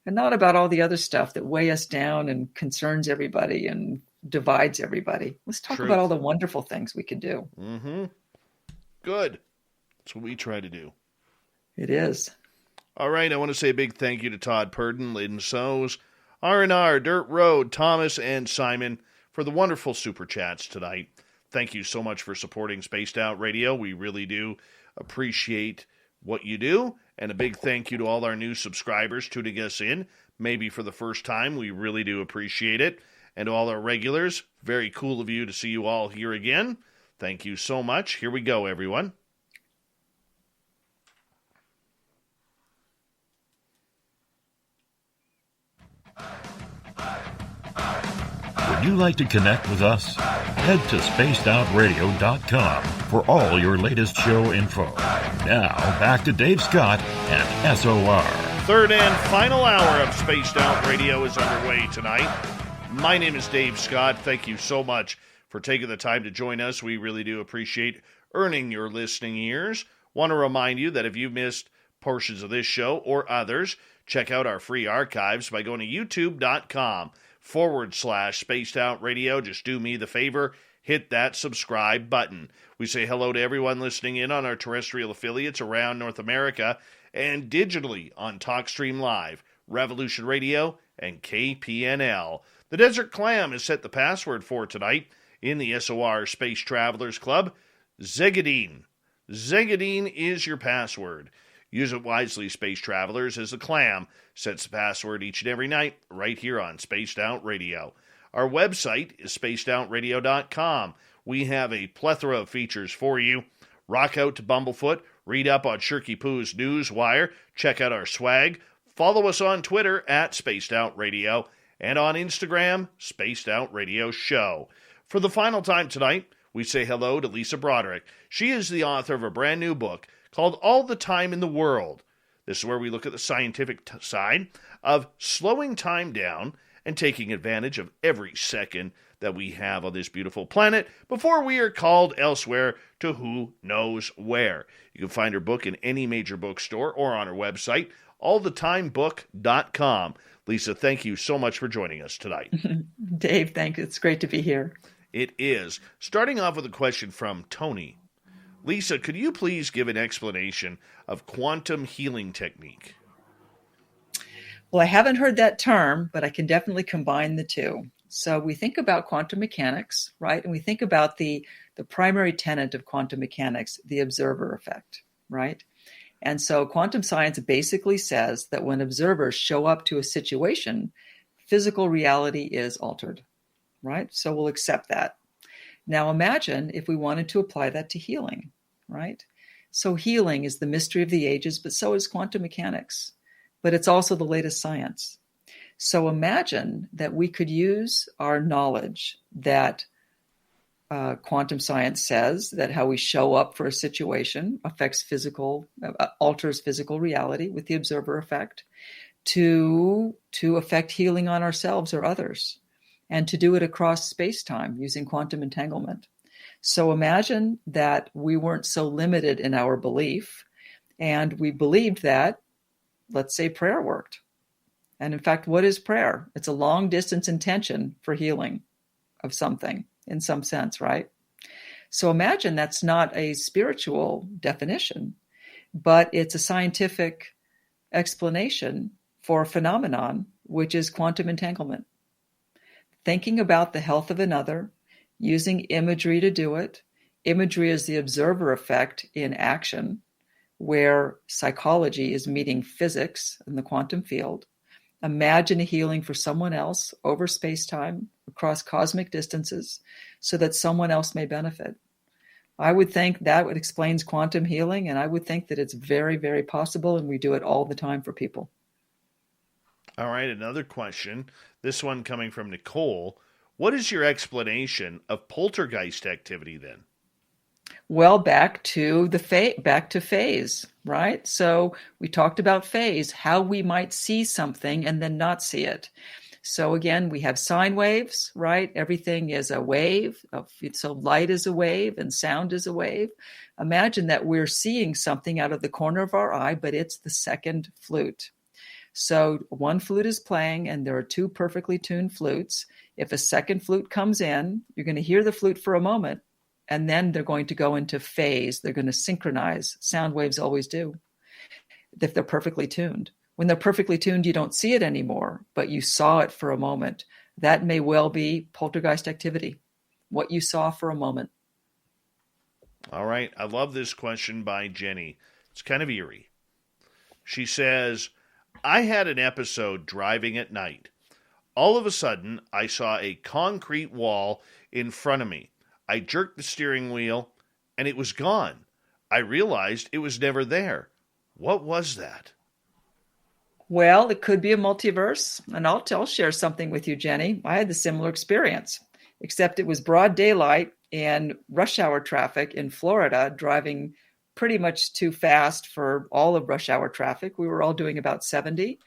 and not about all the other stuff that weigh us down and concerns everybody and divides everybody. Let's talk about all the wonderful things we can do. Mm-hmm. Good. That's what we try to do. It is. All right. I want to say a big thank you to Todd Purdon, Lynn Soes, R&R, Dirt Road, Thomas, and Simon for the wonderful super chats tonight. Thank you so much for supporting Spaced Out Radio. We really do appreciate what you do. And a big thank you to all our new subscribers tuning us in, maybe for the first time. We really do appreciate it. And to all our regulars, very cool of you to see you all here again. Thank you so much. Here we go, everyone. Would you like to connect with us? Head to spacedoutradio.com for all your latest show info. Now, back to Dave Scott and SOR. Third and final hour of Spaced Out Radio is underway tonight. My name is Dave Scott. Thank you so much for taking the time to join us. We really do appreciate earning your listening ears. Want to remind you that if you've missed portions of this show or others, check out our free archives by going to youtube.com/Spaced Out Radio. Just do me the favor, hit that subscribe button. We say hello to everyone listening in on our terrestrial affiliates around North America and digitally on TalkStream Live, Revolution Radio, and KPNL. The Desert Clam has set the password for tonight in the SOR Space Travelers Club. Zegadine. Zegadine is your password. Use it wisely, Space Travelers, as the Clam sets the password each and every night right here on Spaced Out Radio. Our website is spacedoutradio.com. We have a plethora of features for you. Rock out to Bumblefoot, read up on Shirky Poo's News Wire, check out our swag, follow us on Twitter at Spaced Out Radio, and on Instagram, Spaced Out Radio Show. For the final time tonight, we say hello to Lisa Broderick. She is the author of a brand new book called All the Time in the World. This is where we look at the scientific side of slowing time down and taking advantage of every second that we have on this beautiful planet before we are called elsewhere to who knows where. You can find her book in any major bookstore or on her website, allthetimebook.com. Lisa, thank you so much for joining us tonight. Dave, thank you. It's great to be here. It is. Starting off with a question from Tony. Lisa, could you please give an explanation of quantum healing technique? Well, I haven't heard that term, but I can definitely combine the two. So we think about quantum mechanics, right? And we think about the primary tenet of quantum mechanics, the observer effect, right? And so quantum science basically says that when observers show up to a situation, physical reality is altered, right? So we'll accept that. Now imagine if we wanted to apply that to healing, right? So healing is the mystery of the ages, but so is quantum mechanics. But it's also the latest science. So imagine that we could use our knowledge that quantum science says that how we show up for a situation alters physical reality with the observer effect to affect healing on ourselves or others, and to do it across space-time using quantum entanglement. So imagine that we weren't so limited in our belief, and we believed that, let's say, prayer worked. And in fact, what is prayer? It's a long-distance intention for healing of something in some sense, right? So imagine that's not a spiritual definition, but it's a scientific explanation for a phenomenon, which is quantum entanglement. Thinking about the health of another, using imagery to do it. Imagery is the observer effect in action, where psychology is meeting physics in the quantum field. Imagine a healing for someone else over space-time, across cosmic distances, so that someone else may benefit. I would think that explains quantum healing, and I would think that it's very, very possible, and we do it all the time for people. All right, another question. This one coming from Nicole. What is your explanation of poltergeist activity then? Well, back to phase, right? So we talked about phase, how we might see something and then not see it. So again, we have sine waves, right? Everything is a wave. So light is a wave and sound is a wave. Imagine that we're seeing something out of the corner of our eye, but it's the second flute. So one flute is playing and there are two perfectly tuned flutes. If a second flute comes in, you're going to hear the flute for a moment, and then they're going to go into phase. They're going to synchronize. Sound waves always do, if they're perfectly tuned. When they're perfectly tuned, you don't see it anymore, but you saw it for a moment. That may well be poltergeist activity, what you saw for a moment. All right. I love this question by Jenny. It's kind of eerie. She says, I had an episode driving at night. All of a sudden, I saw a concrete wall in front of me. I jerked the steering wheel, and it was gone. I realized it was never there. What was that? Well, it could be a multiverse, and I'll share something with you, Jenny. I had the similar experience, except it was broad daylight and rush hour traffic in Florida, driving pretty much too fast for all of rush hour traffic. We were all doing about 70.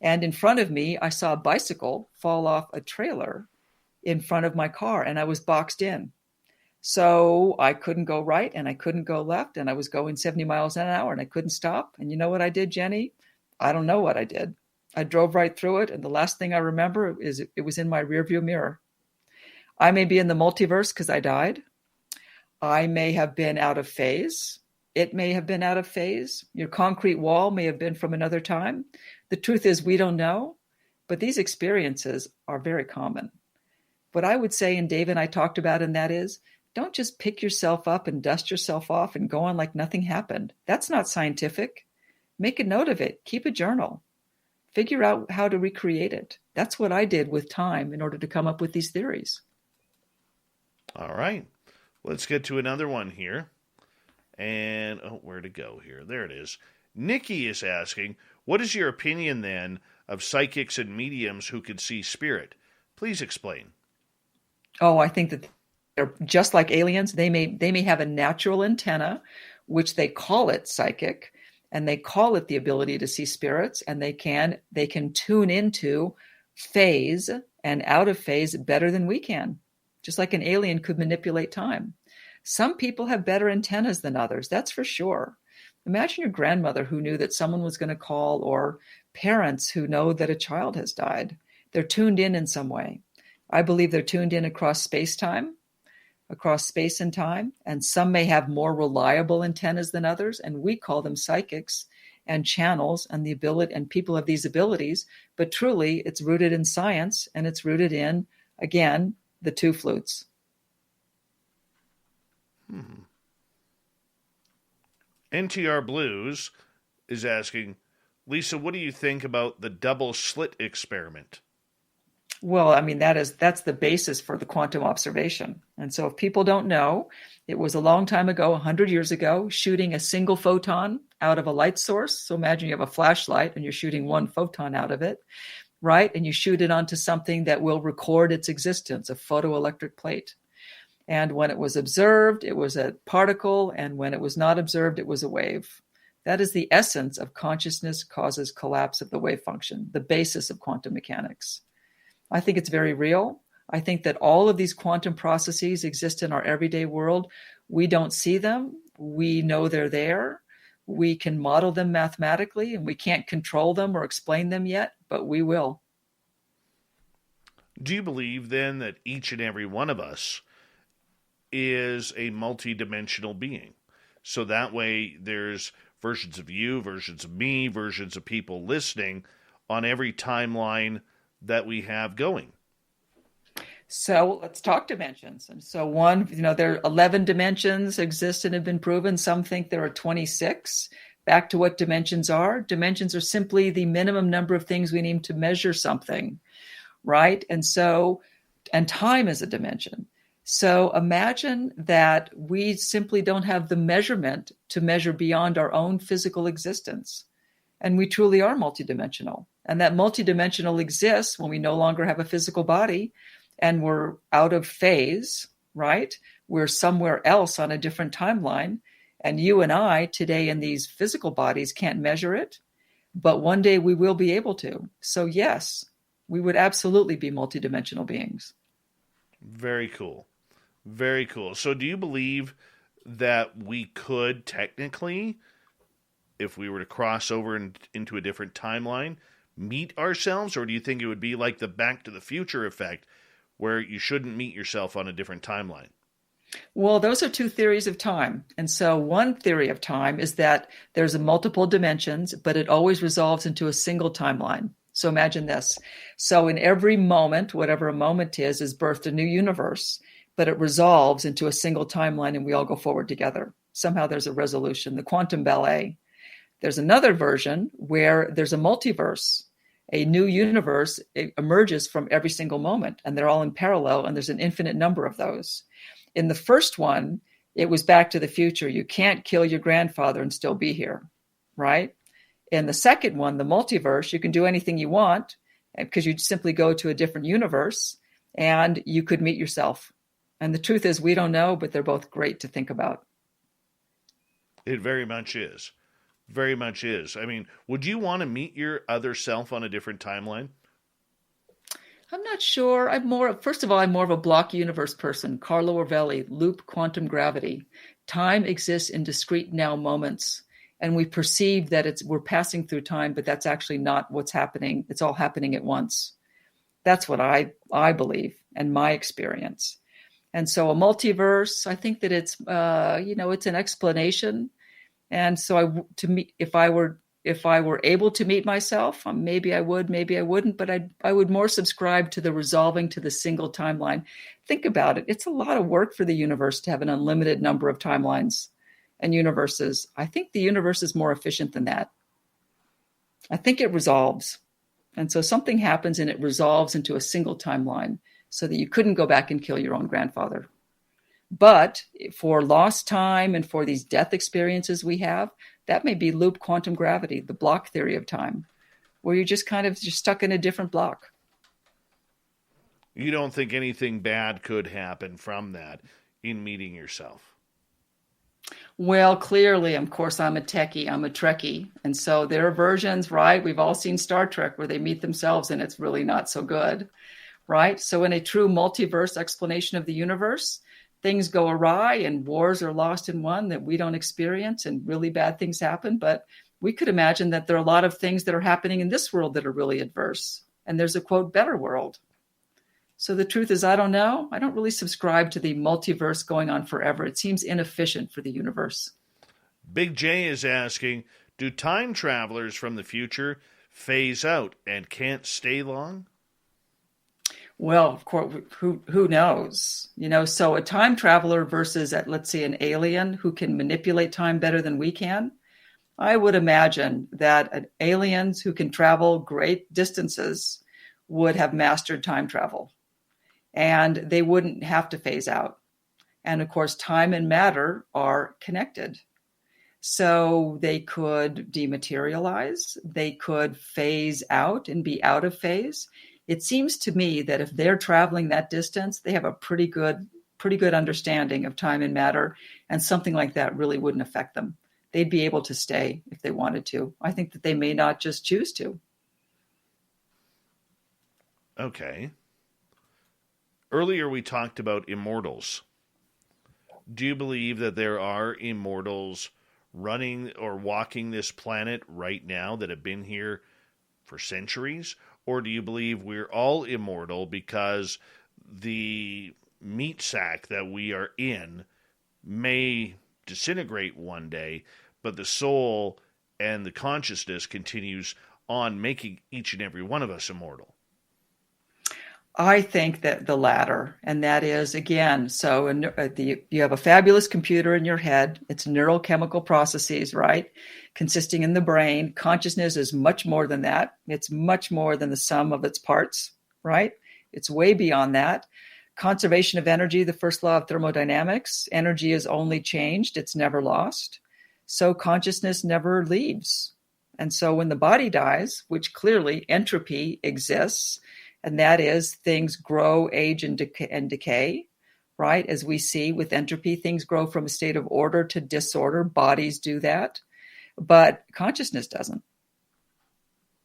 And in front of me, I saw a bicycle fall off a trailer in front of my car, and I was boxed in. So I couldn't go right and I couldn't go left, and I was going 70 miles an hour and I couldn't stop. And you know what I did, Jenny? I don't know what I did. I drove right through it, and the last thing I remember is it was in my rearview mirror. I may be in the multiverse because I died. I may have been out of phase. It may have been out of phase. Your concrete wall may have been from another time. The truth is we don't know, but these experiences are very common. What I would say, and Dave and I talked about, and that is, don't just pick yourself up and dust yourself off and go on like nothing happened. That's not scientific. Make a note of it. Keep a journal. Figure out how to recreate it. That's what I did with time in order to come up with these theories. All right. Let's get to another one here. And, where to go here? There it is. Nikki is asking, what is your opinion then of psychics and mediums who can see spirit? Please explain. Oh, I think that they're just like aliens. They may have a natural antenna, which they call it psychic, and they call it the ability to see spirits, and they can tune into phase and out of phase better than we can, just like an alien could manipulate time. Some people have better antennas than others, that's for sure. Imagine your grandmother who knew that someone was going to call, or parents who know that a child has died. They're tuned in some way. I believe they're tuned in across space-time, across space and time, and some may have more reliable antennas than others, and we call them psychics and channels, and the ability, and people have these abilities, but truly it's rooted in science, and it's rooted in Again, the two flutes. NTR Blues is asking, Lisa, what do you think about the double slit experiment? Well, I mean, that's the basis for the quantum observation. And so if people don't know, it was a long time ago, 100 years ago, shooting a single photon out of a light source. So imagine you have a flashlight and you're shooting one photon out of it, right? And you shoot it onto something that will record its existence, a photoelectric plate. And when it was observed, it was a particle. And when it was not observed, it was a wave. That is the essence of consciousness causes collapse of the wave function, the basis of quantum mechanics. I think it's very real. I think that all of these quantum processes exist in our everyday world. We don't see them. We know they're there. We can model them mathematically, and we can't control them or explain them yet, but we will. Do you believe then that each and every one of us is a multidimensional being? So that way there's versions of you, versions of me, versions of people listening on every timeline that we have going. So let's talk dimensions. And so one, there are 11 dimensions exist and have been proven. Some think there are 26. Back to what dimensions are. Dimensions are simply the minimum number of things we need to measure something, right? And time is a dimension. So imagine that we simply don't have the measurement to measure beyond our own physical existence. And we truly are multidimensional. And that multidimensional exists when we no longer have a physical body and we're out of phase, right? We're somewhere else on a different timeline. And you and I today in these physical bodies can't measure it, but one day we will be able to. So yes, we would absolutely be multidimensional beings. Very cool. Very cool. So do you believe that we could technically, if we were to cross over into a different timeline, meet ourselves? Or do you think it would be like the Back to the Future effect, where you shouldn't meet yourself on a different timeline? Well, those are two theories of time. And so one theory of time is that there's multiple dimensions, but it always resolves into a single timeline. So imagine this. So in every moment, whatever a moment is birthed a new universe, but it resolves into a single timeline and we all go forward together. Somehow there's a resolution, the quantum ballet. There's another version where there's a multiverse. A new universe emerges from every single moment, and they're all in parallel, and there's an infinite number of those. In the first one, it was Back to the Future. You can't kill your grandfather and still be here, right? In the second one, the multiverse, you can do anything you want because you simply go to a different universe and you could meet yourself. And the truth is, we don't know, but they're both great to think about. It very much is. Very much is. I mean, would you want to meet your other self on a different timeline? I'm not sure. First of all, I'm more of a block universe person. Carlo Rovelli, loop quantum gravity. Time exists in discrete now moments. And we perceive that we're passing through time, but that's actually not what's happening. It's all happening at once. That's what I believe and my experience. And so a multiverse, I think that it's an explanation. And so if I were able to meet myself, maybe I would, maybe I wouldn't, but I would more subscribe to the resolving to the single timeline. Think about it. It's a lot of work for the universe to have an unlimited number of timelines and universes. I think the universe is more efficient than that. I think it resolves. And so something happens and it resolves into a single timeline so that you couldn't go back and kill your own grandfather. But for lost time and for these death experiences we have, that may be loop quantum gravity, the block theory of time, where you're just stuck in a different block. You don't think anything bad could happen from that in meeting yourself? Well, clearly, of course, I'm a techie, I'm a Trekkie. And so there are versions, right? We've all seen Star Trek where they meet themselves and it's really not so good, right? So in a true multiverse explanation of the universe, things go awry and wars are lost and won that we don't experience and really bad things happen. But we could imagine that there are a lot of things that are happening in this world that are really adverse. And there's a, quote, better world. So the truth is, I don't know. I don't really subscribe to the multiverse going on forever. It seems inefficient for the universe. Big J is asking, do time travelers from the future phase out and can't stay long? Well, of course, who knows? So a time traveler versus, let's say, an alien who can manipulate time better than we can. I would imagine that aliens who can travel great distances would have mastered time travel, and they wouldn't have to phase out. And of course, time and matter are connected. So they could dematerialize, they could phase out and be out of phase. It seems to me that if they're traveling that distance, they have a pretty good understanding of time and matter, and something like that really wouldn't affect them. They'd be able to stay if they wanted to. I think that they may not just choose to. Okay. Earlier we talked about immortals. Do you believe that there are immortals running or walking this planet right now that have been here for centuries? Or do you believe we're all immortal because the meat sack that we are in may disintegrate one day, but the soul and the consciousness continues on, making each and every one of us immortal? I think that the latter, and that is, again, so you have a fabulous computer in your head. It's neurochemical processes, right? Consisting in the brain. Consciousness is much more than that. It's much more than the sum of its parts, right? It's way beyond that. Conservation of energy, the first law of thermodynamics. Energy is only changed. It's never lost. So consciousness never leaves. And so when the body dies, which clearly entropy exists, and that is things grow, age, and decay, right? As we see with entropy, things grow from a state of order to disorder. Bodies do that, but consciousness doesn't.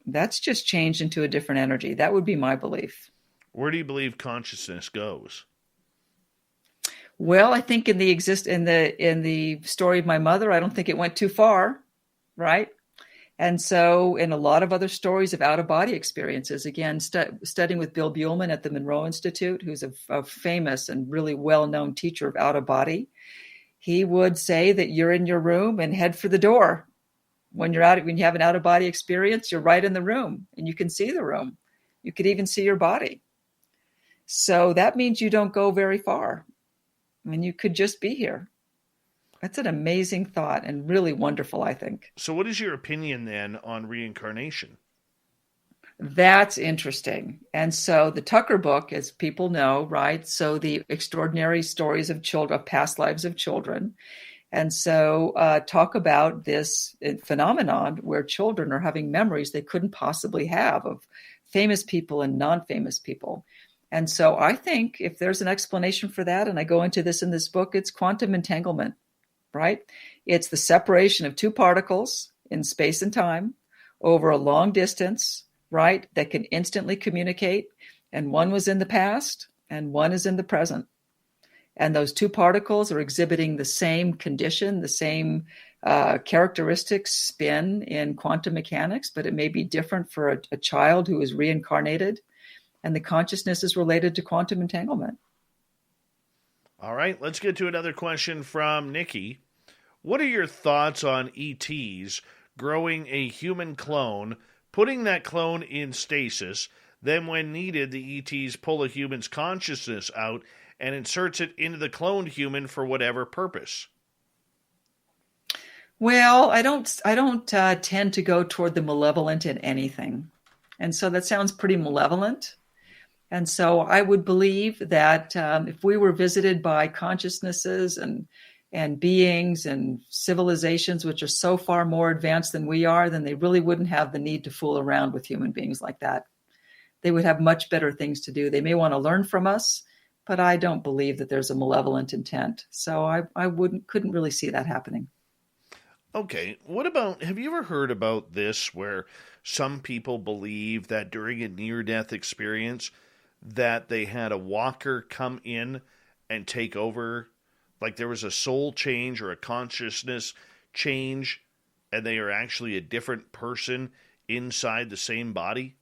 That's just changed into a different energy. That would be my belief. Where do you believe consciousness goes? Well, I think in the story of my mother, I don't think it went too far, right? And so in a lot of other stories of out-of-body experiences, again, studying with Bill Buhlman at the Monroe Institute, who's a famous and really well-known teacher of out-of-body, he would say that you're in your room and head for the door. When you have an out-of-body experience, you're right in the room and you can see the room. You could even see your body. So that means you don't go very far. I mean, you could just be here. That's an amazing thought and really wonderful, I think. So what is your opinion then on reincarnation? That's interesting. And so the Tucker book, as people know, right? So the extraordinary stories of children, of past lives of children. And so talk about this phenomenon where children are having memories they couldn't possibly have of famous people and non-famous people. And so I think if there's an explanation for that, and I go into this in this book, it's quantum entanglement. Right? It's the separation of two particles in space and time over a long distance, right? That can instantly communicate. And one was in the past and one is in the present. And those two particles are exhibiting the same condition, the same characteristics, spin in quantum mechanics, but it may be different for a child who is reincarnated. And the consciousness is related to quantum entanglement. All right, let's get to another question from Nikki. What are your thoughts on ETs growing a human clone, putting that clone in stasis, then when needed, the ETs pull a human's consciousness out and inserts it into the cloned human for whatever purpose? Well, I don't tend to go toward the malevolent in anything. And so that sounds pretty malevolent. And so I would believe that if we were visited by consciousnesses and beings and civilizations which are so far more advanced than we are, then they really wouldn't have the need to fool around with human beings like that. They would have much better things to do. They may want to learn from us, but I don't believe that there's a malevolent intent. So I couldn't really see that happening. Okay, what about, have you ever heard about this where some people believe that during a near-death experience that they had a walker come in and take over? Like there was a soul change or a consciousness change, and they are actually a different person inside the same body?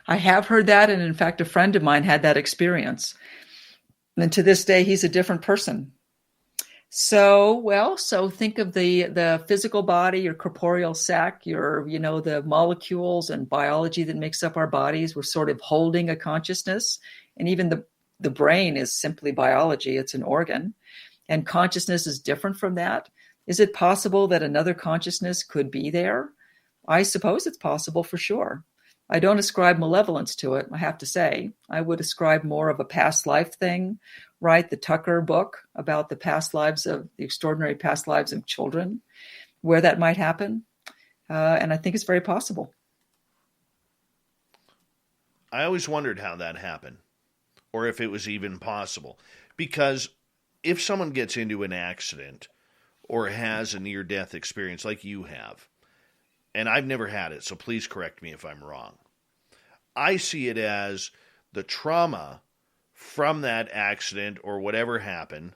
I have heard that, and in fact, a friend of mine had that experience. And to this day, he's a different person. So think of the physical body, your corporeal sac, the molecules and biology that makes up our bodies. We're sort of holding a consciousness, and even the brain is simply biology. It's an organ, and consciousness is different from that. Is it possible that another consciousness could be there? I suppose it's possible for sure. I don't ascribe malevolence to it, I have to say. I would ascribe more of a past life thing, right? The Tucker book about the extraordinary past lives of children, where that might happen. And I think it's very possible. I always wondered how that happened, or if it was even possible. Because if someone gets into an accident or has a near-death experience like you have, and I've never had it, so please correct me if I'm wrong, I see it as the trauma from that accident or whatever happened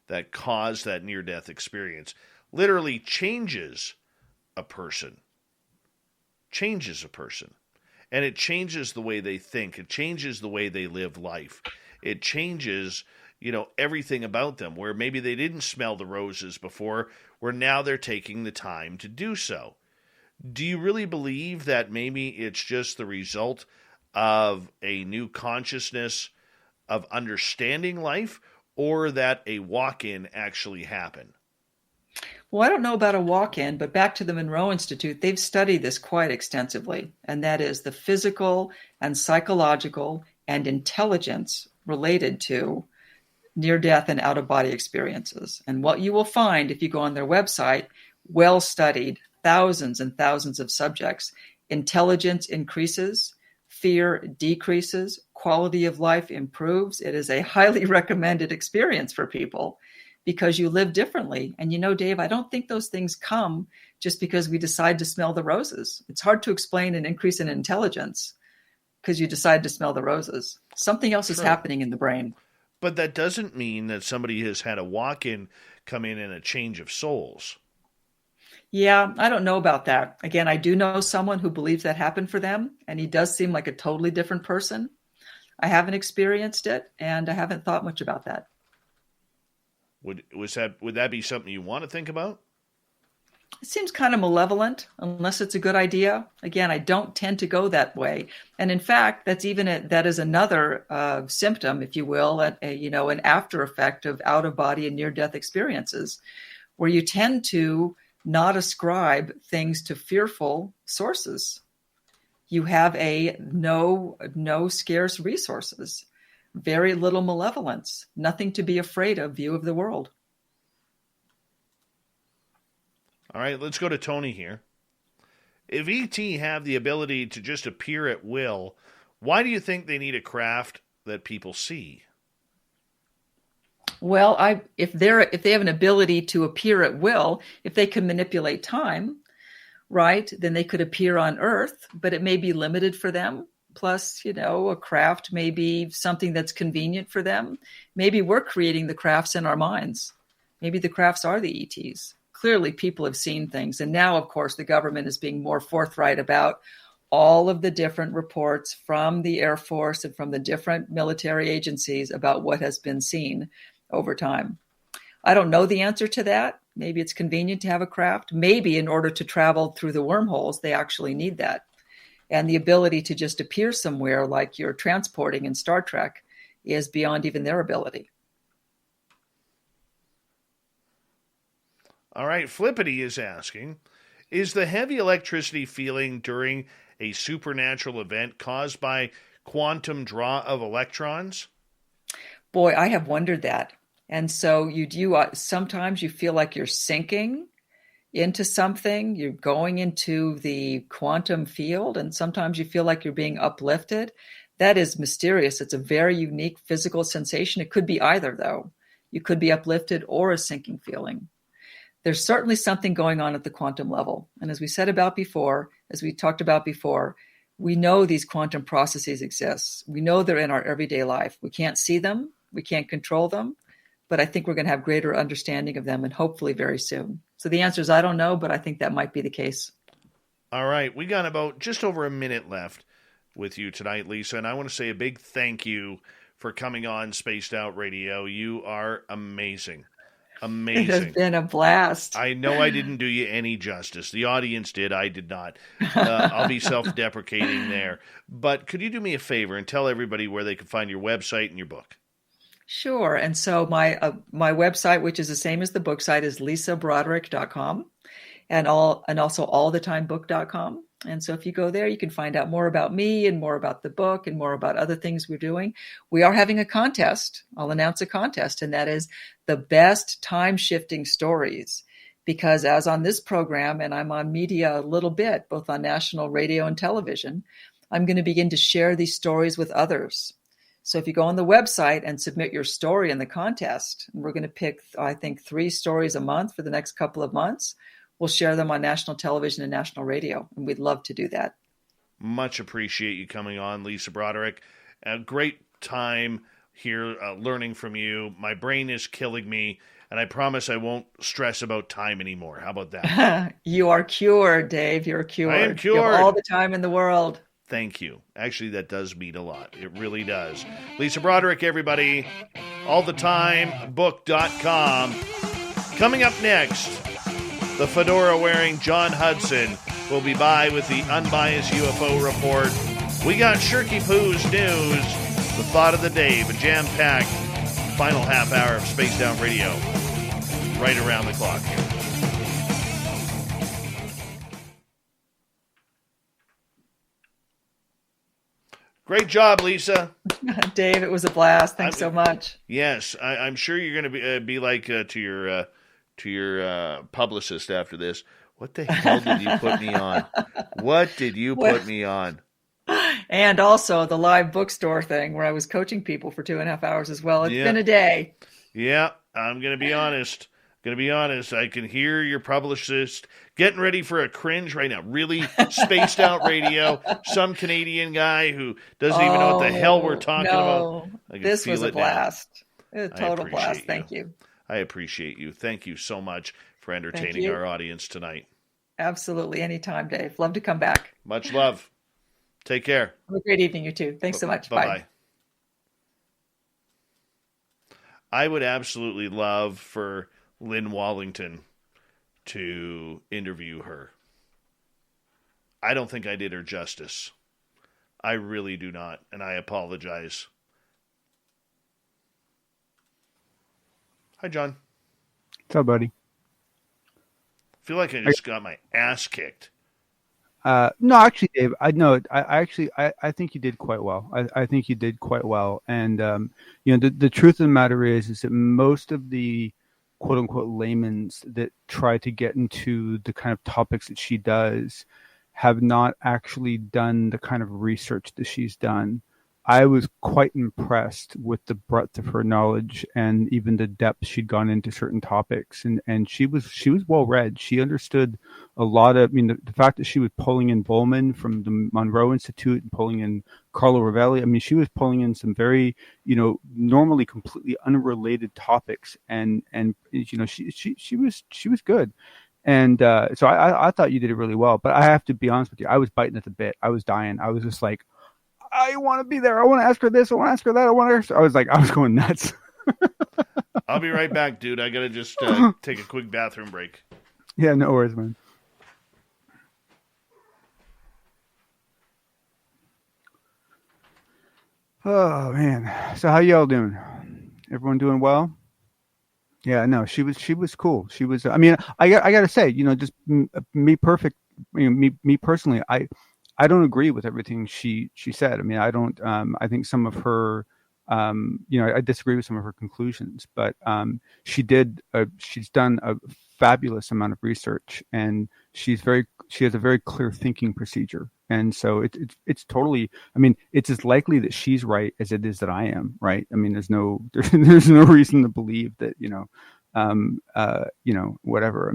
that caused that near-death experience literally changes a person. And it changes the way they think. It changes the way they live life. It changes, everything about them, where maybe they didn't smell the roses before, where now they're taking the time to do so. Do you really believe that maybe it's just the result of a new consciousness of understanding life, or that a walk-in actually happened? Well, I don't know about a walk-in, but back to the Monroe Institute, they've studied this quite extensively, and that is the physical and psychological and intelligence related to near-death and out-of-body experiences. And what you will find if you go on their website, well-studied, thousands and thousands of subjects, intelligence increases, fear decreases, quality of life improves. It is a highly recommended experience for people because you live differently. And Dave, I don't think those things come just because we decide to smell the roses. It's hard to explain an increase in intelligence because you decide to smell the roses. Something else is happening in the brain. But that doesn't mean that somebody has had a walk-in come in and a change of souls. Yeah, I don't know about that. Again, I do know someone who believes that happened for them, and he does seem like a totally different person. I haven't experienced it, and I haven't thought much about that. Would that be something you want to think about? It seems kind of malevolent, unless it's a good idea. Again, I don't tend to go that way, and in fact, that is another symptom, if you will, an after effect of out of body and near death experiences, where you tend to not ascribe things to fearful sources. You have no scarce resources, very little malevolence, nothing to be afraid of view of the world. All right, let's go to Tony here. If ET have the ability to just appear at will, why do you think they need a craft that people see? Well, if they have an ability to appear at will, if they can manipulate time, right, then they could appear on Earth, but it may be limited for them. Plus, a craft may be something that's convenient for them. Maybe we're creating the crafts in our minds. Maybe the crafts are the ETs. Clearly, people have seen things. And now, of course, the government is being more forthright about all of the different reports from the Air Force and from the different military agencies about what has been seen over time. I don't know the answer to that. Maybe it's convenient to have a craft. Maybe in order to travel through the wormholes, they actually need that. And the ability to just appear somewhere like you're transporting in Star Trek is beyond even their ability. All right, Flippity is asking, is the heavy electricity feeling during a supernatural event caused by quantum draw of electrons? Boy, I have wondered that. And so sometimes you feel like you're sinking into something, you're going into the quantum field, and sometimes you feel like you're being uplifted. That is mysterious. It's a very unique physical sensation. It could be either, though. You could be uplifted or a sinking feeling. There's certainly something going on at the quantum level. And as we talked about before, we know these quantum processes exist. We know they're in our everyday life. We can't see them. We can't control them. But I think we're going to have greater understanding of them, and hopefully very soon. So the answer is I don't know, but I think that might be the case. All right. We got about just over a minute left with you tonight, Lisa. And I want to say a big thank you for coming on Spaced Out Radio. You are amazing. Amazing. It has been a blast. I know I didn't do you any justice. The audience did. I did not. I'll be self-deprecating there. But could you do me a favor and tell everybody where they can find your website and your book? Sure. And so my website, which is the same as the book site, is lisabroderick.com and also allthetimebook.com. And so if you go there, you can find out more about me and more about the book and more about other things we're doing. We are having a contest. I'll announce a contest, and that is the best time-shifting stories. Because as on this program, and I'm on media a little bit, both on national radio and television, I'm going to begin to share these stories with others. So if you go on the website and submit your story in the contest, and we're going to pick, I think, 3 stories a month for the next couple of months, we'll share them on national television and national radio, and we'd love to do that. Much appreciate you coming on, Lisa Broderick. A great time here learning from you. My brain is killing me, and I promise I won't stress about time anymore. How about that? You are cured, Dave. You're cured. I am cured. You have all the time in the world. Thank you. Actually, that does mean a lot. It really does. Lisa Broderick, everybody. Allthetimebook.com. Coming up next, the fedora-wearing John Hudson will be by with the Unbiased UFO Report. We got Shirky Poo's news, the thought of the day, the jam-packed final half hour of Spaced Out Radio right around the clock here. Great job, Lisa. Dave, it was a blast. Thanks so much. Yes, I'm sure you're going to be like to your publicist after this. What the hell did you put me on? What did you put me on? And also the live bookstore thing where I was coaching people for 2.5 hours as well. It's been a day. Yeah, I'm going to be honest. I can hear your publicist getting ready for a cringe right now. Really spaced out radio. Some Canadian guy who doesn't even know what the hell we're talking about. This was a blast. A total blast. Thank you. I appreciate you. Thank you so much for entertaining our audience tonight. Absolutely. Anytime, Dave. Love to come back. Much love. Take care. Have a great evening, you too. Thanks so much. Bye-bye. I would absolutely love for Lynn Wallington to interview her. I don't think I did her justice. I really do not, and I apologize. Hi, John. What's up, buddy? I feel like I just got my ass kicked. No, actually, Dave, I think you did quite well. I think you did quite well. And, the truth of the matter is that most of the quote unquote layman's that try to get into the kind of topics that she does have not actually done the kind of research that she's done. I was quite impressed with the breadth of her knowledge and even the depth she'd gone into certain topics. And she was well read. She understood a lot of, the fact that she was pulling in Bowman from the Monroe Institute and pulling in Carlo Rovelli. She was pulling in some very, normally completely unrelated topics. And she was good. And so I thought you did it really well. But I have to be honest with you, I was biting at the bit. I was dying. I was just like, I want to be there. I want to ask her this. I want to ask her that. I was going nuts. I'll be right back, dude. I got to just take a quick bathroom break. Yeah, no worries, man. Oh, man. So how y'all doing? Everyone doing well? Yeah, no, she was cool. She was, I got to say, just me personally, I don't agree with everything she said. I don't. I think some of her, I disagree with some of her conclusions. But she's done a fabulous amount of research, and she has a very clear thinking procedure. And so it's totally. It's as likely that she's right as it is that I am right. There's no reason to believe that whatever.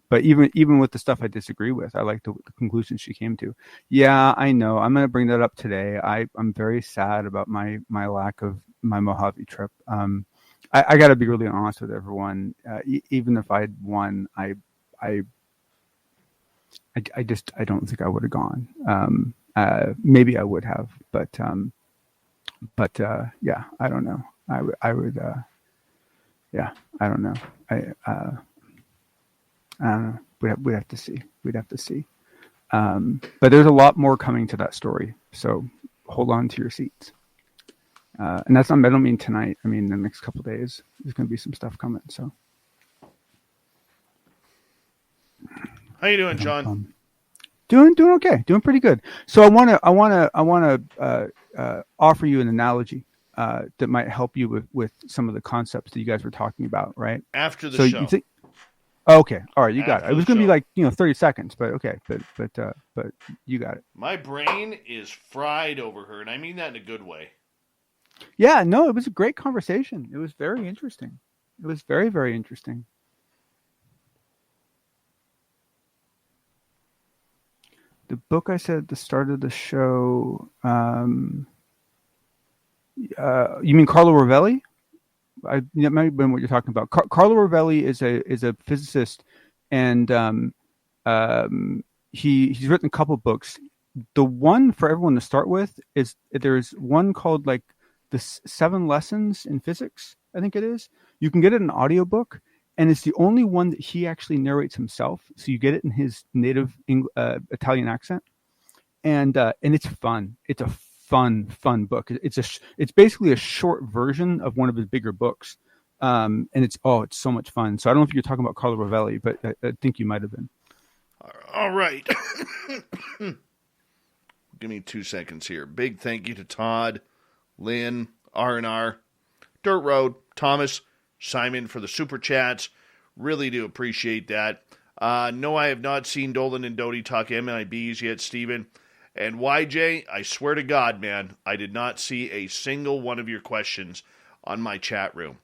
But even with the stuff I disagree with, I like the conclusions she came to. Yeah, I know. I'm going to bring that up today. I'm very sad about my lack of my Mojave trip. I got to be really honest with everyone. Even if I'd won, I don't think I would have gone. Maybe I would have, but yeah, I don't know. I would. yeah, I don't know. I don't know. We'd have to see. We'd have to see. But there's a lot more coming to that story, so hold on to your seats. And that's not, I don't mean tonight. I mean the next couple of days. There's going to be some stuff coming. So, how you doing, John? Doing okay. Doing pretty good. So I want to offer you an analogy that might help you with some of the concepts that you guys were talking about, right? After the show. Okay, all right, you got it. It was going to be like 30 seconds, but okay, but you got it. My brain is fried over her, and I mean that in a good way. Yeah, no, it was a great conversation. It was very interesting. It was very, very interesting. The book I said at the start of the show. You mean Carlo Rovelli? That might have been what you're talking about. Carlo Rovelli is a physicist, and he's written a couple books. The one for everyone to start with is there's one called like the 7 Lessons in Physics, I think it is. You can get it in an audiobook, and it's the only one that he actually narrates himself. So you get it in his native Italian accent, and it's fun. It's a fun book. It's basically a short version of one of his bigger books, and it's so much fun. So I don't know if you're talking about Carlo Rovelli, but I think you might have been. All right. Give me 2 seconds here. Big thank you to Todd, Lynn, R&R, Dirt Road, Thomas, Simon for the super chats. Really do appreciate that. No, I have not seen Dolan and Doty talk MIBs yet, Stephen. And YJ, I swear to God, man, I did not see a single one of your questions on my chat room.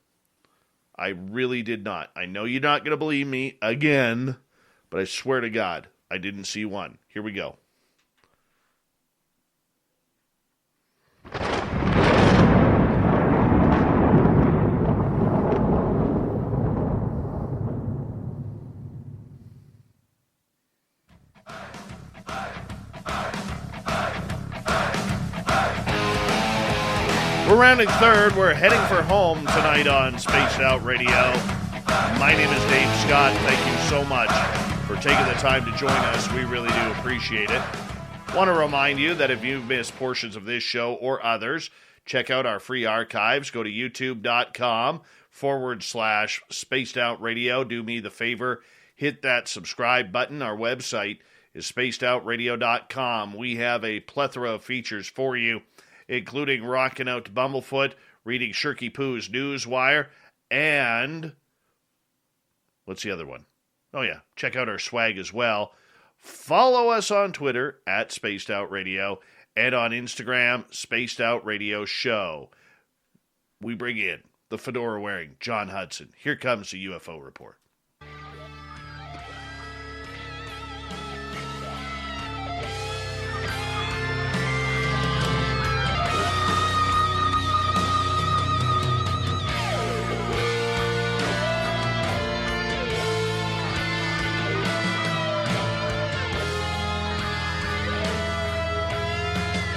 I really did not. I know you're not going to believe me again, but I swear to God, I didn't see one. Here we go. We're rounding third. We're heading for home tonight on Spaced Out Radio. My name is Dave Scott. Thank you so much for taking the time to join us. We really do appreciate it. Want to remind you that if you've missed portions of this show or others, check out our free archives. Go to youtube.com/Spaced Out Radio. Do me the favor, hit that subscribe button. Our website is spacedoutradio.com. We have a plethora of features for you, including rocking out to Bumblefoot, reading Shirky Poo's Newswire, and what's the other one? Oh, yeah, check out our swag as well. Follow us on Twitter at Spaced Out Radio and on Instagram, Spaced Out Radio Show. We bring in the fedora-wearing John Hudson. Here comes the UFO Report.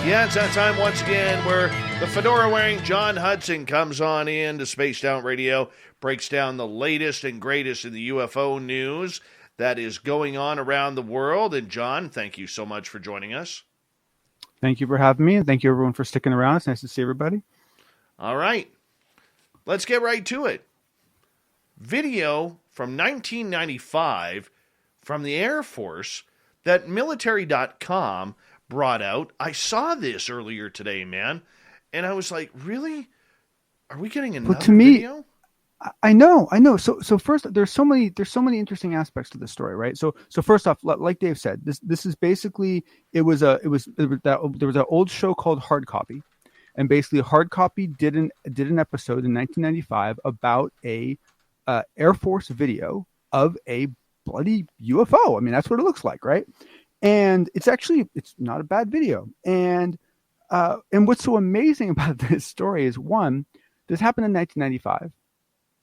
Yeah, it's that time once again where the fedora-wearing John Hudson comes on in to Spaced Out Radio, breaks down the latest and greatest in the UFO news that is going on around the world. And John, thank you so much for joining us. Thank you for having me, and thank you everyone for sticking around. It's nice to see everybody. All right, let's get right to it. Video from 1995 from the Air Force that military.com brought out. I saw this earlier today, man, and I was like, really? Are we getting another video? I know. So first, there's so many interesting aspects to this story, right? So first off, like Dave said, this is basically there was an old show called Hard Copy, and basically Hard Copy did an episode in 1995 about a Air Force video of a bloody UFO. I mean, that's what it looks like, right? And it's not a bad video. And what's so amazing about this story is, one, this happened in 1995,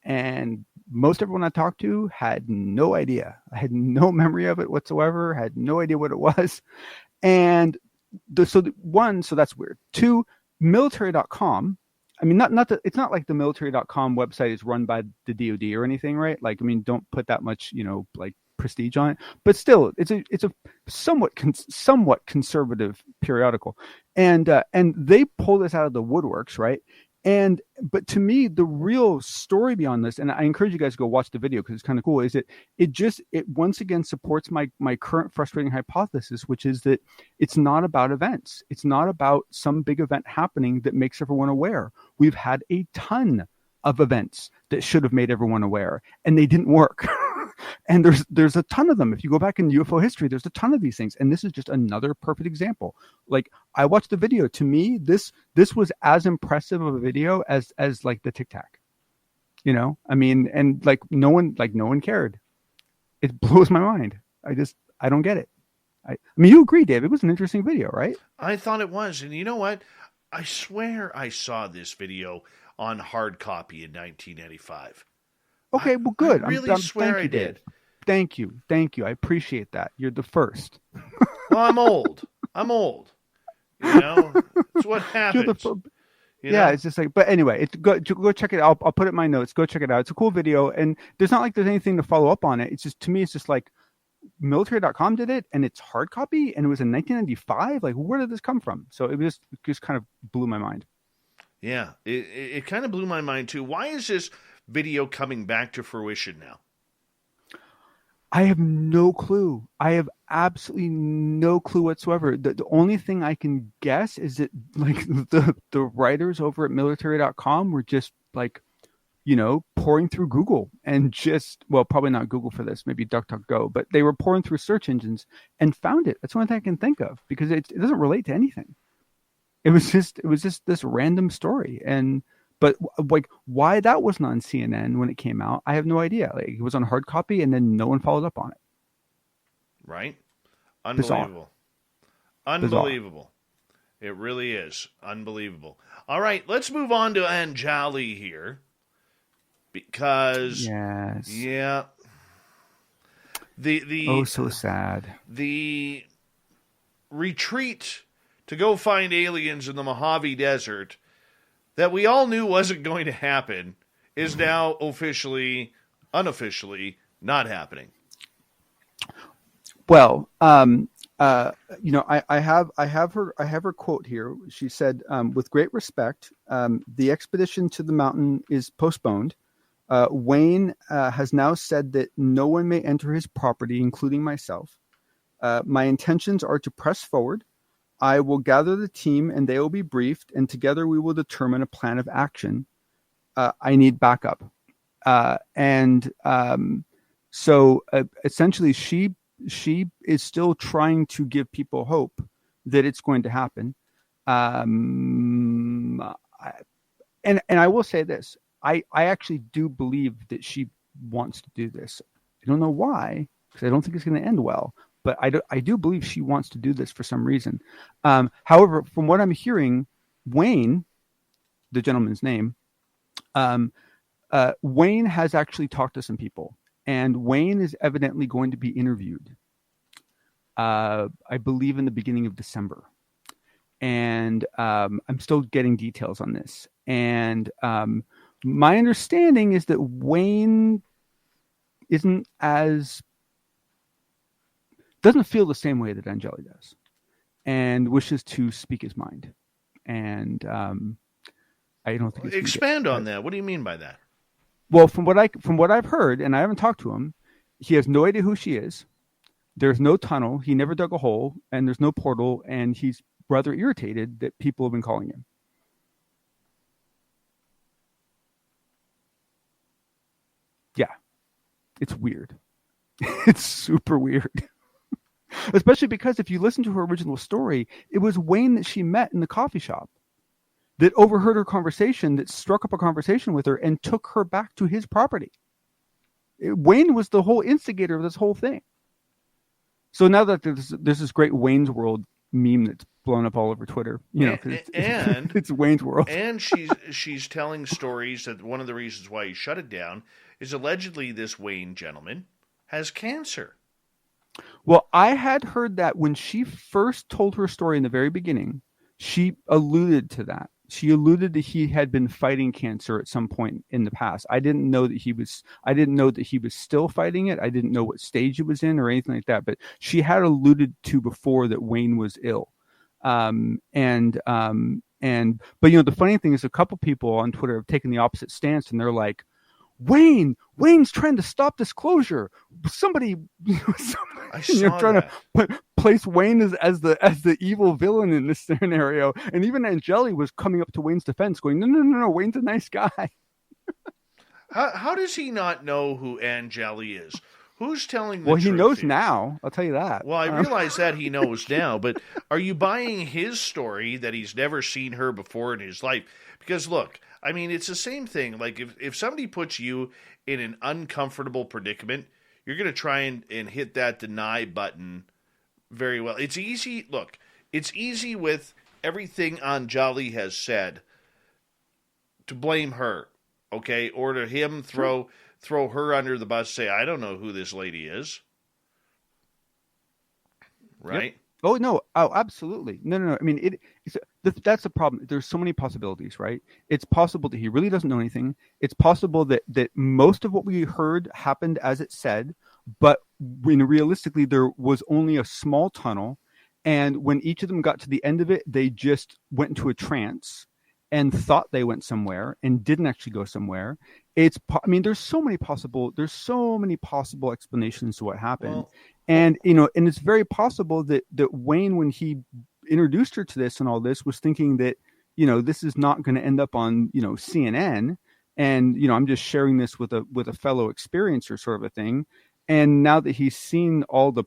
and most everyone I talked to had no idea. I had no memory of it whatsoever. Had no idea what it was. And so that's weird. Two, military.com I mean, it's not like the military.com website is run by the DoD or anything, right? Like, I mean, don't put that much, like prestige on it, but still it's a somewhat conservative periodical. And they pull this out of the woodworks, right? But to me, the real story beyond this, and I encourage you guys to go watch the video because it's kind of cool, is that it once again supports my current frustrating hypothesis, which is that it's not about events. It's not about some big event happening that makes everyone aware. We've had a ton of events that should have made everyone aware, and they didn't work. And there's a ton of them. If you go back in UFO history, there's a ton of these things. And this is just another perfect example. Like, I watched the video. To me, this was as impressive of a video as like the Tic Tac. I mean, and like no one cared. It blows my mind. I don't get it. I mean, you agree, Dave. It was an interesting video, right? I thought it was. And you know what? I swear I saw this video on hard copy in 1985. Okay, well, good. I really swear I did. Thank you. I appreciate that. You're the first. Well, I'm old. It's what happens. Yeah, it's just like, but anyway, go check it out. I'll put it in my notes. Go check it out. It's a cool video, and there's not like there's anything to follow up on it. It's just, to me, it's just like military.com did it, and it's hard copy, and it was in 1995. Like, where did this come from? So it just kind of blew my mind. Yeah, it kind of blew my mind too. Why is this video coming back to fruition now? I have no clue. I have absolutely no clue whatsoever. The only thing I can guess is that like the writers over at military.com were just like, pouring through Google and probably not Google for this, maybe DuckDuckGo, but they were pouring through search engines and found it. That's the only thing I can think of, because it doesn't relate to anything. It was just this random story. But like, why that wasn't on CNN when it came out, I have no idea. Like, it was on hard copy, and then no one followed up on it. Right? Unbelievable. Bizarre. Unbelievable. It really is unbelievable. All right, let's move on to Anjali here, because yes, yeah, the so sad. The retreat to go find aliens in the Mojave Desert that we all knew wasn't going to happen is now unofficially not happening. Well, I have her quote here. She said, "With great respect, the expedition to the mountain is postponed. Wayne has now said that no one may enter his property, including myself. My intentions are to press forward. I will gather the team and they will be briefed, and together we will determine a plan of action. I need backup." So essentially she is still trying to give people hope that it's going to happen. And I will say this, I actually do believe that she wants to do this. I don't know why, because I don't think it's going to end well. But I do believe she wants to do this for some reason. However, from what I'm hearing, Wayne, the gentleman's name, Wayne has actually talked to some people, and Wayne is evidently going to be interviewed, I believe, in the beginning of December. And I'm still getting details on this. And my understanding is that Wayne doesn't feel the same way that Anjali does, and wishes to speak his mind. And I don't think expand on that. What do you mean by that? Well, from what I've heard, and I haven't talked to him, he has no idea who she is. There's no tunnel. He never dug a hole, and there's no portal. And he's rather irritated that people have been calling him. Yeah, it's weird. It's super weird. Especially because if you listen to her original story, it was Wayne that she met in the coffee shop that overheard her conversation, that struck up a conversation with her and took her back to his property. Wayne was the whole instigator of this whole thing. So now that there's this great Wayne's World meme that's blown up all over Twitter, it's Wayne's World. And she's telling stories that one of the reasons why he shut it down is allegedly this Wayne gentleman has cancer. Well, I had heard that when she first told her story in the very beginning, she alluded to that. she alluded that he had been fighting cancer at some point in the past. I didn't know that he was still fighting it. I didn't know what stage it was in or anything like that. But she had alluded to before that Wayne was ill. But the funny thing is, a couple people on Twitter have taken the opposite stance, and they're like, Wayne's trying to stop disclosure. Somebody trying to place Wayne as the evil villain in this scenario. And even Angeli was coming up to Wayne's defense, going, no, Wayne's a nice guy. How does he not know who Angeli is? Who's telling the truth? Well, he knows here? Now. I'll tell you that. Well, I realize that he knows now, but are you buying his story that he's never seen her before in his life? Because look, I mean, it's the same thing. Like if somebody puts you in an uncomfortable predicament, you're going to try and hit that deny button very well. It's easy. Look, it's easy with everything Angeli has said to blame her, okay? Or to him throw her under the bus, say, I don't know who this lady is. Right? Yep. Oh, no. Oh, absolutely. No. I mean, that's the problem. There's so many possibilities, right? It's possible that he really doesn't know anything. It's possible that most of what we heard happened as it said, but realistically, there was only a small tunnel. And when each of them got to the end of it, they just went into a trance and thought they went somewhere and didn't actually go somewhere. There's so many possible explanations to what happened. Well, and it's very possible that Wayne, when he introduced her to this and all this, was thinking that, this is not going to end up on, CNN. And, I'm just sharing this with a fellow experiencer sort of a thing. And now that he's seen all the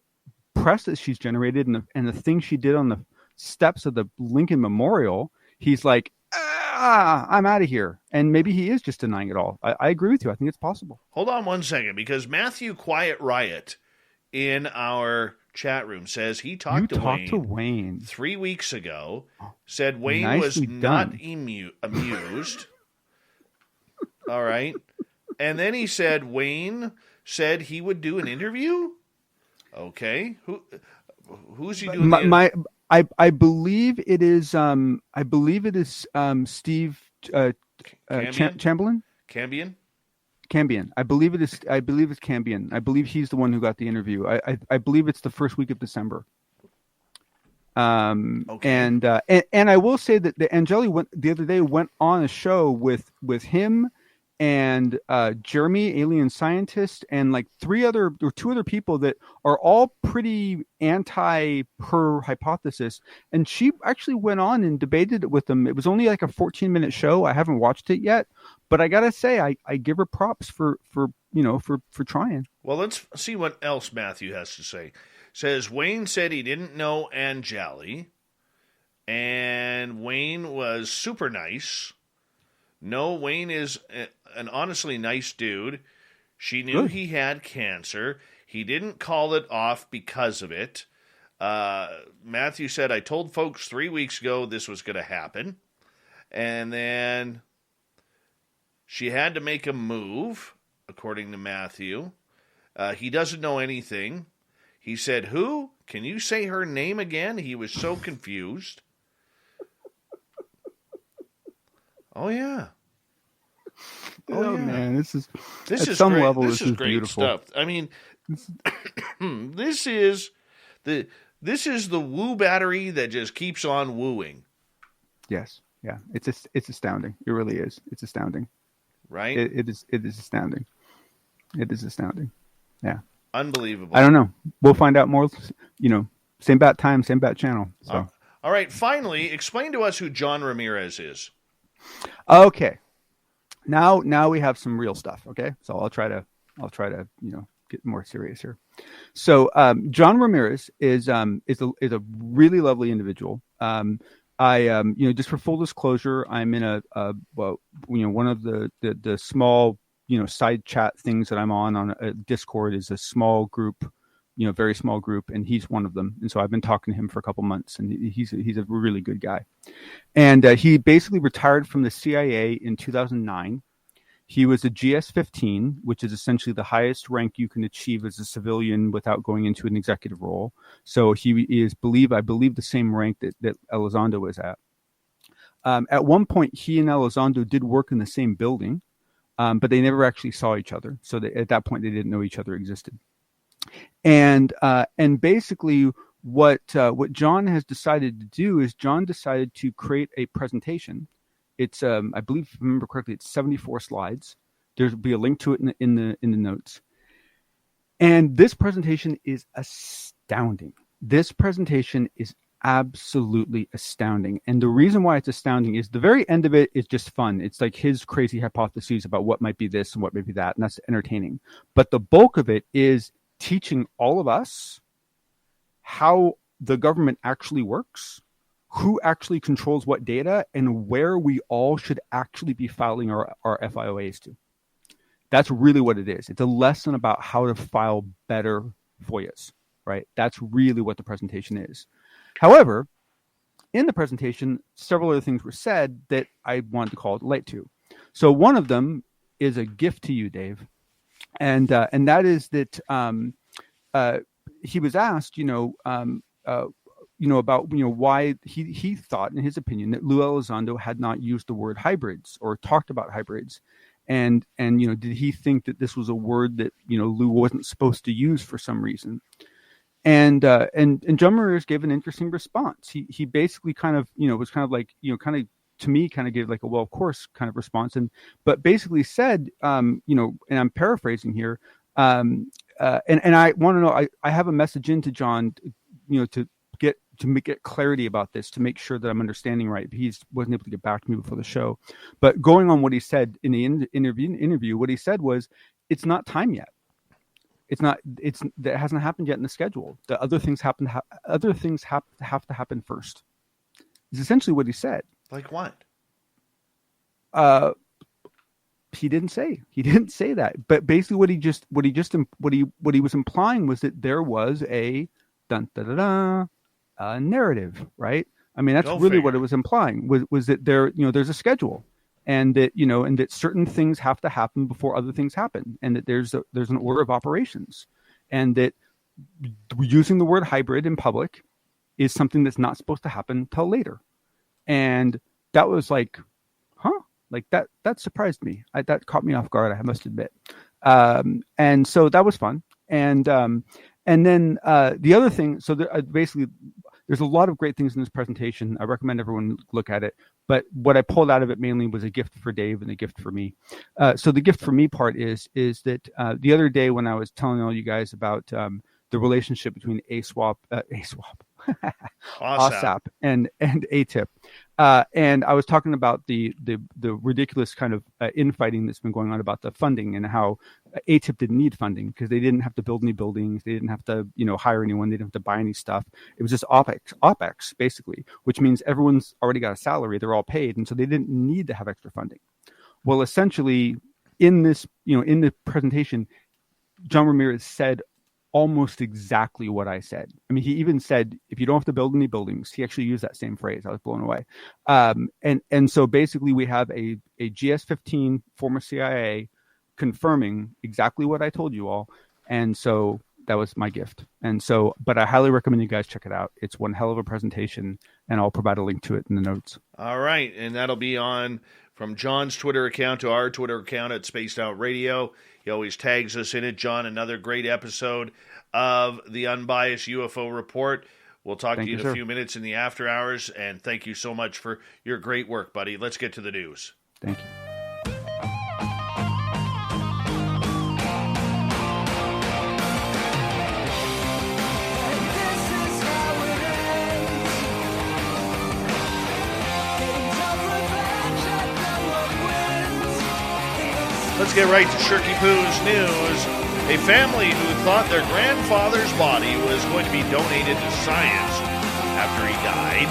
press that she's generated and the things she did on the steps of the Lincoln Memorial, he's like, I'm out of here. And maybe he is just denying it all. I agree with you. I think it's possible. Hold on one second, because Matthew Quiet Riot in our chat room says he talked to Wayne 3 weeks ago, said Wayne was not amused. All right. And then he said Wayne said he would do an interview. Okay. Who's he doing? I believe it is Steve Chamberlain. Cambion. I believe it's Cambion. I believe he's the one who got the interview. I believe it's the first week of December. Okay. And I will say that the Angeli the other day went on a show with him and Jeremy, alien scientist, and like two other people that are all pretty anti her hypothesis. And she actually went on and debated it with them. It was only like a 14-minute show. I haven't watched it yet, but I gotta say, I give her props for trying. Well, let's see what else Matthew has to say. Says Wayne said he didn't know Angeli, and Wayne was super nice. No, Wayne is an honestly nice dude. She knew he had cancer. He didn't call it off because of it. Matthew said, I told folks 3 weeks ago this was going to happen. And then she had to make a move, according to Matthew. He doesn't know anything. He said, who? Can you say her name again? He was so confused. Oh yeah. Oh yeah. Man, this is at some great. level. This is great beautiful stuff. I mean, this is the woo battery that just keeps on wooing. Yes, yeah, it's astounding. It really is. It's astounding. Right? It is astounding. It is astounding. Yeah. Unbelievable. I don't know. We'll find out more. Same bat time, same bat channel. So. All right. Finally, explain to us who John Ramirez is. Okay. Now we have some real stuff. Okay. So I'll try to get more serious here. So John Ramirez is a really lovely individual. I just for full disclosure, I'm in one of the small side chat things that I'm on a Discord is a small group, very small group, and he's one of them. And so I've been talking to him for a couple months, and he's a really good guy. And he basically retired from the CIA in 2009. He was a GS-15, which is essentially the highest rank you can achieve as a civilian without going into an executive role. So he is, I believe, the same rank that Elizondo was at. At one point, he and Elizondo did work in the same building, but they never actually saw each other. So at that point, they didn't know each other existed. And basically, what John has decided to do is John decided to create a presentation. It's I believe, if I remember correctly, it's 74 slides. There'll be a link to it in the notes. And this presentation is astounding. This presentation is absolutely astounding. And the reason why it's astounding is the very end of it is just fun. It's like his crazy hypotheses about what might be this and what might be that, and that's entertaining. But the bulk of it is teaching all of us how the government actually works, who actually controls what data, and where we all should actually be filing our FIOAs to. That's really what it is. It's a lesson about how to file better FOIAs, right? That's really what the presentation is. However, in the presentation, several other things were said that I wanted to call it light to. So one of them is a gift to you, Dave, and that is that he was asked, about why he thought, in his opinion, that Lou Elizondo had not used the word hybrids or talked about hybrids, and did he think that this was a word that Lou wasn't supposed to use for some reason? And John Ramirez gave an interesting response. He basically kind of was kind of like to me kind of gave like a well of course kind of response, but basically said and I'm paraphrasing here, and I want to know, I have a message into John to get clarity about this, to make sure that I'm understanding right. He wasn't able to get back to me before the show, but going on what he said in the interview, what he said was, it's not time yet. That hasn't happened yet in the schedule. The other things have to happen first. Is essentially what he said. Like what? He didn't say. He didn't say that. But basically, what he was implying was that there was a narrative, right? I mean, that's really what it was implying. Was that there's a schedule, and that certain things have to happen before other things happen, and that there's an order of operations, and that using the word hybrid in public is something that's not supposed to happen till later. And that was like, like that surprised me. That caught me off guard, I must admit. And so that was fun. And then the other thing, so basically there's a lot of great things in this presentation. I recommend everyone look at it. But what I pulled out of it mainly was a gift for Dave and a gift for me. So the gift for me part is that the other day when I was telling all you guys about the relationship between OSAP and ATIP, and I was talking about the ridiculous kind of infighting that's been going on about the funding, and how ATIP didn't need funding because they didn't have to build any buildings, they didn't have to hire anyone, they didn't have to buy any stuff. It was just OPEX basically, which means everyone's already got a salary, they're all paid, and so they didn't need to have extra funding. Well, essentially in this in the presentation, John Ramirez said almost exactly what I said. I mean, he even said, if you don't have to build any buildings, he actually used that same phrase. I was blown away. And so basically we have a GS-15 former CIA confirming exactly what I told you all. And so that was my gift. And so, but I highly recommend you guys check it out. It's one hell of a presentation, and I'll provide a link to it in the notes. All right. And that'll be on from John's Twitter account to our Twitter account at Spaced Out Radio. He always tags us in it. John, another great episode of the Unbiased UFO Report. We'll talk to you in a few minutes in the after hours, and thank you so much for your great work, buddy. Let's get to the news. Thank you. Let's get right to Shirky Poo's news. A family who thought their grandfather's body was going to be donated to science after he died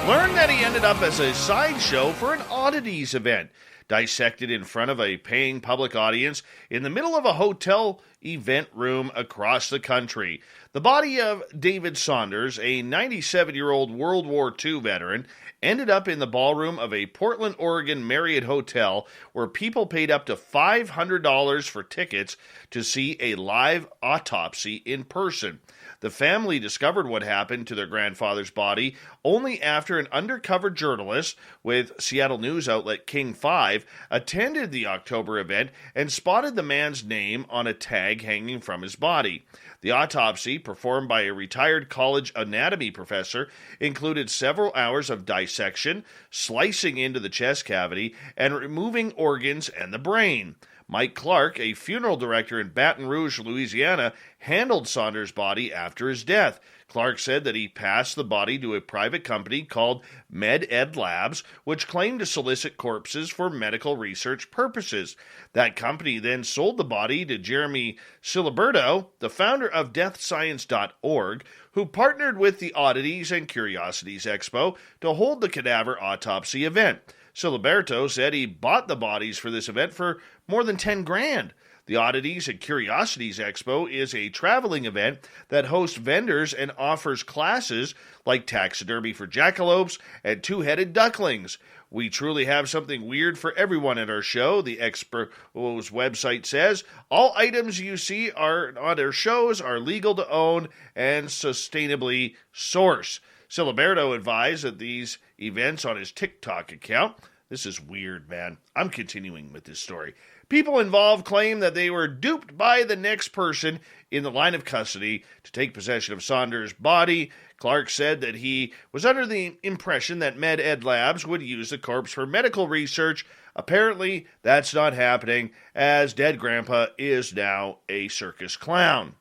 learned that he ended up as a sideshow for an oddities event, dissected in front of a paying public audience in the middle of a hotel event room across the country. The body of David Saunders, a 97-year-old World War II veteran, ended up in the ballroom of a Portland, Oregon Marriott hotel where people paid up to $500 for tickets to see a live autopsy in person. The family discovered what happened to their grandfather's body only after an undercover journalist with Seattle news outlet King 5 attended the October event and spotted the man's name on a tag hanging from his body. The autopsy, performed by a retired college anatomy professor, included several hours of dissection, slicing into the chest cavity, and removing organs and the brain. Mike Clark, a funeral director in Baton Rouge, Louisiana, handled Saunders' body after his death. Clark said that he passed the body to a private company called MedEd Labs, which claimed to solicit corpses for medical research purposes. That company then sold the body to Jeremy Siliberto, the founder of DeathScience.org, who partnered with the Oddities and Curiosities Expo to hold the cadaver autopsy event. Siliberto said he bought the bodies for this event for more than $10,000. The Oddities and Curiosities Expo is a traveling event that hosts vendors and offers classes like taxidermy for jackalopes and two-headed ducklings. We truly have something weird for everyone at our show, the Expo's website says. All items you see on our shows are legal to own and sustainably sourced. Siliberto advised that these events on his TikTok account. This is weird, man. I'm continuing with this story. People involved claim that they were duped by the next person in the line of custody to take possession of Saunders' body. Clark said that he was under the impression that MedEd Labs would use the corpse for medical research. Apparently, that's not happening, as dead grandpa is now a circus clown.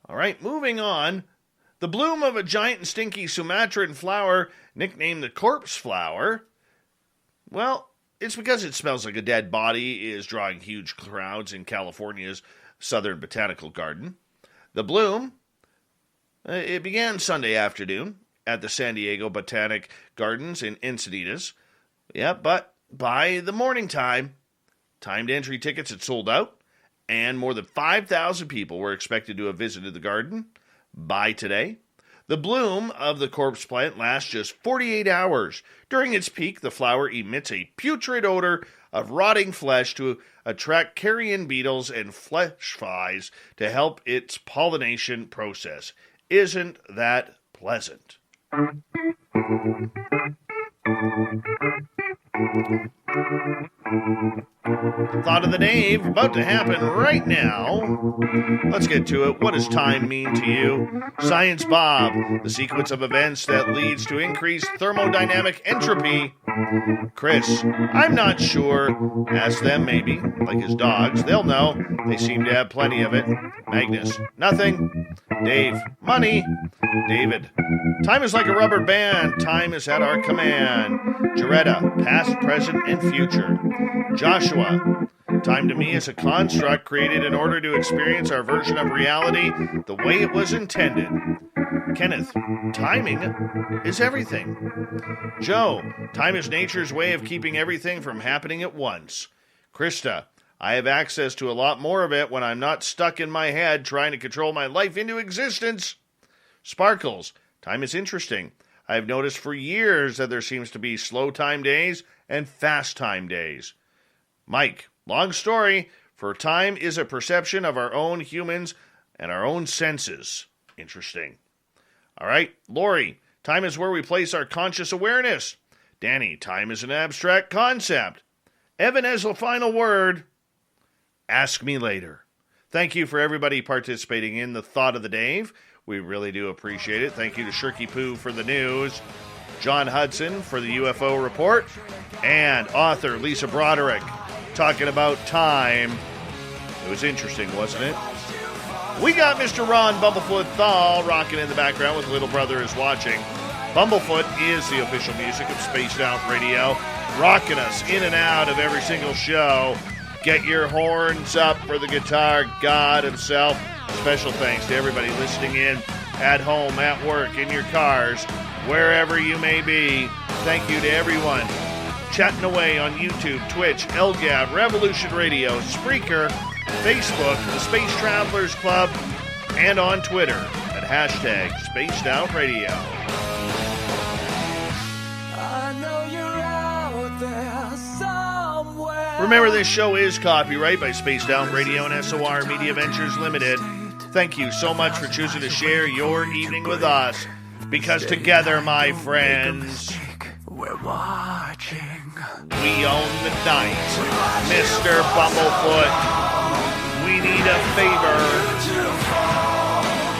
All right, moving on. The bloom of a giant and stinky Sumatran flower, nicknamed the corpse flower, well, it's because it smells like a dead body, is drawing huge crowds in California's Southern Botanical Garden. The bloom, it began Sunday afternoon at the San Diego Botanic Gardens in Encinitas. Yeah, but by the morning time, timed entry tickets had sold out, and more than 5,000 people were expected to have visited the garden by today. The bloom of the corpse plant lasts just 48 hours. During its peak, the flower emits a putrid odor of rotting flesh to attract carrion beetles and flesh flies to help its pollination process. Isn't that pleasant? Thought of the Dave, about to happen right now. Let's get to it. What does time mean to you? Science Bob, the sequence of events that leads to increased thermodynamic entropy. Chris, I'm not sure. Ask them maybe, like his dogs. They'll know. They seem to have plenty of it. Magnus, nothing. Dave, money. David, time is like a rubber band. Time is at our command. Jaretta, past, present, and future. Joshua, time to me is a construct created in order to experience our version of reality the way it was intended. Kenneth, timing is everything. Joe, time is nature's way of keeping everything from happening at once. Krista, I have access to a lot more of it when I'm not stuck in my head trying to control my life into existence. Sparkles, time is interesting. I have noticed for years that there seems to be slow time days and fast time days. Mike, long story, for time is a perception of our own humans and our own senses. Interesting. All right, Lori, time is where we place our conscious awareness. Danny, time is an abstract concept. Evan has the final word. Ask me later. Thank you for everybody participating in the Thought of the Dave. We really do appreciate it. Thank you to Shirky Poo for the news, John Hudson for the UFO report, and author Lisa Broderick talking about time. It was interesting, wasn't it? We got Mr. Ron Bumblefoot Thal rocking in the background with Little Brother is Watching. Bumblefoot is the official music of Spaced Out Radio, rocking us in and out of every single show. Get your horns up for the guitar god himself. Special thanks to everybody listening in at home, at work, in your cars, wherever you may be. Thank you to everyone chatting away on YouTube, Twitch, LGAB, Revolution Radio, Spreaker, Facebook, the Space Travelers Club, and on Twitter at hashtag Spaced Out Radio. I know you're out there somewhere. Remember, this show is copyright by Spaced Out Radio and SOR Media Ventures Limited. Thank you so much for choosing to share your evening with us, because together, my friends, we're watching. We own the night. Mr. Bumblefoot, we need a favor.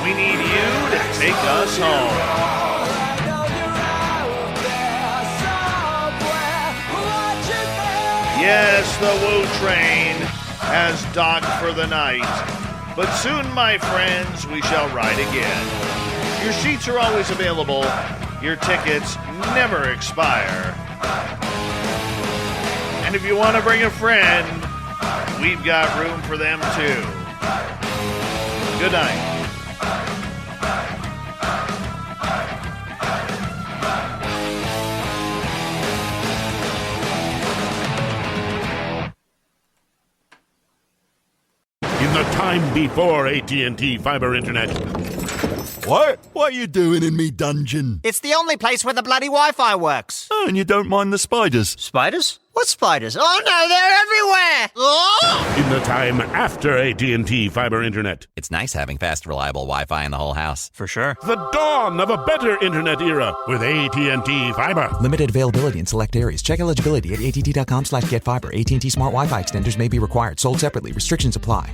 We need you to take us home. Yes, the Woo Train has docked for the night. But soon, my friends, we shall ride again. Your seats are always available. Your tickets never expire. And if you want to bring a friend, we've got room for them too. Good night. In the time before AT&T Fiber Internet. What? What are you doing in me dungeon? It's the only place where the bloody Wi-Fi works. Oh, and you don't mind the spiders? Spiders? What spiders? Oh no, they're everywhere! Oh! In the time after AT&T Fiber Internet. It's nice having fast, reliable Wi-Fi in the whole house. For sure. The dawn of a better internet era with AT&T Fiber. Limited availability in select areas. Check eligibility at att.com/getfiber. AT&T Smart Wi-Fi extenders may be required. Sold separately. Restrictions apply.